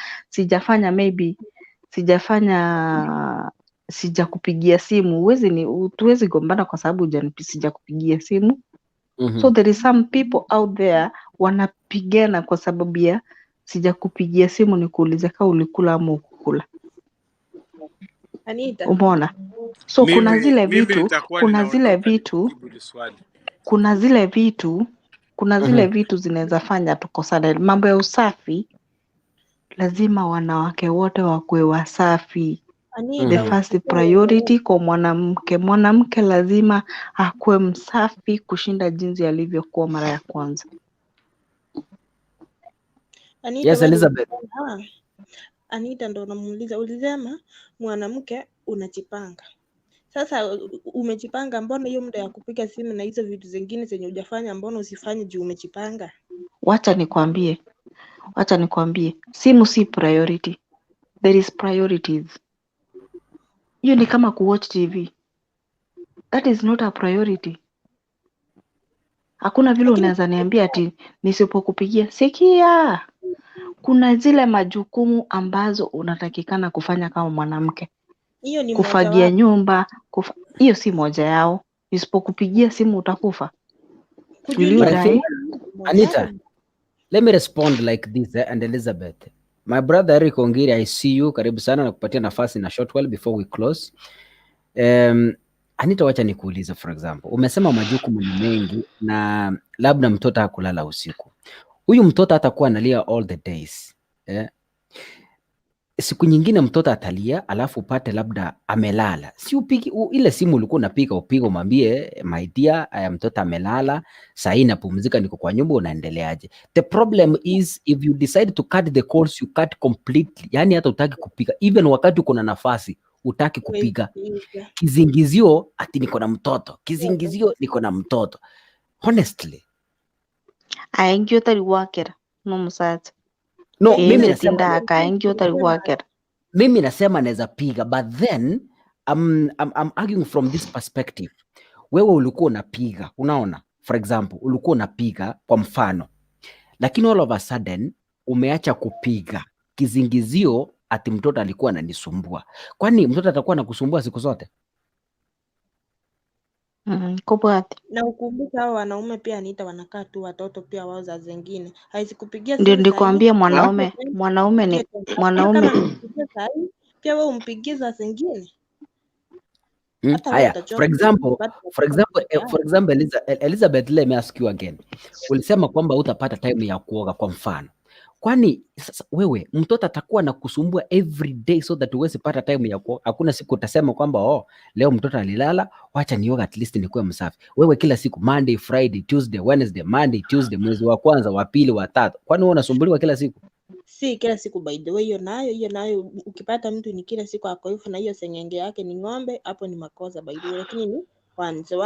sijakupigia simu. Tuwezi gombana kwa sababu sijakupigia simu. So there is some people out there wanapigana kwa sababu ya sijakupigia simu nikuulize kama ulikula ama ukukula. Anita. Umeona? So kuna zile vitu zinaweza fanya tukosane. Mambo ya usafi lazima wanawake wote wakuwe wasafi. The first priority kwa mwanamke lazima akuwe msafi kushinda jinsi alivyokuwa mara ya kwanza. Anita, Yes, Elizabeth. Anita ndo namuuliza, ulisema mwanamke unajipanga. Sasa umejipanga, mbona hiyo muda ya kupiga simu na hizo vitu zingine zenye hujafanya mbona usifanye juu umejipanga? Wacha nikwambie, simu si priority. There is priorities. Hiyo ni kama kuwatch TV. That is not a priority. Hakuna vile unaweza niambia ati nisipokupigia. Sikia, kuna zile majukumu ambazo unatakikana kufanya kama mwanamke. Hiyo ni kufagia nyumba, hiyo si moja yao. Nisipokupigia simu utakufa. Anita, let me respond like this and Elizabeth. My brother Eric Ongiri, I see you. Karibu sana na kupatia nafasi na short while before we close. Anita, wacha nikuulize, for example, umesema majukumu ni mengi na labda mtoto hakulala usiku. Huyu mtoto atakuwa analia all the days. Siku nyingine mtoto atalia alafu upate labda amelala. Si upigi ile simu ulikuwa unapiga upige umwambie my dear, mtoto amelala, saa hii napumzika niko kwa nyumba, unaendeleaje? The problem is if you decide to cut the calls, you cut completely. Yani hata utaki kupiga even wakati uko na nafasi, utaki kupiga. Kizingizio ati niko na mtoto. Kizingizio niko na mtoto. Honestly. Aengyo tari wakera no musati. No, mimi nasema naweza piga, but then I'm arguing from this perspective. Wewe ulikuwa unapiga, unaona? For example, ulikuwa unapiga kwa mfano. Lakini all of a sudden umeacha kupiga. Kizingizio ati mtoto alikuwa ananisumbua. Kwani mtoto atakuwa anakusumbua siku zote? Kubati. Na ukumbuke hao wanaume pia Anita wanakaa tu watoto pia wao za zingine. Haizikupigia simu. Ndio nikwambia mwanaume pia wewe umpigie za zingine. Haya, for example Elizabeth, let me ask you again. Ulisema kwamba utapata time ya kuoga kwa mfano. Kwani sasa wewe mtoto atakuwa na kusumbua every day so that uweze pata time ya kuoga? Hakuna siku utasema kwamba leo mtoto alilala, wacha nioga at least nikuwe msafi. Wewe kila siku Monday, Friday, Tuesday, Wednesday, Monday, Tuesday, mwezi wa kwanza, wa pili, wa tatu. Kwani wewe unasumbuliwa kila siku? Si kila siku, by the way, hiyo nayo ukipata mtu ni kila siku ako hivyo na hiyo sengenge yake ni ng'ombe, hapo ni makosa by the way, lakini ni once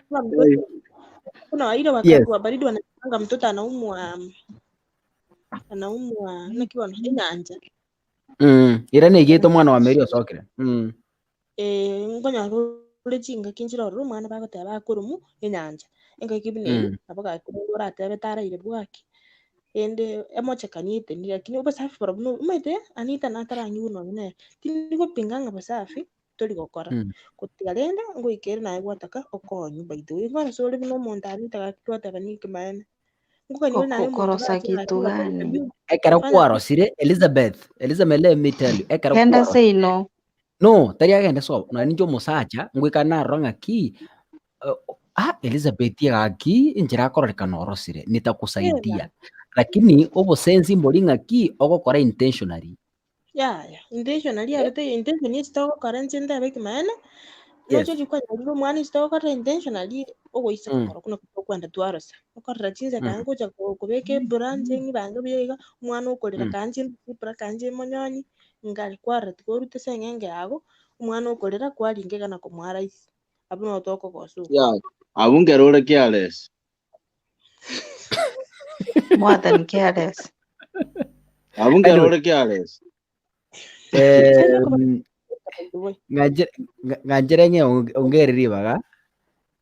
kama kuna ile wakati wa baridi wanapanga mtoto anaumwa nakiwa na nyanja. Irene igeto mwana wa Mary osokire. Ngonya ulechinga kinjira ru mwana bagoteba kurumu enyanja. Enga kibine abaga kumura tebe tara ile bwaki. Ende emoche kanite ni lakini ubasafi problem umete Anita natara nyuno ne. Tiniko pinganga basafi tori gokora. Kutigalenda ngo ikere na gwataka okonyu by the way. Ngona sole bino mondani takatwata banike maana. Kukorosa kitu gani? Ekara kuarosire Elizabeth let me tell you. Ekara kenda say no. No, tari agenda so na ninjo musacha ngwikana ronga ki Elizabeth yaki injira koreka norosire nitakusaidia. Lakini obo sensi mbolinga ki ogokora intentionally. Intentionally abete intention ni stoko currency nda beki maana. Nocho jikwa ndio mwana stoko intentionally ogo isakora kuna kwenda twarosa. Okorra chinza kango cha kubeke branche ngi bango biega mwana ukorera kanje sipra kanje monyoni ngali kwara tkorute sengenge yago umwana ukorera kwaringe kana kumwara isi abuno otoko kosu abungerore careless more than careless abungerore careless ngajere ongereri baga.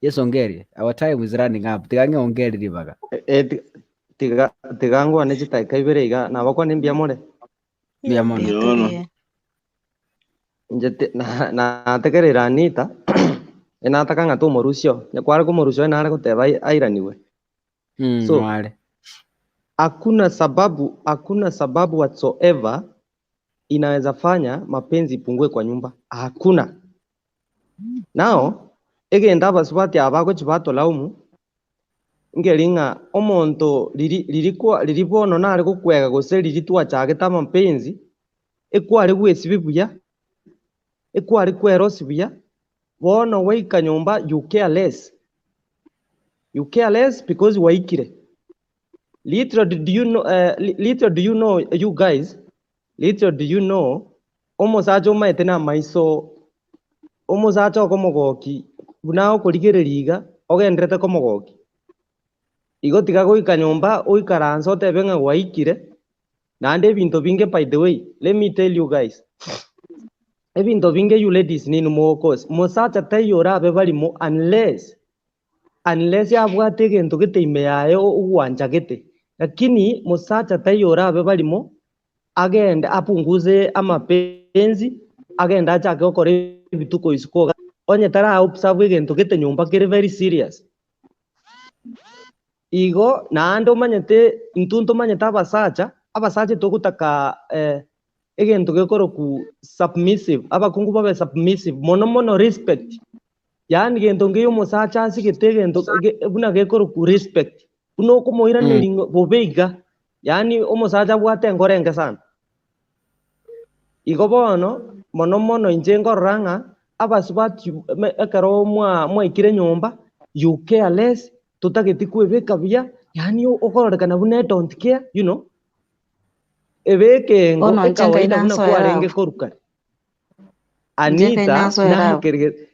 Yes, ongeri. Our time is running up. Tigange ongeri baga. Tigango anechita kaiberiga na bakwa nimbia more. Biamone. Njete na tegerera Anita. Ena takanga tu morusio. Nyakwara ko morusio ena ara guteba airaniwe. So wale. hakuna sababu whatsoever inaweza fanya mapenzi ipungue kwa nyumba. Hakuna. Nao egenda basubati abako chibato laumu ngelinga omonto liribono nare gukwega gose liritwa chageta mapenzi ekware gwesibi buya ekware kwero sibuya bono waika nyumba you care less because waikire. Little do you know omosacho maete na maiso omosacho komogoki bunao kurigereriga ogendrete komogoki igotiga goika nyumba oikaranza otebenga waikire nande binto binge. By the way, let me tell you guys, ebinto binge you ladies ninu mokos mosacha tayora bebalimo unless yabwate gento gete ime yayo ugwanja gete, lakini mosacha tayora bebalimo agenda apunguze amapenzi agenda achake okore bituko isikoga onye tara observe gento gete nyumba kere very serious igo nando manyete intunto manyeta abasacha tokutaka egento gekoro ku submissive abakungu babe submissive mono respect, yani gento ngeyo mosacha asigete gento buna gekoro ku respect uno komoira niringo bobeiga, yani omosacha bwate ngorenge sana igo bono mono inje ngoranga abasubati ekaro mwa ikire nyumba you care less tutageti kwebeka bya, yani okororekana bune don't care, you know ebeke ngo ekawaida buna kwarenge koruka Anita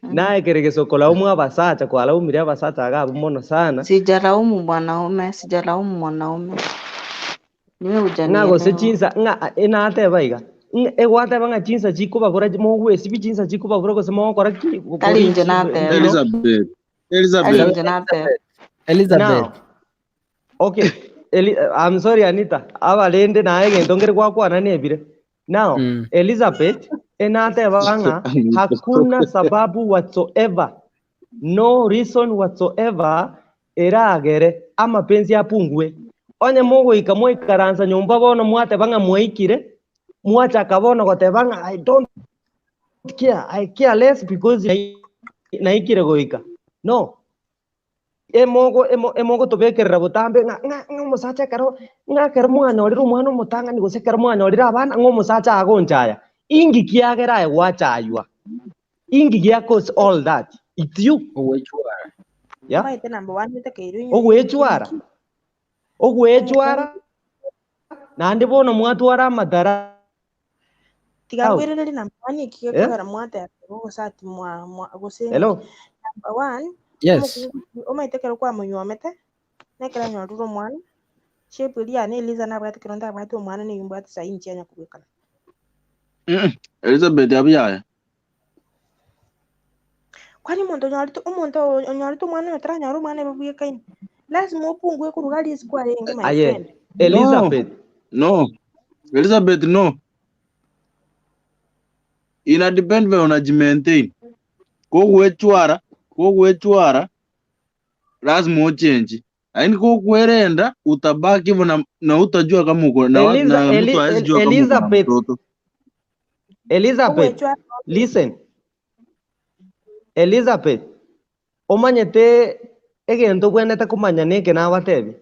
na kerege sokola umwe abasacha kwa laumire abasacha agabo mono sana. Sijalaumu mwanaume niwe ujanielewa. Nago se chinsa ina ate baiga egwate banga chinsa chikuba bora mo gwesi bi chinsa chikuba bora kose mo kora ki talinje nate Elizabeth. Okay. I'm sorry Anita. Abalende na egento ngere kwa nani ebire. Now, Elizabeth enate banga hakuna sababu whatsoever. No reason whatsoever eragere ama penzi apungue. Onye mogo ikamwe karanza nyumba bono mwate banga mwaikire mwacha kabono gote banga I don't care. I care less because naikire goika. No. Emogo tobekerera butambe nga musacha karo nga kero mwana oli rumwana mutanga ni gose kero mwana oli abana ngo musacha agonjaya ingi kiagera ewachaywa ingi kia cause all that it's you owechwara ya Maite number 1 mitekeiro ogwechwara nandi bono mwatwara madara tigagwirere number 1 ikigekora mwate gosati mwa gose hello number 1 Yes. omaitekero kwa munywomete nekera nyoruro mwana shepulia ne Eliza na bwate kironda bwate omwana ne yumbwate sai nchenya kubikana Elizabeth abyaye kwani muntu onyorito mwana yotra nyoro mwana babuye kaini lazima opungue kurugali isikwalenge my friend. Elizabeth no Elizabeth no ina depend vile unajimaintain kogwechwara lazima uchenji aini kogwerenda utabaki hivyo na utajua kama uko na mtu hawezi jua kama uko mtoto. Elizabeth listen Elizabeth omanyete egento gwenete kumanya neke na batebi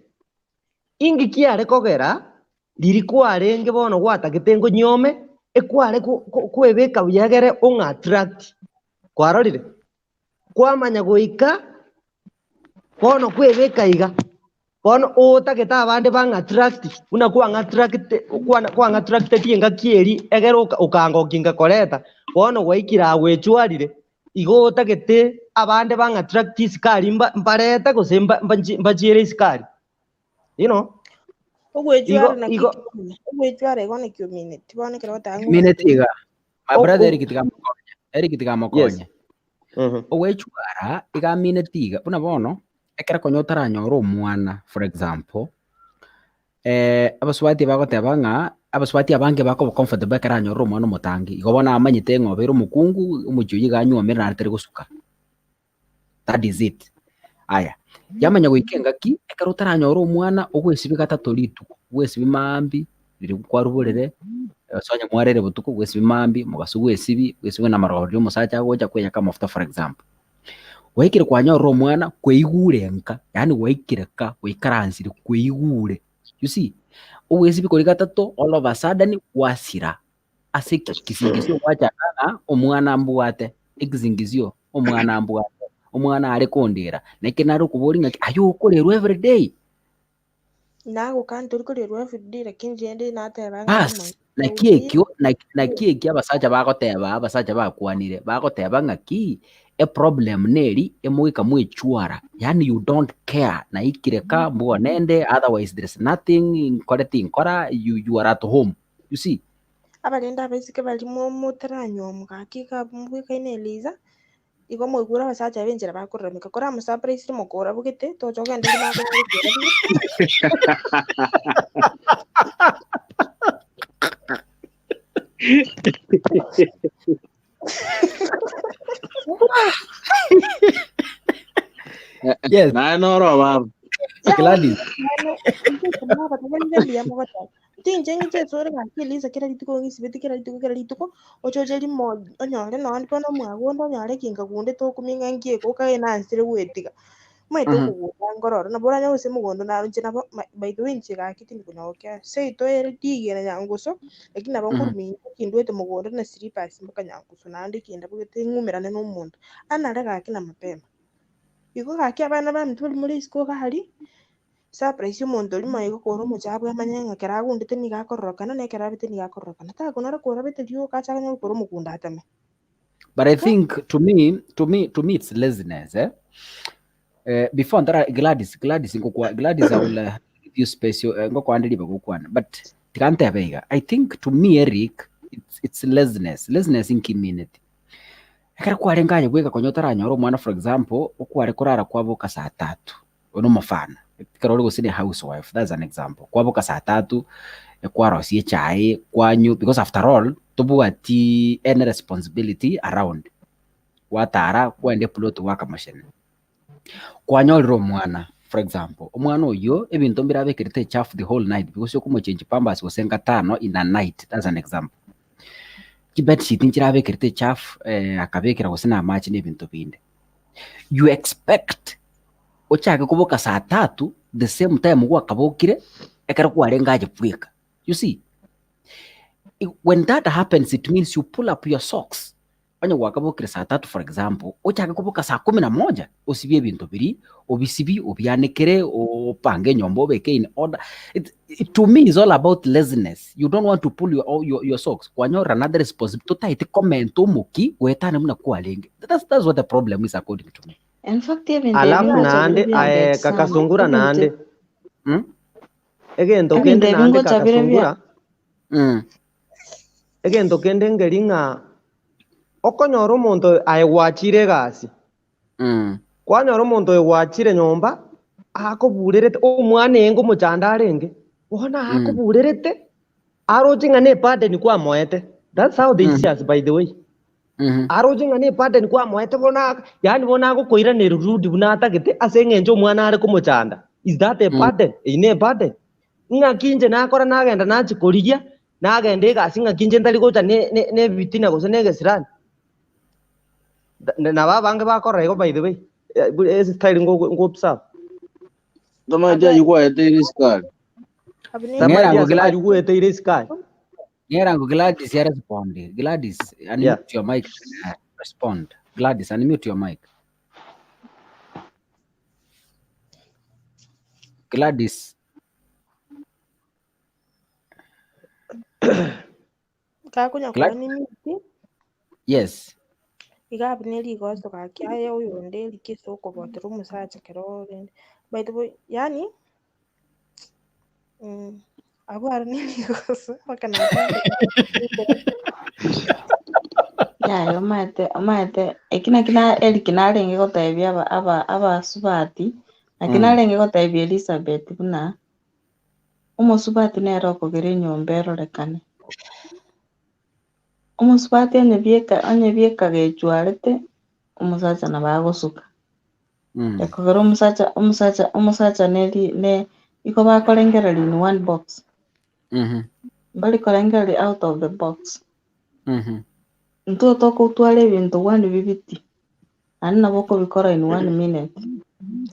ingi kiare kogera lirikware nge bono gwatagete ngo nyome ekware kwebeka buyagere on attract kwarorire kwamanya goika bono kwebeka iga bono otageta abande bang attract una kwa attract tienga kieri egero ukango kinga koreta bono gwaikira agwechwarire igo otagete abande bang attract iskari mbareta gosemba mbajire iskari you know ogwechwara na ogwechwara ego ne kiumine tibone kero tangu minute iga my brother erikitiga mokonya ogwechwara iga minute iga buna bono ekera konyotara nyoro mwana for example abaswati bagoteba nga abaswati abange bako comfortable kera nyoro mwana mutangi igobona amanyite ngobero mukungu umujuyi ganyomera natere gusuka that is it aya yamanya gwikenga ki ekaro taranyora omwana ogwesibi gatatu rituko gwesibi mambi riri kwarubulire sonya mwarere butuko gwesibi mambi mugaso gwesibi na marori omusacha agoja kwenya kama mafuta for example waikire kwanyora omwana kweigurenka yani waikireka waikaransiri kweigure you see ogwesibi kori gatatu all of a sudden wasira ase kisingizio wachakana omwana ambwate ekizingizio omwana ambwate omwana ari kondera nekenaro kuboringa ayo korerwa every day nago kandi uri korerwa every day lakini jende nateba bas na kiekyo abasacha bakwanire bagoteba ngaki a problem neri emwika mwechwara yani you don't care na ikireka mbuo nende otherwise there is nothing nkora you are at home you see abalenda abesike bali muteranyo mugakika mwika ineliza iko mwigura abasacha benjera bakorramika kora musurprise mukora bugite tojoga ndi nako yes no baba Gladys tinje ngiche sore ngakiliza kila lituko ngisibeti kila lituko ochoje limo onyore no anpono mwagondo nyare kinga kunde to kuminga ngie ko kae na ansire wetiga mweto kuguta ngororo na bora nyose mugondo na runje nabo by the way nchiga kitindi kunoke sei to ere tigere nyanguso lakini abangurumi kindwete mugondo na slippers mbuka nyanguso nandi kinda bugete ngumirane n'umuntu anarega kina mapema iko gaki abana ba mtuli muri isko kahari surprise umuntu uri mayigo koro muchabwe amanyanga keragundi teni gakororokana ne kerabite ni gakororokana ta kunara korabite dio kachanya koro mukunda atame. But I think to me it's laziness before that Gladys I will give you space ngoko andiri bagukwana but tikante abega I think to me Eric it's laziness in community akara kwarenganye gweka konyotaranya ro mwana for example ukware kurara kwaboka saa 3 ono mafana karori gusine housewife that's an example kwaboka saa 3 ekwarosie chai kwanyu because after all tubuati any responsibility around watara kwende plot waka machine kwanyolro mwana for example omwana oyo ebintu mbirabekirite chafu the whole night because yokumo change pambas gosenga 5 in a night that's an example kibet sheet nkirabekirite chafu akabekira gusina match n'ebintu binde you expect ochaka kuboka saa 3 the same time gwa kabokire ekara kwarengaje pweka you see when that happens it means you pull up your socks anya wakabokire saa 3 for example ochaka kuboka saa 11 osibye ebintu biri obisibi obyanekere opange nyombo beke in order to me is all about laziness you don't want to pull your socks kwanyora another responsibility to tight comment omuki wetane muna kwalenge that's what the problem is according to me. In fact, even alafu naande kakasungura naande egento kende naande kakasungura egento kende ngeringa okonyora omonto aewachire gasi kwanyora omonto aewachire nyomba akoburerete omwana engo mochanda arenge bona akoburerete arochinga ne pattern kwa moete that's how they see us by the way arojinga ne pattern kwa moete bona yani bona ko koira ne rudi bunata gete asengenjo mwana are kumuchanda is that a pattern ine pattern nga kinje nakora nagenda nachikorigia nagenda igasinga kinje ndali gocha ne bitina gose ne gesirani na babange bakora ego by the way is style ngo observe Dama ja yuko ete riskal Ngera yuko ete riskal Ngerango Gladys ya respond. Gladys, unmute your mic. Respond. Gladys, unmute your mic. Gladys. Kakunya kwa ni miti? Yes. Igabineli gosto kaki aya uyo ndeli kisoko botero musacha kerore. By the way, yani agora nini gosto wakana. Ya mate ekina elikina lenge gotebya aba subati akina lenge gotebya Elizabeth buna umusubati nero kogere nyombero lekane umusubati anye bieka gechwarete umusaza na bagosuka ekogera omusacha ne iko bakolengereri in one box bali kolengereri out of the box ntotoka utwara ebintu wandi bibiti ani nabo kubikora in 1 minute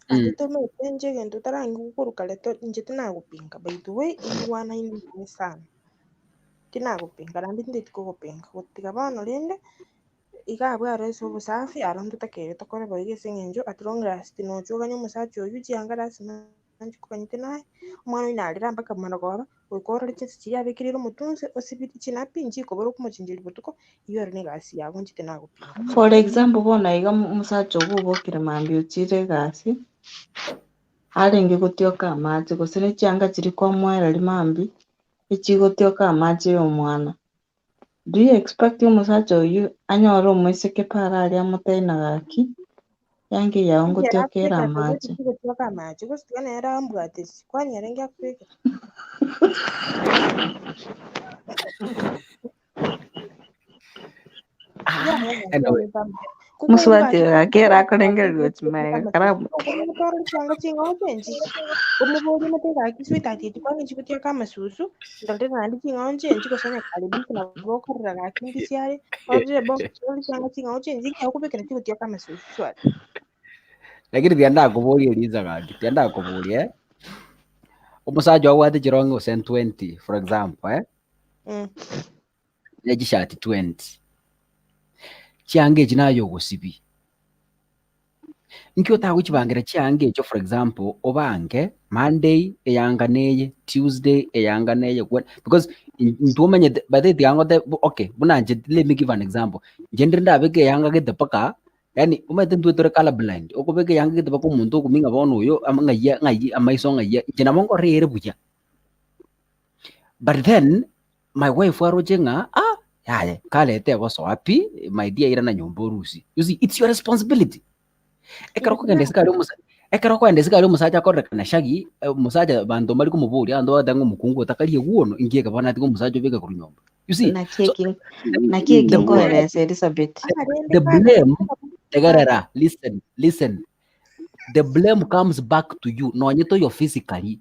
ati tumete nje gento tarangi gukuruka leto nje tinagupinga by the way iwana ini sana tinagupinga rambi nditi kugupinga gutiga bono rinde igabwa reso obusafi arondu takere tokore boigese ng'encho atirongira tinochuganya omusacha oyu chiangara sima kukanyite naye omwana oyu narira mpaka mwana goikora chinsi chiabekirire omutunsi osibiti chinapi nchikobora okumuchinjiri botuko iyo ari negasi yabo nchite nagupinga for example bona iga omusacha ogu obokire mambi ochire egasi arenge gotioka amache gose nechianga chiri kwamwereri mambi echigotioka amache ya omwana. Do you expect omusacha oyu anyore omwiseke para aria amotena gaki yange yao ngotiokera amache gotioka amache gose tigana era ambwatesi kwani arenge akweke muswati akera akolengereri ochimega karabu chianga chingaochenji omubori motega akiswita ati kwani chigotioka amasusu ndaltera nandi chingaochenji gosanya karibiki na bokorera gaki siare orire bo chianga chingaochenji yakubekera chigotioka amasusu swati lakini tienda kuboria liza gaki tienda kuboria omusaja wawate chirongo 20 for example nejishati 20 chiange chinayo gosibi nkyo taguchibangira chiange echo for example obange Monday eyanga neye Tuesday eyanga neye because ntumenye bade tiango de okay bunanje let me give an example njendri ndabeke yanga gete paka yani umete ntwetore color blind okubeke yanga gete paka umuntu okuminga bono uyo ngayi amaiso ngayi jena mongo rere buja but then my wife warojenga yaye kalete boso wapi my dear ira na nyombo rusi you see it's your responsibility ekaro kwendesika ari omusacha akorekana shagi omusacha bantu bari kumuburi ando batango mukungu takari guono ingie kabana ati omusacha obeka ku nyomba you see na kiki ngoerese Elizabeth the blame tegarera listen the blame comes back to you no nyito yo physically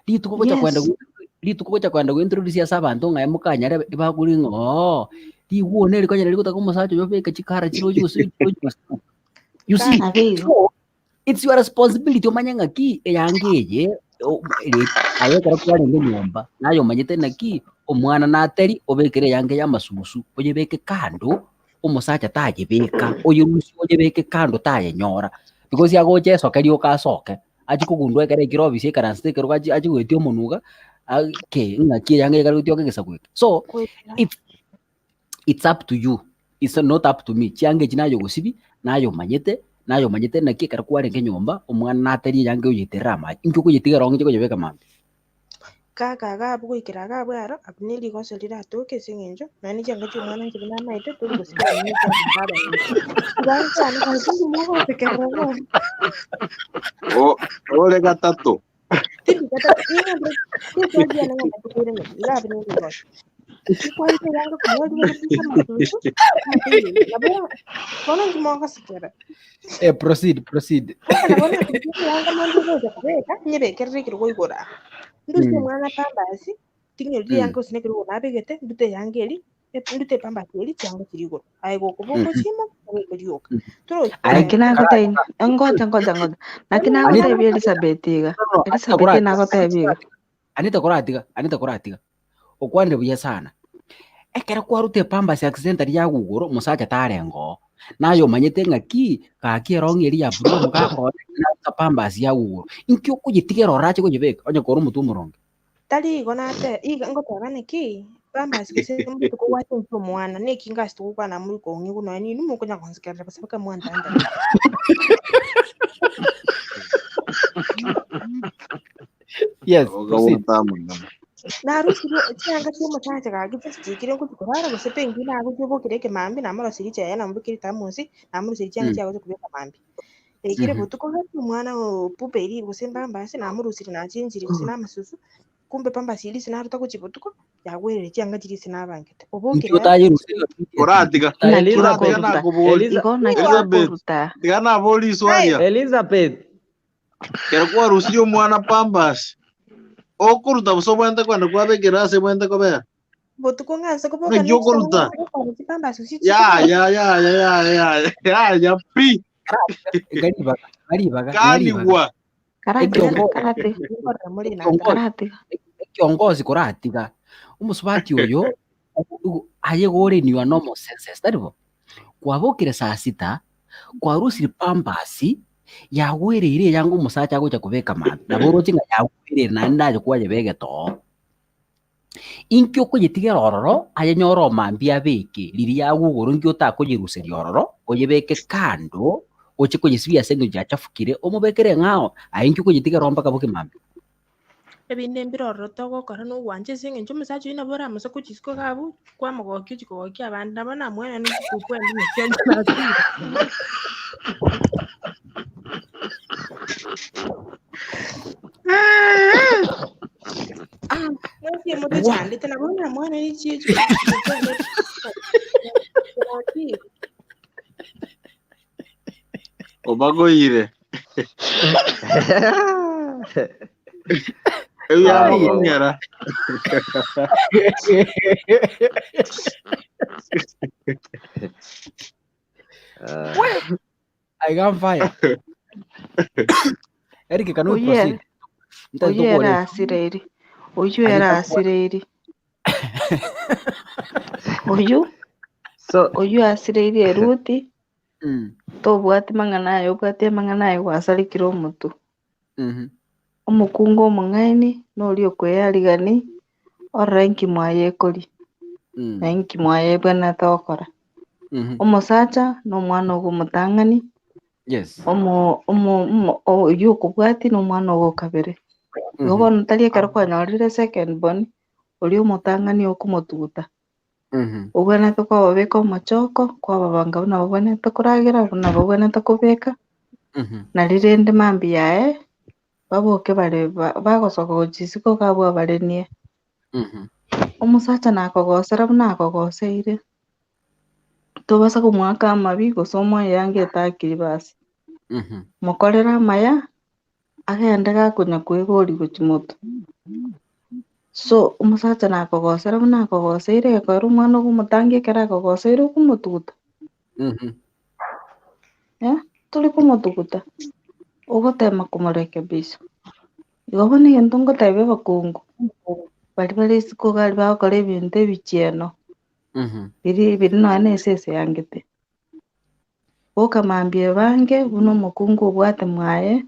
lituko cha kwenda kuintroduce asa bantu ngaye mukanya ibaguri ngo guone ri kwanya ri kutaka omusacha obeka chikara chiro cyose you see so it's your responsibility omanyanga ki eyangeye ayekera kwalenge nyomba nayo manyete naki omwana nateri obekere yange yamasusu oyebeke kando omusacha tajebeka oyerusi oyebeke kando tayenyora because yagoche esokeri okasoke achikugundwa ekere ikirobi sekara stekero achigwetio omunuga ke ngaki yange ekara gutioke gesagweke so it's up to you, it's not up to me chiange chinayo gosibi nayo manyete naki ekara kwarenge nyomba omwana nateri yange oyetera amache inkyo kuyitigara onge kuyebeka mambi kaka gabu gwikira gabwaro abunili goso liratoke sing'encho nani changa chumwana nchibina maite tuli gusibira nini changa baba cyane kandi muho tekera ole gatatu tipi gatatu ni kwaje na ngata kutire ni gabu ni goso ikwaje yanga kumwezi kupita matutu labora kona ngimoka sikera proceed labora yanga mando goso kabeka nyebekere kirwo igora ndusi mwana pambasi tinyeri yange usinekere unabegete ndute yangeli ndute pambasi eri cyangwa kirigoro ayigo kuboko chimo kuryoka aikina gote ngoja nakina gote bi Elizabeth nagote anita koratiga okwandire buya sana ekera kwarute pambasi accidentally yagugoro musacha tarengo nayo manyete ngaki kakierongi eri ya bro mukako na pambasi yagugoro inkyo kuyitigera orache kujebeka onye koro mutumuronge tali gonate iga ngotagane ki pambasi kuse mtu ko watu mtu mwana neki ngasi tukwa na muri ko ngiku no ni numu kunya konsikera basabaka mwanda anda yes narusi cyanga cyuma cyaje kagifite kikire ko tukorara gose pengi nago cyo kireke mambi namara siricha yana mbukiri tamusi namara siricha cyangwa cyo kubeka mambi ekire butuko hatu mwana puperi gose mbambasi namurusiri na cinjiri gose namasusu kumbe pamba sili sinaruta kuchibutuko yagwerere cyanga kiri sinabangete Nkyo tayo rusiro. Uratika. Elizabeth. Uratika na kubuli. Elizabeth. Tigana boli swaria. Elizabeth. Kera kwa rusio mwana pambas. Okuruta busobwente kwenda kwabekera se bwente kobera. Botuko ngase kuboka Ngyo kuruta. Ya pi. Garibaga. Kiongozi kuratiga. Umusubati oyo aye gore ni wa normal senses taribo. Kwabokire saa sita kwa rusiri pambasi yagwerere yangu musacha gocha kubeka man. Naboro chinga yagwerere na ndaje kwaje begeto. Inkyo kugitiga rororo aye nyoro mambia beke liri yaguguru nkyo takugiruseri rororo oyebeke kando oche kugisibia sengo jachafukire omubekere ngao ainkyo kugitiga romba kabuke mambi. Ebinde mbiroro togo kora no wanje singe nchume sacho ina bora muso kuchisko kabu kwa mogokyo chikogokya abandi nabana mwene ni kukwe ndi cyanje mwese muto cyane tenabona mwana y'icyo Obagoire. Ya mongera. I got fire. Eric can we proceed? Oye era asireri. Oyu era asireri. Oyu asireri eruti. Tobwati manganayo obwate manganayo wasarikire omutu. Omukungu omung'aini noli okweyarigani oranki mwayekori ranki mwayebwana tokora omusacha n'omwana ogw'omutang'ani oyu okubwati n'omwana ogw'okabere igo bono tari ekero kwanyorire second born oli omutang'ani okumutuguta obwanete kwababeka omochoko kwababanga buna babwanete kuragera buna babwanete kubeka na rinde mambi yae baboke bare bagosoka gochisigo kabwa barenie omusacha nakogosera buna akogoseire tobasa kumwaka amabi gosomwa yange etakiri basi mokorera amaya agende gakunya kwigori gochimoto so omusacha nakogosera buna akogoseire ekero omwana ogw'omutangi ekero akogoseire okumutuguta turi kumutuguta ogotema kumurekebisha igo bono egento ngotebia abakungu bari isiko gari bagokora ebinto ebichieno biri nonya na esese yangete bokamambia bange buna omokungu obwate mwaye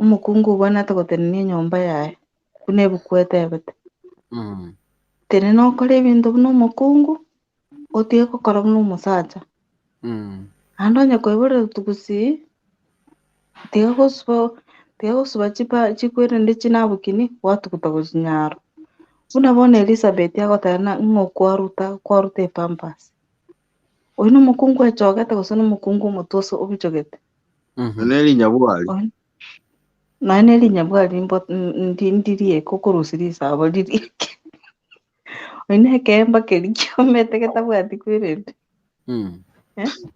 omokungu obwanete gotenenia enyomba yaye buna ebukwetebete tene nokora ebinto buna omokungu otige gokora buna omusacha ande onye koiborera tugusi tiga gosuba chikwirinde chinabukini watuguta gochinyaro buna bono Elizabeth agotena kwaruta epampas oyu n'omukungu echogete gose n'omukungu omotoso obichogete neri nyabwari naye nerinya bwari ndirieke okurusiria isabo ririeke oyu nekemba keri kiomete getabwati kwirinde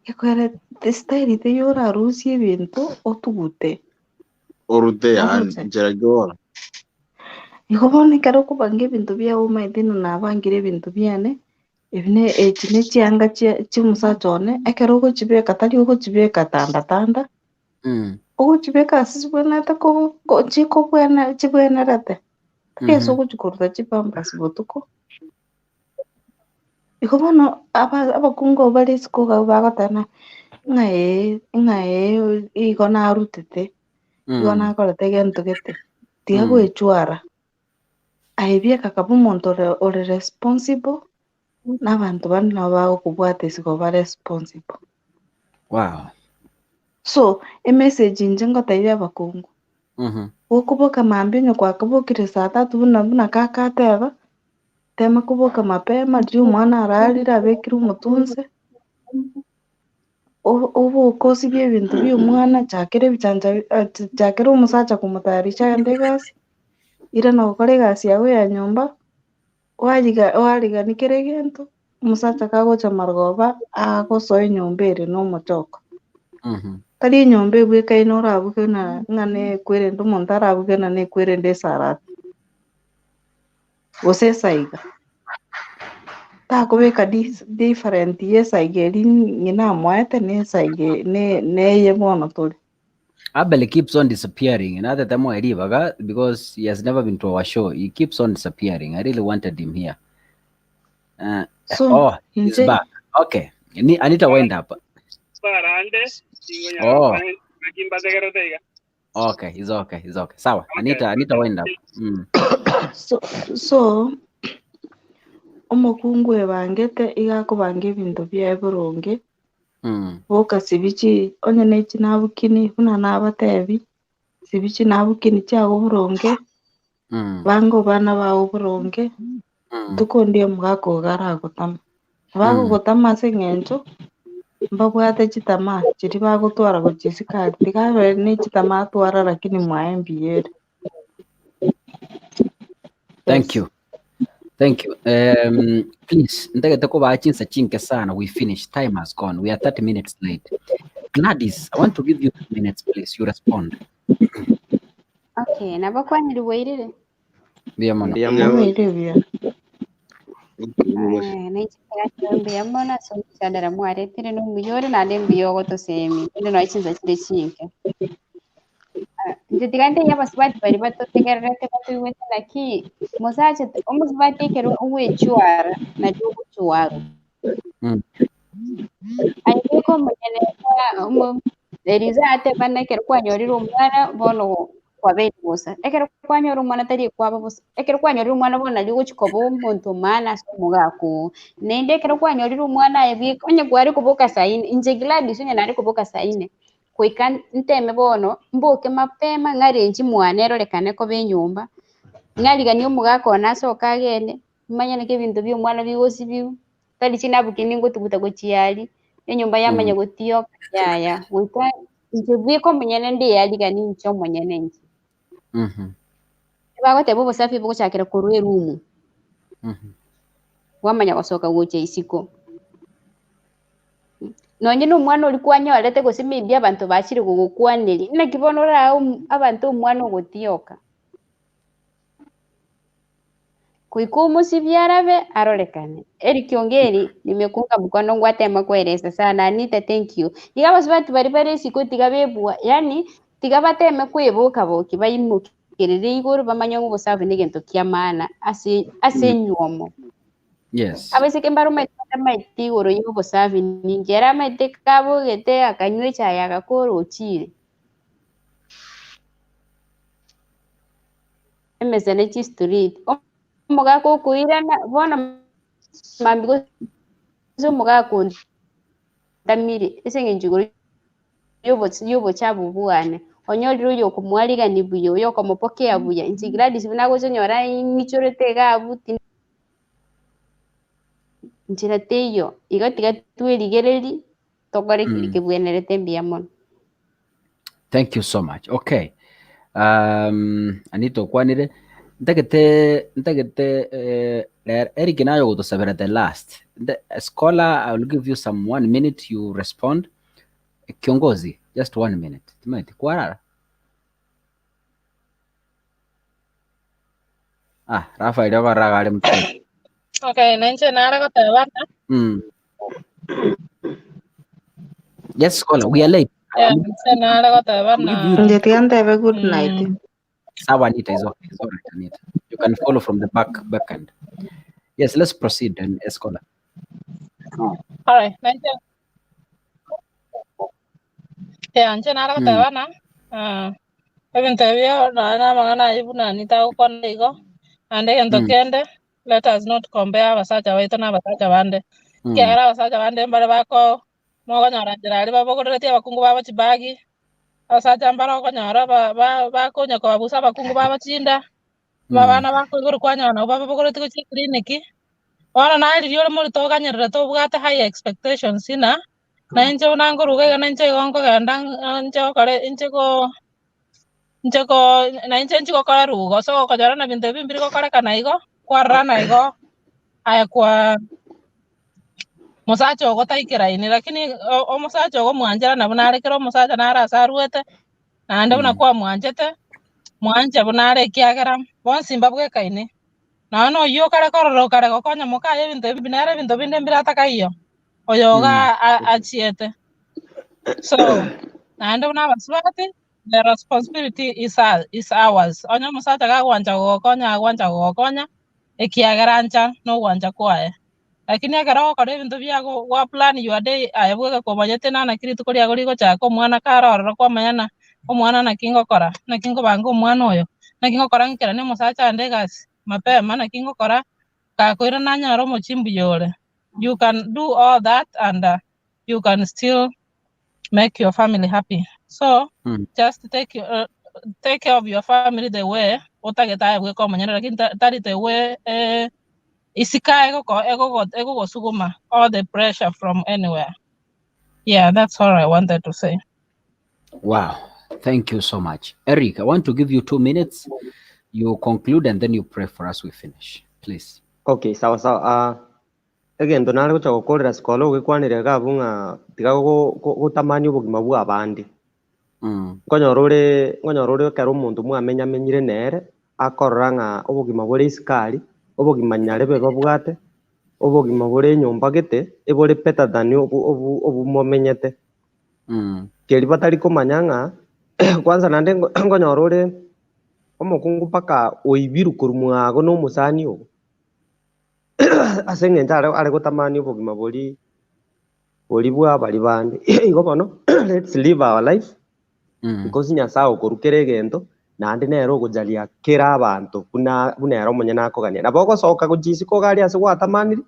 ekwere style teyo orarusie ebinto otugute orute njera gyora igo bono ekero okobanga ebinto biago omaete nabangire ebinto biane ebine eki nechianga chimusacha one ekero ogochibeka tari ogochibeka tanda ogochibeka ase chibwenerete tari ase ogochikoruta chipampas botuko igo bono abakungu bari isiko gabo bagotena ng'ae igo narutete igo nakorete gento gete tiga gwechwara aibieka kaba omonto ore responsible n'abantu bande nabo bagokobwata isiko ba responsible so emessage inche ngotebia abakungu gokoboka mambi onye kwakobokire saa 3 buna kakateba tema koboka mapema riria omwana ararire abekire omotunse oboke osibie ebinto bia omwana chakera omusacha komutayarisha aende egasi ira no kore gasi yawe ya nyumba wariganikire gento musacha kagocha marogoba agosoe nyumba ere no mochoko tari nyumba ebweka ino orabuke na ngane kwere ndo montara abuke na ne kwere nde sarat gosesaiga takubika different yesaigeri ngina mwete nesaige ne ye bono tuli Abel keeps on disappearing. Another time I leave because he has never been to our show. He keeps on disappearing. I really wanted him here. So he's back. Okay. I need to wind up. Oh. Okay, he's okay. Sawa. I need to wind up. So omokungwe bangete igakubange ebintu bya burungi boka sibichi onye nechi nabukini buna nabatebi sibichi nabukini cyago burungi bango bana bawo burungi tukondiye mugako garagotama bagogotama sengencho mbabwate chitama chiri bagotwara gochisikari tigabe ne chitama twara lakini mwaembiere. Thank you. Please, ndagete ko bachinsa chinke sana. We finished. Time has gone. We are 30 minutes late. Gladys, I want to give you 2 minutes, please. You respond. Okay, nabakwanira waitere. Bia mono. Mbona so sadara mwaretere no muyore na ndembiyogo to semi. Ndino achinza chide chinke. Ntitigante yabasibati bari batotegererete batuwete laki musache omusibatekero uwechuara na chuwaru ayiko mugene kwa eriza ate banekero kwanyorira umwana bono kwabeti bosa ekero kwanyora umwana tari kwaba bosa ekero kwanyorira umwana bona ligo chikobo muntu mana so mugako nende ekero kwanyorira umwana ebi konye gwari kuboka saine inje Gladys onye nari kuboka saine kuika nteme bono mbuke mapema ngarenji mwanero lekane ko benyumba ngaliga umugako nasoka agende manya ke bintu byo mwana bigosi biu tali chinabukini ngo tubuta go chiali enyumba yamanya gotiyo yaya wika nje bwiko munyene ndi yaliga nincho munyene nje bagote bobo safi boko chakira kurwe rumu wamanya wasoka goche isiko nonye n'umwana uri kwanyorete gusima ibyo abantu bakiri gukwaniri nakibonora abantu umwana gotiyoka kuikumu byarabe arolekane eri kiongeri nimekunga mkono ngwatema kweresa sana Anita, thank you igaba sibati bari siko tigabebwa yani tigabateme kwebuka boki bayimukirire iguru bamanya ngo busavu nigento kyamana asenyuomo. Yes. Abese que mbaro maiti oro yo busavu ningera maite kabo gete akanywe chaya gakoro chire emezene chi street mugako kuirana bona mambigo zo mugako ndamiri esenge njuguru yobo chabu buane onyoliro yo kumwaliga nibuyo yo komopokea buya inji Gladys binago nyora ngichorete gabuti njira teyo igatiga tweligereri tokore kirike bwenerete mbiamon. Thank you so much. Okay. Anito kwanire ndagete Eric nayo go to sabera the last. The scholar, I will give you some 1 minute, you respond. Kiongozi, just 1 minute. Timati kwarara. Rafa idoga ragale mtete. Okay, nanche nara ko tawata. Yes, scholar, we are late. Nanche nara ko tawata. Good night. Sawa, Anita, is okay. It's all right, Anita. You can follow from the back end. Yes, let's proceed then, scholar. All right, nanche. Nanche nara ko tawata. Even tawio na mangana ibuna Anita ukonigo. And then tokende. Let us not compare wasacha wetu na wasacha bande. Kiara wasacha bande mbale bako mogo nyara jirali babo koretia bakungu babo chibagi. Wasacha mbale ko nyara bako nyako babusa bakungu babo chinda. Babana bako guru kwa nyana babo koreti ko kliniki. Wana na ili yole muri toga nyara to bugata high expectations ina. Na inche unango ruga na inche gongo gandang inche kare inche ko njeko na inche kora rugo so ko jara na bintu bimbiri ko kora kana igo kwa rana igo aya kwa musacho go taikira ini lakini o musacho go mwanjara na bunare kiro musacho na ara saruete na ande buna kwa mwanjete mwanje bunare kiagera bon simba bwe kaini na no yo kare kororo kare go konya muka bintu binare bintu binde mbira takaiyo oyoga achiete so na ande buna baswati the responsibility is ours onyo musacha ga gwanja go konya ekiagarancha no gwanja kwae lakini agara ko bintu byago wa plan your day ayebwe ko manyete na kiri tukuri agori go chako mwana karoro kwa manyana omwana na kingo kora na kingo bango mwana oyo na kingo kora nkera ne musacha ndegas mapema na kingo kora ka koira na nyaro mochimbu yore you can do all that and you can still make your family happy so just take care of your family the way otageta we ko manyana lakini tari the way isika ego suguma all the pressure from anywhere. Yeah, that's all I wanted to say. Wow, thank you so much. Eric, I want to give you 2 minutes. You conclude and then you pray for us we finish, please. Okay, sawa. Again, donare go chako kolera skolo we kwanire ga bunga tiga go tamani ubugima bwa abandi. Ngonyorore karo muntu mwamenya menyire nere akoranga ubugima buri iskali ubugima nyarebe babwate ubugima buri nyumba gete ebore better than obumomenyete keri batari komanyanga kwanza nande ngonyorore omukungu paka oibiru kurumwago no musani ogo asenge ntare ari gotamani ubugima buri bwa bari bandi igo bono let's live our life because nyasao korukere gento nandi nero gujalia kira abantu bunero munyana kogania na boko soka gujisi ko gari ase gwatamaniri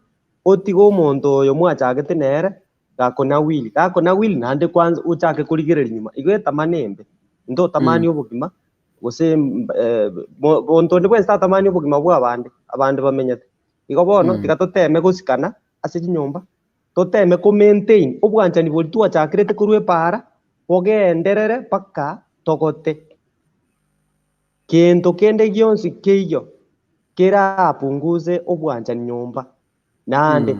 otigo muntu yo mwachagete nere gakona will nandi kwanza uchake kurigerera nyuma igweta manembe ndo tamani ubugima gose bonto ndi bwesa tamani ubugima bwa abandi bamenyete igo bono tigatoteme gusikana ase nyumba toteme ko maintain obwanchani boli twachakirete kurwe para bogenderere paka togote kintu kende gionsi keiyo kira apunguze obwanchani nyumba nande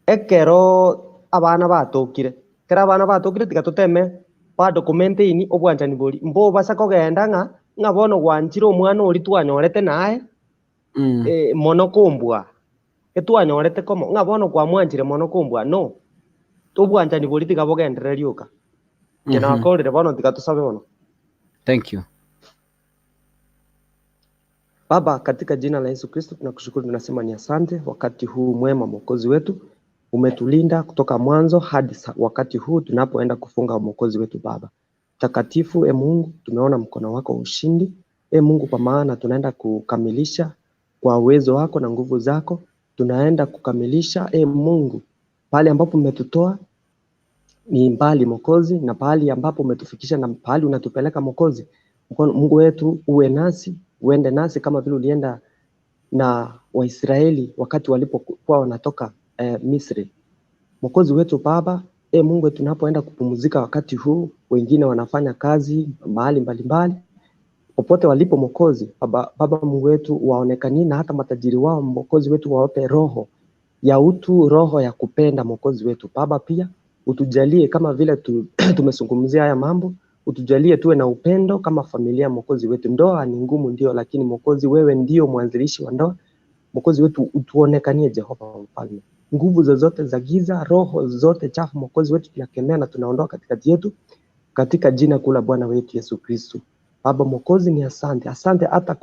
ekero abana batokire kera abana batokire tigatoteme ba documenting obwanchani boli mbo basa kogenda nga bono gwanchiro omwana ori twanyorete naye monokombwa etwanyorete komo nga bono kwa mwanchire monokombwa no obwanchani boli tigabogenderera rioka kena akorire bono tigatusabe bono. Thank you. Baba, katika jina la Yesu Kristo tunakushukuru, tunasema ni asante wakati huu mwema Mwokozi wetu. Umetulinda kutoka mwanzo hadi wakati huu tunapoenda kufunga Mwokozi wetu Baba. Takatifu Mungu, tumeona mkono wako ushindi. Mungu, kwa maana tunaenda kukamilisha kwa uwezo wako na nguvu zako. Tunaenda kukamilisha Mungu pale ambapo umetutoa ni mbali Mwokozi, na pale ambapo umetufikisha na pale unatupeleka Mwokozi. Mungu wetu uwe nasi, uende nasi kama vile ulienda na Waisraeli wakati walipokuwa wanatoka Misri. Mwokozi wetu Baba, Mungu wetu tunapoenda kupumzika wakati huu, wengine wanafanya kazi mahali mbalimbali. Popote walipo Mwokozi, Baba Mungu wetu waonekanie, na hata matajiri wao Mwokozi wetu waope roho ya utu, roho ya kupenda Mwokozi wetu Baba. Pia utujalie kama vile tumezungumzia haya mambo, utujalie tuwe na upendo kama familia Mwokozi wetu. Ndoa ni ngumu ndio, lakini Mwokozi wewe ndio mwanzilishi wa ndoa. Mwokozi wetu utuonekanie Jehova Mfalme. Nguvu zozote za giza, roho zote chafu Mwokozi wetu tunakemea na tunaondoa katikati yetu katika jina kula Bwana wetu Yesu Kristo. Baba Mwokozi ni asante. Asante hata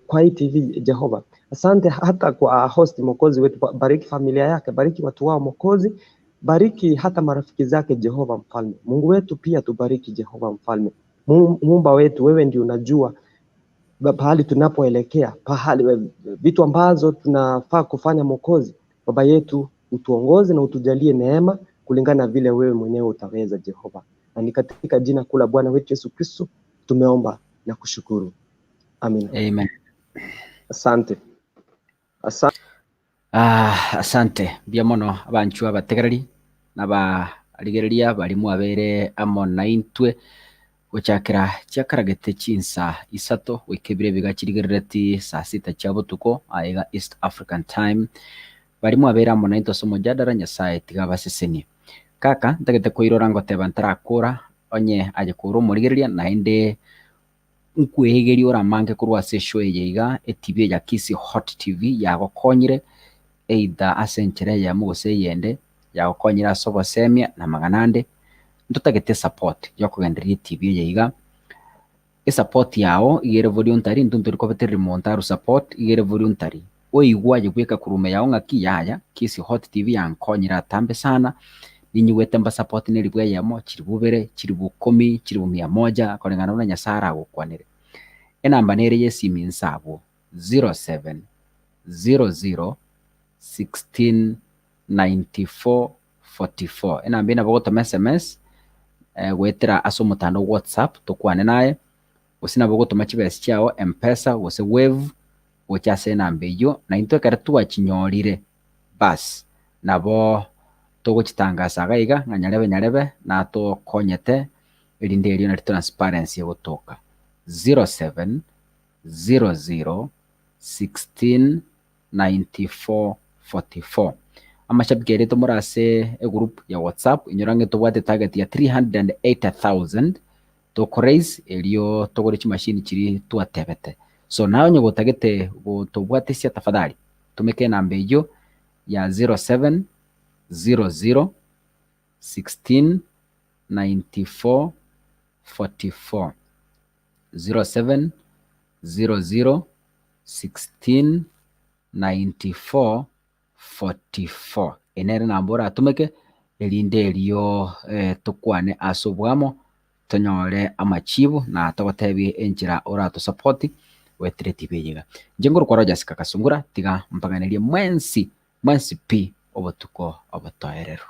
kwa hii TV Jehova. Asante hata kwa host Mwokozi wetu. Bariki familia yake, bariki watu wao Mwokozi. Bariki hata marafiki zake Jehova Mfalme. Mungu wetu pia tubariki Jehova Mfalme. Muumba wetu, wewe ndio unajua pahali tunapoelekea, pahali vitu ambazo tunafaa kufanya Mwokozi. Baba yetu, utuongoze na utujalie neema kulingana vile wewe mwenyewe utaweza Jehova. Na ni katika jina kula Bwana wetu Yesu Kristo tumeomba na kushukuru. Amen. Amen. Asante. Asante bia mono abanchu abategereri naba aligereria bali mwabere amo na intwe guchakira chiakaragete chinsa isato wikebire bigachirigereti saa 6 cia butuko aiga East African Time barimu abera mona into somo jadara nyasaye tiga baseseni kaka ndagete koirora ngoteba ntarakura onye aje kuru murigeria na inde nkwehegeria oramange kurwa se show yeiga etv ya Kisi Hot TV yagokonyire either asenchere ya mugose yende yagokonyira sobo semia na maganande ntutagete support yo kugenderia TV yeiga support yao igere voluntary ntuntu ko betere montaru support igere voluntary oigwaje gweka kurume yao ngaki yaya Kisi Hot TV yankonyira tambe sana ninyiwete mba support ne libwe yamo chiribubere chiribu10 chiribu 100 akolengana na nyasara gukwanire enamba nere yesimi nsabo 07 00 16 94 44 enamba ina bogotoma SMS gwetera aso mutando WhatsApp tukwane naye usina bogotoma chibesi chao M-Pesa wose wave wochase namba iyo na into kare tuwachinyorire bas nabo togochitangasa gaiga nyarebe na to konyete elinde elio na transparency yotoka 07 00 16 94 44 amashabiki ereto murase group ya WhatsApp inyorange tobwate target ya 380,000 to raise elio togore chimashini chiri tuatebete so nayo nyogotagete tobwate sia tafadhali tumeke namba iyo ya 07 00 16 94 44 07 00 16 94 44 enere nambora atumeke elinde elio tukwane asobwamo tonyore amachibu na togotebi enjira orato support wetire tibeyiga njengoro kwa Roger Sikakasungura tiga mpaganirie mwensi pi obotuko obotoerero.